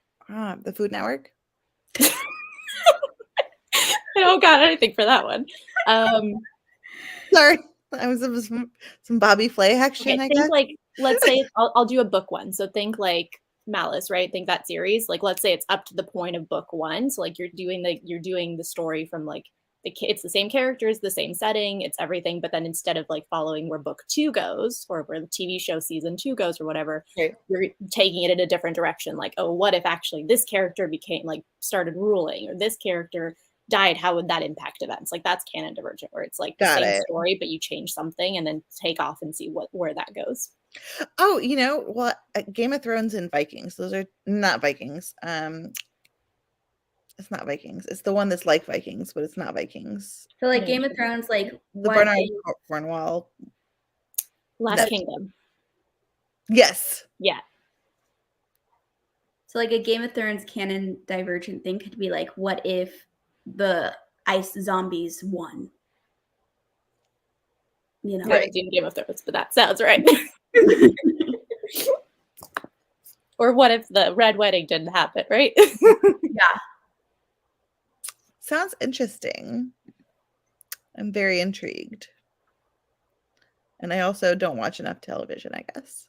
The Food Network. Oh God, I didn't think for that one. Sorry. I was some Bobby Flay action. Okay, think like let's say I'll do a book one. So think like Malice, right? Think that series. Like let's say it's up to the point of book one. So like you're doing the story from like it's the same characters, the same setting, it's everything, but then instead of like following where book 2 goes or where the TV show season 2 goes or whatever, Right. you're taking it in a different direction. Like, oh, what if actually this character became like started ruling, or this character died? How would that impact events? Like, that's canon divergent, where it's like the Got same it. story, but you change something and then take off and see where that goes. Oh, you know what? Game of Thrones and Vikings. Those are not Vikings. It's not Vikings. It's the one that's like Vikings, but it's not Vikings. So like Game of Thrones, like The what Bernard if- Cornwall. Last Kingdom. Yes. Yeah. so like a Game of Thrones canon divergent thing could be like, what if the ice zombies won? You know, I haven't seen Game of Thrones, but that sounds right. Or what if the Red Wedding didn't happen, right? yeah. Sounds interesting. I'm very intrigued. And I also don't watch enough television, I guess.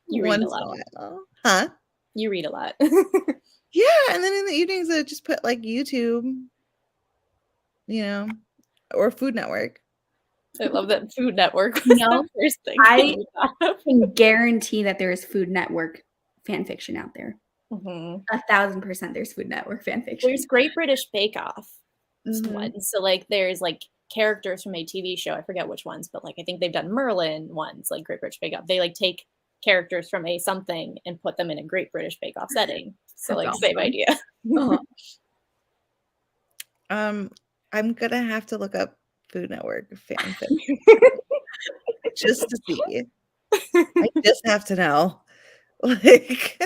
You read Once a in lot. while. Huh? You read a lot. Yeah, and then in the evenings I just put like YouTube, or Food Network. I love that Food Network was No, the first thing. I can guarantee that there is Food Network fan fiction out there. Mm-hmm. 1,000% there's Food Network fan fiction. There's Great British Bake Off Mhm. ones. So like there's like characters from a TV show. I forget which ones, but like I think they've done Merlin ones, like Great British Bake Off. They like take characters from a something and put them in a Great British Bake Off setting. So That's like same awesome. idea. Oh, I'm gonna have to look up Food Network fanfic just to see. I just have to know. Like,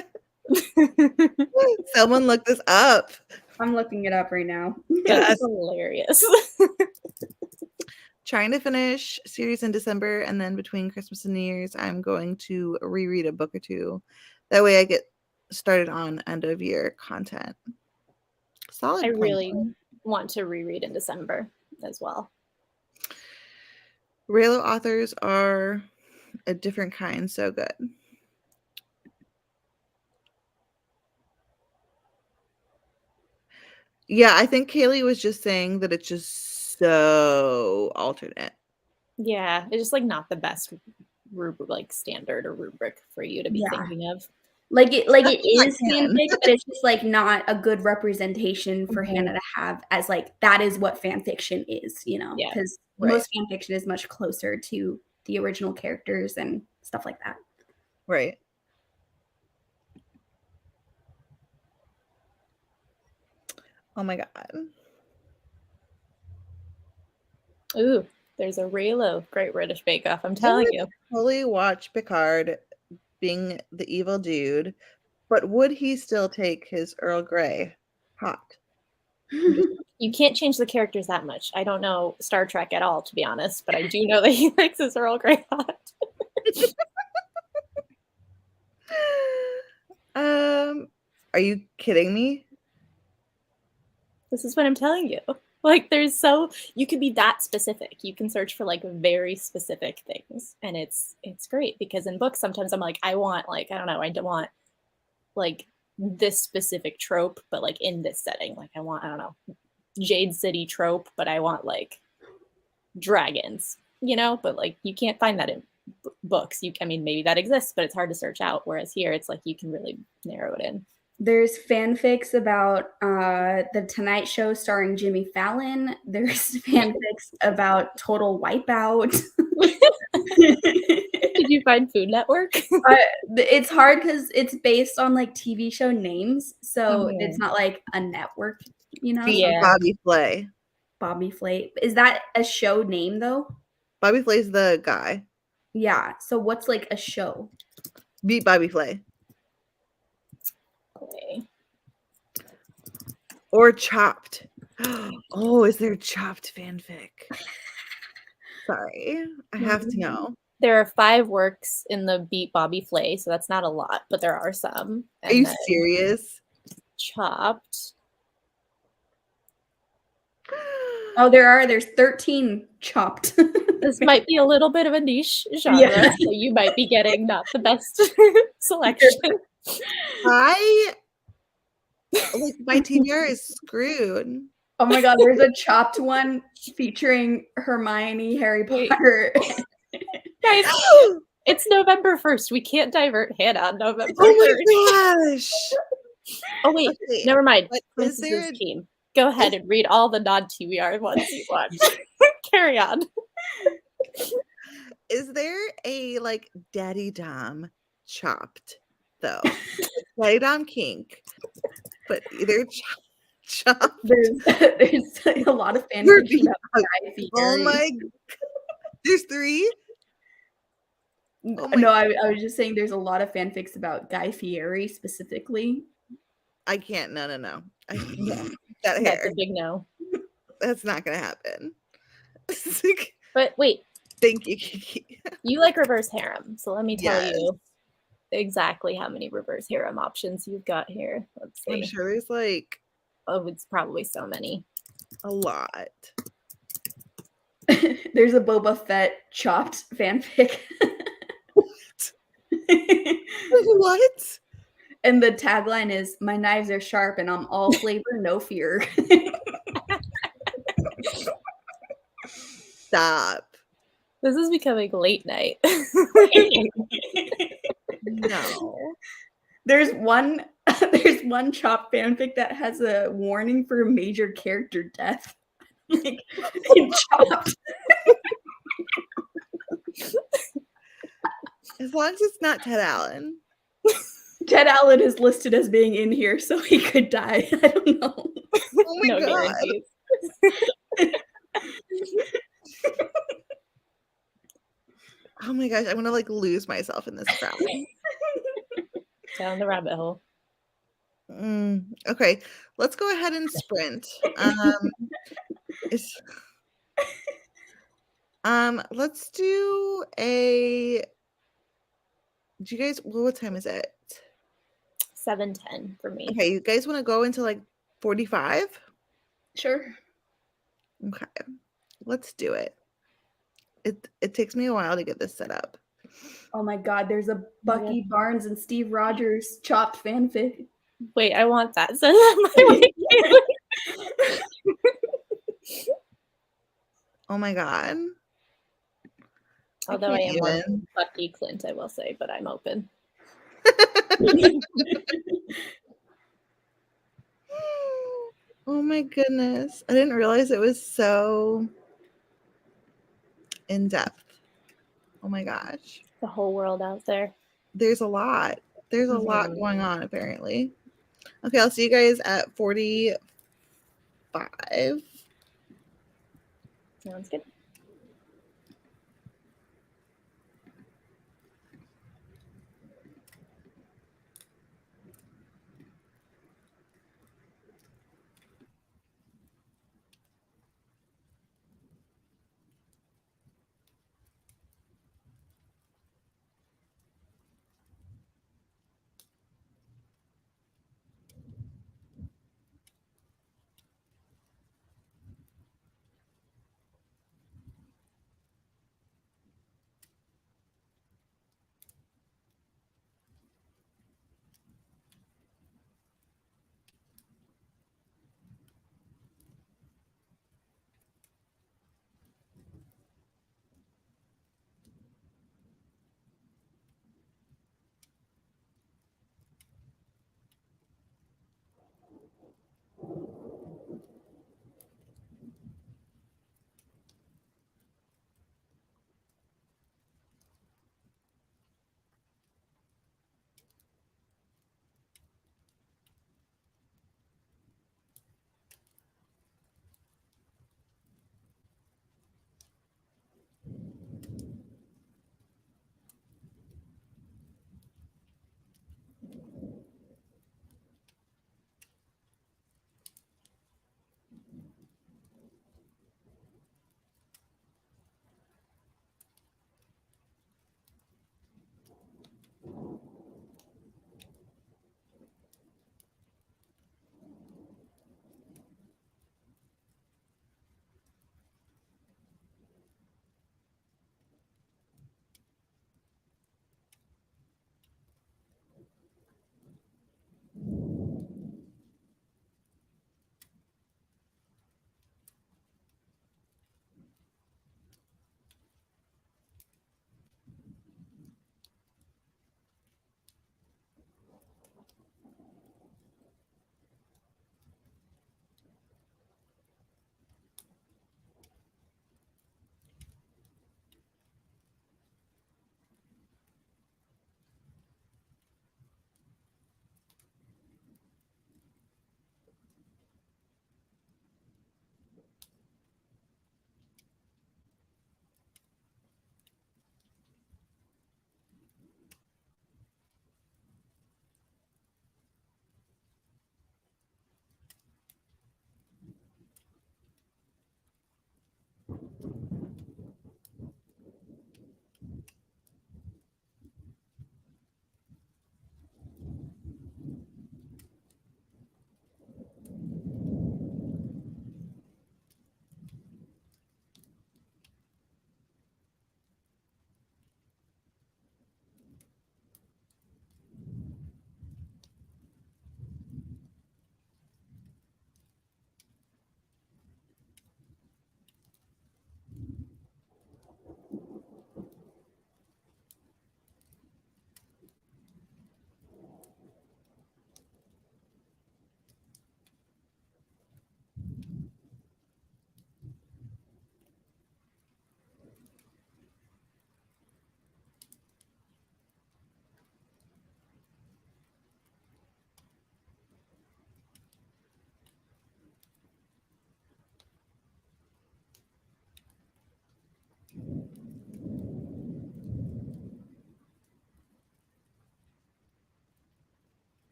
someone look this up. I'm looking it up right now. That's hilarious. Trying to finish series in December, and then between Christmas and New Year's, I'm going to reread a book or two. That way I get started on end of year content. Solid I plan. really want to reread in December as well. Raylo authors are a different kind, so good. Yeah, I think Kaylee was just saying that it's just so alternate. Yeah, it's just like not the best like standard or rubric for you to be Yeah. thinking of. Like it That's is not canon. fanfic, but it's just like not a good representation for Mhm. Hannah to have as like that is what fan fiction is, Yeah. because Right. most fan fiction is much closer to the original characters and stuff like that. Right. Oh my god. Ooh, there's a Raylo Great British Bake Off. I'm telling you. Totally watch Picard being the evil dude, but would he still take his Earl Grey hot? You can't change the characters that much. I don't know Star Trek at all, to be honest, but I do know that he likes his Earl Grey hot. Are you kidding me? This is what I'm telling you. Like, you could be that specific. You can search for like very specific things, and it's great because in books sometimes I'm like, I want like, I don't want like this specific trope, but like in this setting, like I want, I don't know, Jade City trope, but I want like dragons, but like you can't find that in books. I mean, maybe that exists, but it's hard to search out. Whereas here, it's like you can really narrow it in. There's fanfics about the Tonight Show starring Jimmy Fallon. There's fanfics about Total Wipeout. Did you find Food Network? It's hard because it's based on like TV show names, so Mhm. it's not like a network, Yeah. Bobby Flay. Bobby Flay. Is that a show name though? Bobby Flay's the guy. Yeah. So what's like a show? Beat Bobby Flay. Okay. Or Chopped. Oh, is there Chopped fanfic? Sorry. I have to know. There are 5 works in the Beat Bobby Flay, so that's not a lot, but there are some. Are you serious? Chopped. Oh, there's 13 Chopped. This might be a little bit of a niche genre, Yeah. so you might be getting not the best selection. My TBR is screwed. Oh my god, there's a chopped one featuring Hermione, Harry Potter. Guys, it's November 1st. We can't divert Hannah on November 1st. Oh my gosh. Oh wait, Okay, never mind. but is Princess's there team. Go ahead and read all the non-TBR ones you want. Carry on. is there a like Daddy Dom chopped though? Daddy Dom kink, but either chopped. There's a lot of We're fanfiction being- about Guy Fieri. Oh my! There's 3. Oh my No, I was just saying there's a lot of fanfics about Guy Fieri specifically. I can't. No. That That's hair. a big no. That's not gonna happen. But wait, Thank you, Kiki. you like reverse harem, so let me tell Yes. you exactly how many reverse harem options you've got here. Let's I'm see. sure there's like Oh, it's probably so many. a lot. There's a Boba Fett chopped fanfic. What? And the tagline is, "My knives are sharp and I'm all flavor, no fear." Stop. This is becoming late night. No. There's one chopped fanfic that has a warning for major character death. Like, chopped. As long as it's not Ted Allen. Ted Allen is listed as being in here, so he could die. I don't know. Oh my No god. guarantees. Oh my gosh, I'm gonna like lose myself in this crowd. Down the rabbit hole. Okay, let's go ahead and sprint. It's, let's do a. Do you guys? Well, what time is it? 7:10 for me. Okay, you guys want to go into like 45? Sure. Okay, let's do it. It takes me a while to get this set up. Oh my god, there's a Bucky Barnes and Steve Rogers chopped fanfic. Wait, I want that. Send that my way. Oh my god. Although I am even. on Bucky Clint, I will say, but I'm open. Oh my goodness. I didn't realize it was so in depth. Oh my gosh. The whole world out there. There's a lot. There's a lot going on apparently. Okay, I'll see you guys at 45. Sounds good.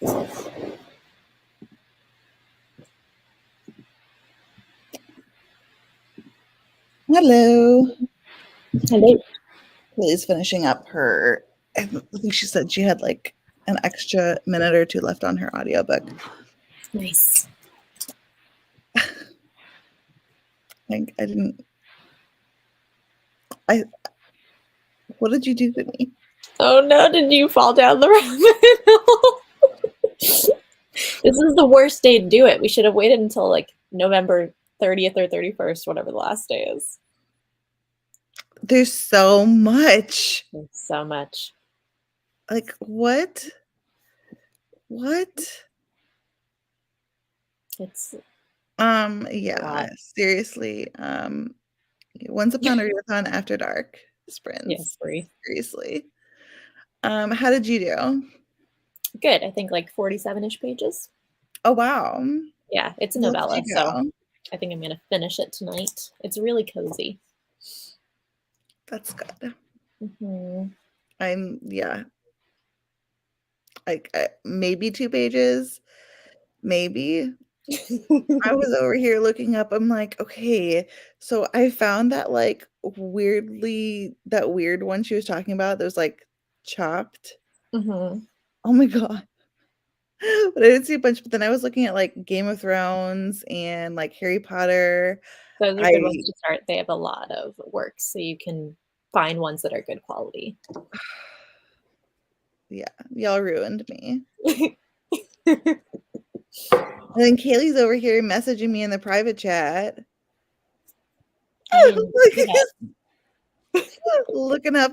Hello. Hello. Lily's finishing up her. I think she said she had like an extra minute or two left on her audiobook. Nice. Like I didn't. What did you do to me? Oh no! Did you fall down the rabbit hole? This is the worst day to do it. We should have waited until like November 30th or 31st, whatever the last day is. There's so much. There's so much. Like what? What? It's yeah, seriously. Once Upon a Readathon After Dark sprints. Yes, free. Seriously. How did you do? Good. I think like 47-ish pages. Oh wow. Yeah, it's a Look novella, you so go. I think I'm gonna finish it tonight. It's really cozy. That's good. Mm-hmm. I'm like maybe 2 pages, maybe. I was over here looking up. I'm like, okay, so I found that like that weird one she was talking about. That was like chopped. Mm-hmm. Oh my god. But I didn't see a bunch. But then I was looking at like Game of Thrones and like Harry Potter. Those are good ones to start. They have a lot of works, so you can find ones that are good quality. Yeah, y'all ruined me. And then Kaylee's over here messaging me in the private chat. Looking up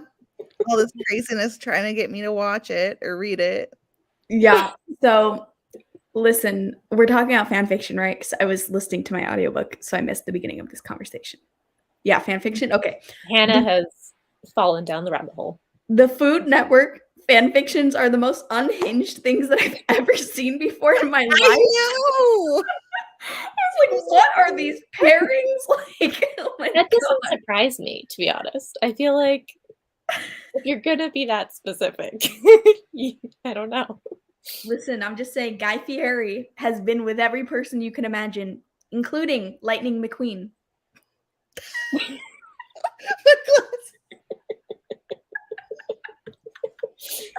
all this craziness, trying to get me to watch it or read it. Yeah. So listen, we're talking about fan fiction, right? Because I was listening to my audiobook, so I missed the beginning of this conversation. Yeah, fan fiction. Okay. Hannah has fallen down the rabbit hole. The Food Network fan fictions are the most unhinged things that I've ever seen before in my life. I know. I was like, what are these pairings like? Oh my That doesn't God. surprise me, to be honest. I feel like if you're gonna be that specific, I don't know. Listen, I'm just saying Guy Fieri has been with every person you can imagine, including Lightning McQueen.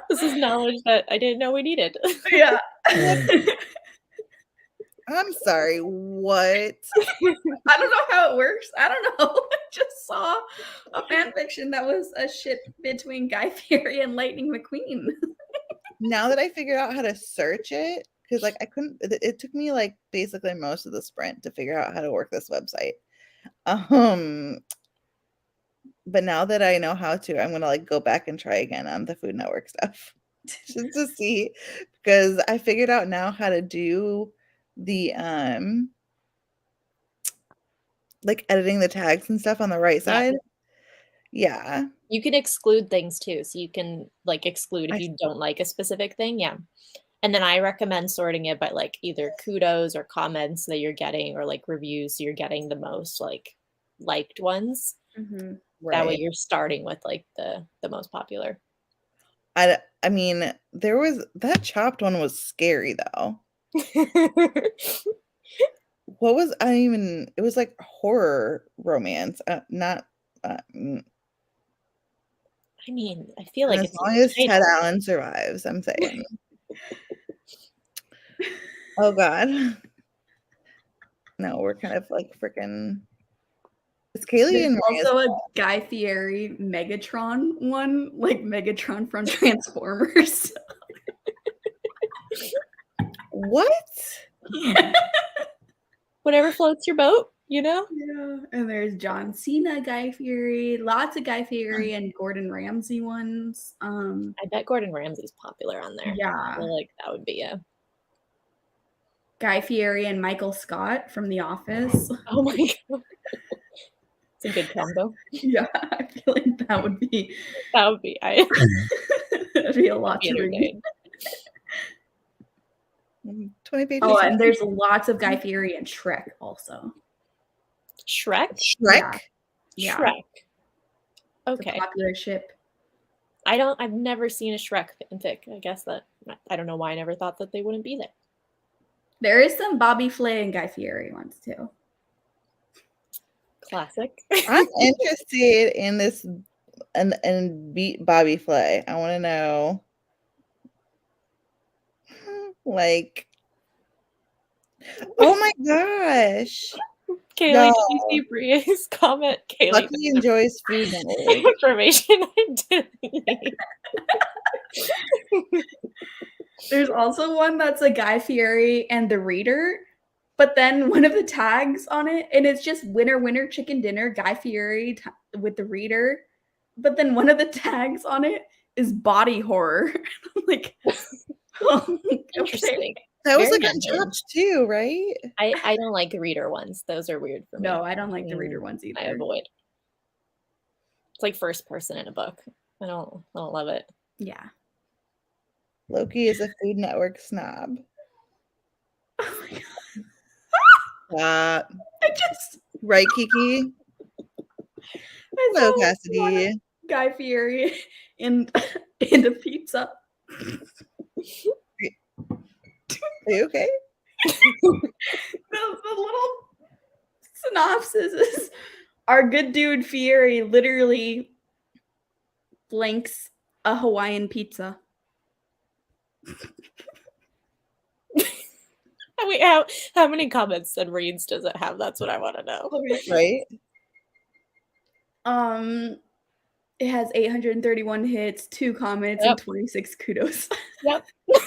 This is knowledge that I didn't know we needed. Yeah. I'm sorry, what? I don't know how it works. I don't know. I just saw a fan fiction that was a shit between Guy Fieri and Lightning McQueen. Now that I figured out how to search it, because like I couldn't, it took me like basically most of the sprint to figure out how to work this website. But now that I know how to, I'm gonna like go back and try again on the Food Network stuff just to see, because I figured out now how to do the like editing the tags and stuff on the right side. Yeah. You can exclude things too. So you can like exclude if you don't like a specific thing. Yeah. And then I recommend sorting it by like either kudos or comments that you're getting or like reviews. So you're getting the most like liked ones. Mm-hmm. Right. That way you're starting with like the most popular. I mean, there was that chopped one was scary though. What was it was like horror romance, not I mean, I feel like as long as Ted Allen survives, I'm saying. Oh God. No, we're kind of like freaking. It's Kaylee and also a Guy Fieri Megatron one, like Megatron from Transformers. What? Whatever floats your boat, you know? Yeah. And there's John Cena, Guy Fieri, lots of Guy Fieri and Gordon Ramsay ones. I bet Gordon Ramsay's popular on there. Yeah. I feel like that would be a Guy Fieri and Michael Scott from The Office. Oh my God. It's a good combo. Yeah, I feel like that would be that'd be a lot to read. 20 pages. Oh, and there's lots of Guy Fieri and Shrek also. Shrek? Shrek? Yeah. Shrek. Okay. The popular ship. I've never seen a Shrek fanfic. I guess that I don't know why I never thought that they wouldn't be there. There is some Bobby Flay and Guy Fieri ones too. Classic. I'm interested in this and beat Bobby Flay. I want to know, like, oh my gosh. Kaylee, No. did you see Bria's comment? Kaylee, Lucky enjoys food network. information I didn't need. There's also one that's a Guy Fieri and the Reader, but then one of the tags on it, and it's just winner, winner, chicken dinner, Guy Fieri with the Reader. But then one of the tags on it is body horror. I'm like, oh, Interesting. okay. That was Very like on random. Chopped too, right? I don't like the Reader ones. Those are weird for me. No, I don't like the Reader ones either. I avoid. It's like first person in a book. I don't love it. Yeah. Loki is a Food Network snob. Oh my Uh, God. I just right, Kiki? I Hello, saw Cassidy. one Guy Fieri in a pizza. Are you okay? The little synopsis is our good dude Fieri literally blanks a Hawaiian pizza. Wait, how many comments and reads does it have? That's what I want to know. Right? It has 831 hits, 2 comments, and 26 kudos. Yep. I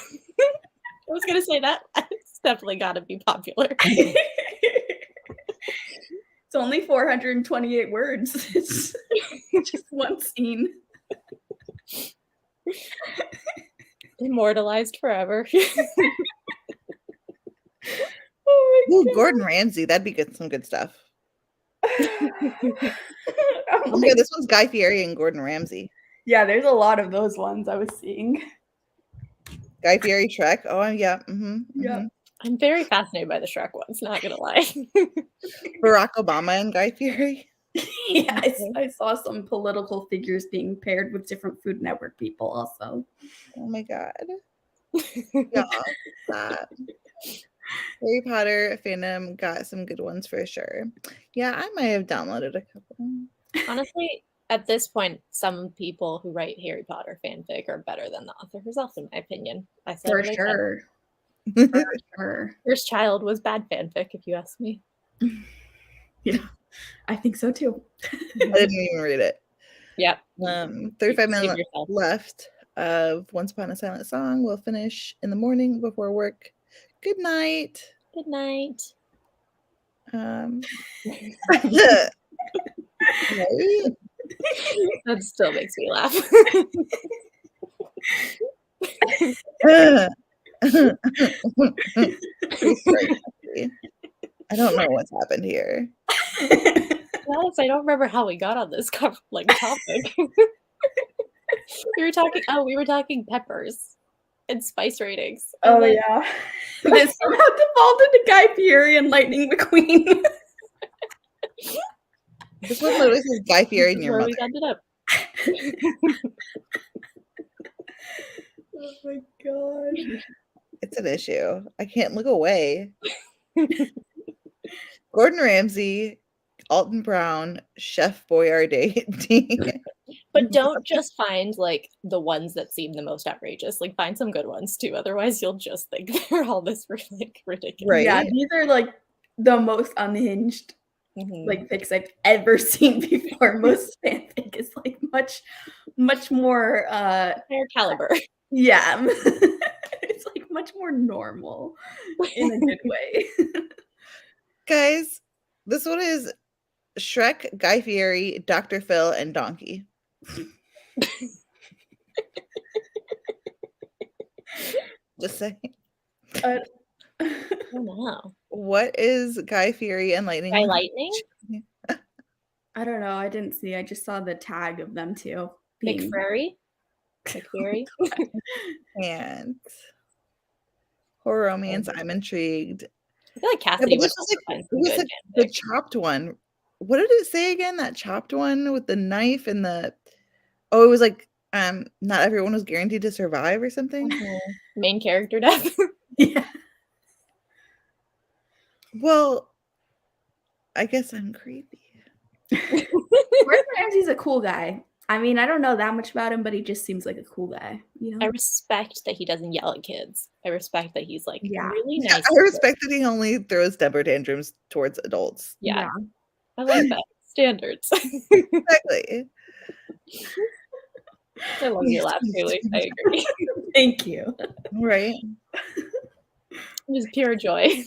was gonna say that. It's definitely got to be popular. It's only 428 words. It's just one scene. Immortalized forever. Oh my Ooh, God. Gordon Ramsay. That'd be good. Some good stuff. Oh my- Yeah, this one's Guy Fieri and Gordon Ramsay. yeah, there's a lot of those ones I was seeing. Guy Fieri, Shrek. Oh, yeah. Yeah. I'm very fascinated by the Shrek ones, not gonna lie. Barack Obama and Guy Fieri. Yeah, I saw some political figures being paired with different Food Network people also. Oh my God. Yeah, that. Harry Potter fandom got some good ones for sure. Yeah, I might have downloaded a couple. Honestly, at this point, some people who write Harry Potter fanfic are better than the author herself, in my opinion. I said For what I said. sure. For sure. First Child was bad fanfic, if you ask me. Yeah, I think so too. I didn't even read it. Yep. 35 Save minutes yourself. left of Once Upon a Silent Song. We'll finish in the morning before work. Good night. Good night. Right? That still makes me laugh. I don't know what's happened here. Honest, I don't remember how we got on this topic. We were talking peppers and spice ratings. Oh yeah. This somehow defaulted to Guy Fieri and Lightning McQueen. This one literally says Guy Fieri and your Where mother. we ended up. Oh my God. It's an issue. I can't look away. Gordon Ramsay, Alton Brown, Chef Boyardee. But don't just find like the ones that seem the most outrageous. Like find some good ones too. Otherwise, you'll just think they're all this like ridiculous. Right. Yeah, these are like the most unhinged like fics I've ever seen before. Most fanfic is like much more Higher caliber. yeah. It's like much more normal in a good way. Guys, this one is Shrek, Guy Fieri, Dr. Phil, and Donkey. Just saying. Oh no. What is Guy Fieri and Lightning? By lightning? I don't know. I didn't see. I just saw the tag of them too. McFurry? McFurry? And horror romance. I'm intrigued. I feel like Yeah, Cassidy but would this was also like, find some it was good like the fanfic. chopped one. What did it say again? That chopped one with the knife and the. Oh, it was like not everyone was guaranteed to survive or something. Main character death. Yeah. Well, I guess I'm creepy. Gordon Ramsay's a cool guy. I mean, I don't know that much about him, but he just seems like a cool guy. You know? I respect that he doesn't yell at kids. I respect that he's like Yeah. really Yeah, nice. I respect that he only throws temper tantrums towards adults. Yeah. I like that. Standards. Exactly. I love your laugh, Kaylee. I agree. Thank you. Right. It was pure joy.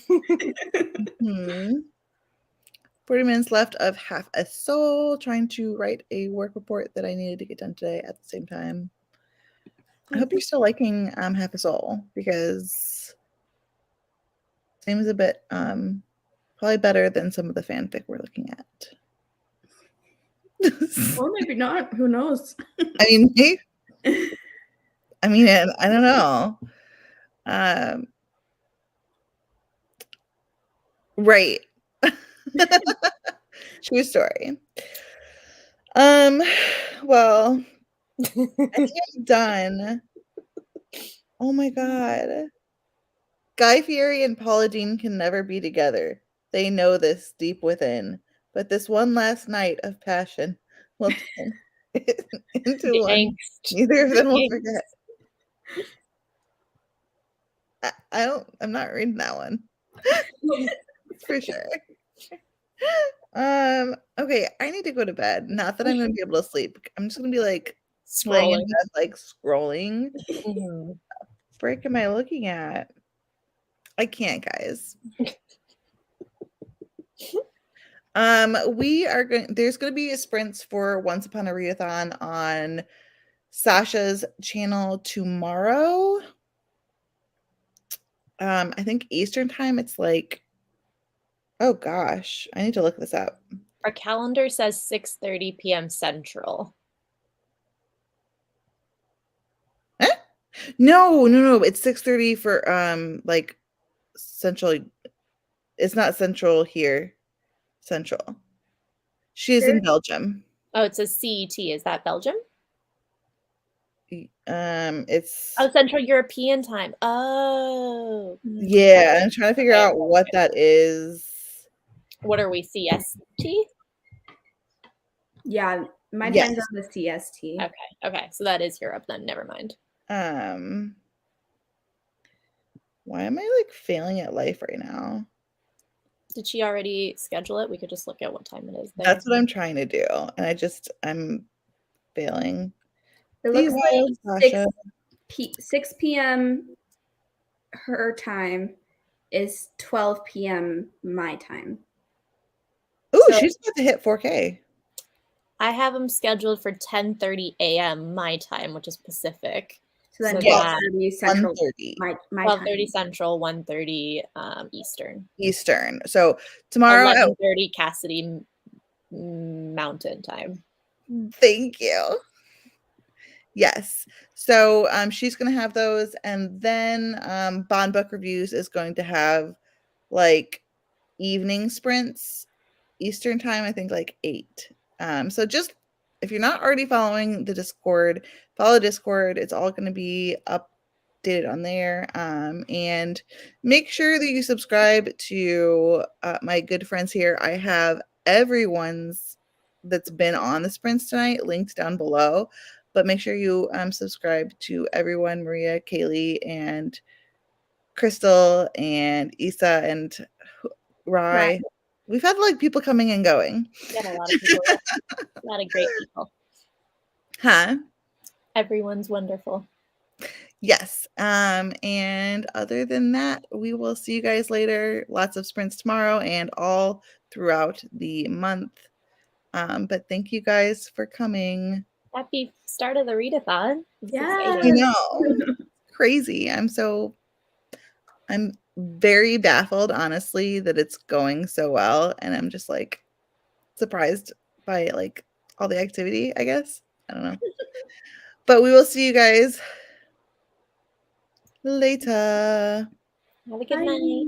40 minutes left of Half a Soul, trying to write a work report that I needed to get done today at the same time. I hope you're still liking Half a Soul, because it seems a bit probably better than some of the fanfic we're looking at. Or maybe not. Who knows? I mean, I don't know. Right. True story. Well, I think I'm done. Oh my god. Guy Fieri and Paula Deen can never be together. They know this deep within. But this one last night of passion will turn into The one angst. neither of them will Angst. forget. I'm not reading that one. For sure. Okay, I need to go to bed. Not that I'm gonna be able to sleep. I'm just gonna be like laying in Scrolling. bed, like scrolling. Mhm. Frick am I looking at? I can't, guys. There's gonna be a sprints for Once Upon a Readathon on Sasha's channel tomorrow. I think Eastern time. It's like, oh gosh, I need to look this up. Our calendar says 6:30 p.m. Central. Huh? No, it's 6:30 for like Central. It's not Central here. Central. She is in Belgium. Oh, it says CET. Is that Belgium? It's Central European time. Oh. yeah, I'm trying to figure out what that is. What are we, CST? Yeah, my Yes. time's on the CST. Okay, so that is Europe then. Never mind. Why am I like failing at life right now? Did she already schedule it? We could just look at what time it is there. That's what I'm trying to do, and I'm failing. It looks Well, like Sasha. 6 p.m. her time is 12 p.m. my time. Ooh, So- she's about to hit 4K. I have them scheduled for 10:30 a.m. my time, which is Pacific. So then So 12:30 Central. 1:30 My 12:30 time. Central, 1:30 Eastern. Eastern. So tomorrow. 11:30 Cassidy Mountain time. Thank you. Yes. So she's going to have those, and then Bond Book Reviews is going to have like evening sprints Eastern time, I think like 8. So just if you're not already following the Discord, follow Discord. It's all going to be updated on there. And make sure that you subscribe to my good friends here. I have everyone's that's been on the sprints tonight linked down below. But make sure you subscribe to everyone, Maria, Kaylee, and Crystal, and Isa, and Rye. Right. We've had like people coming and going. Got a lot of people. A lot of great people. Huh? Everyone's wonderful. Yes. And other than that, we will see you guys later. Lots of sprints tomorrow and all throughout the month. But thank you guys for coming. Happy start of the readathon. Yeah. You know, crazy. I'm very baffled, honestly, that it's going so well. And I'm just like surprised by like all the activity, I guess. I don't know. But we will see you guys later. Have a good Bye. night.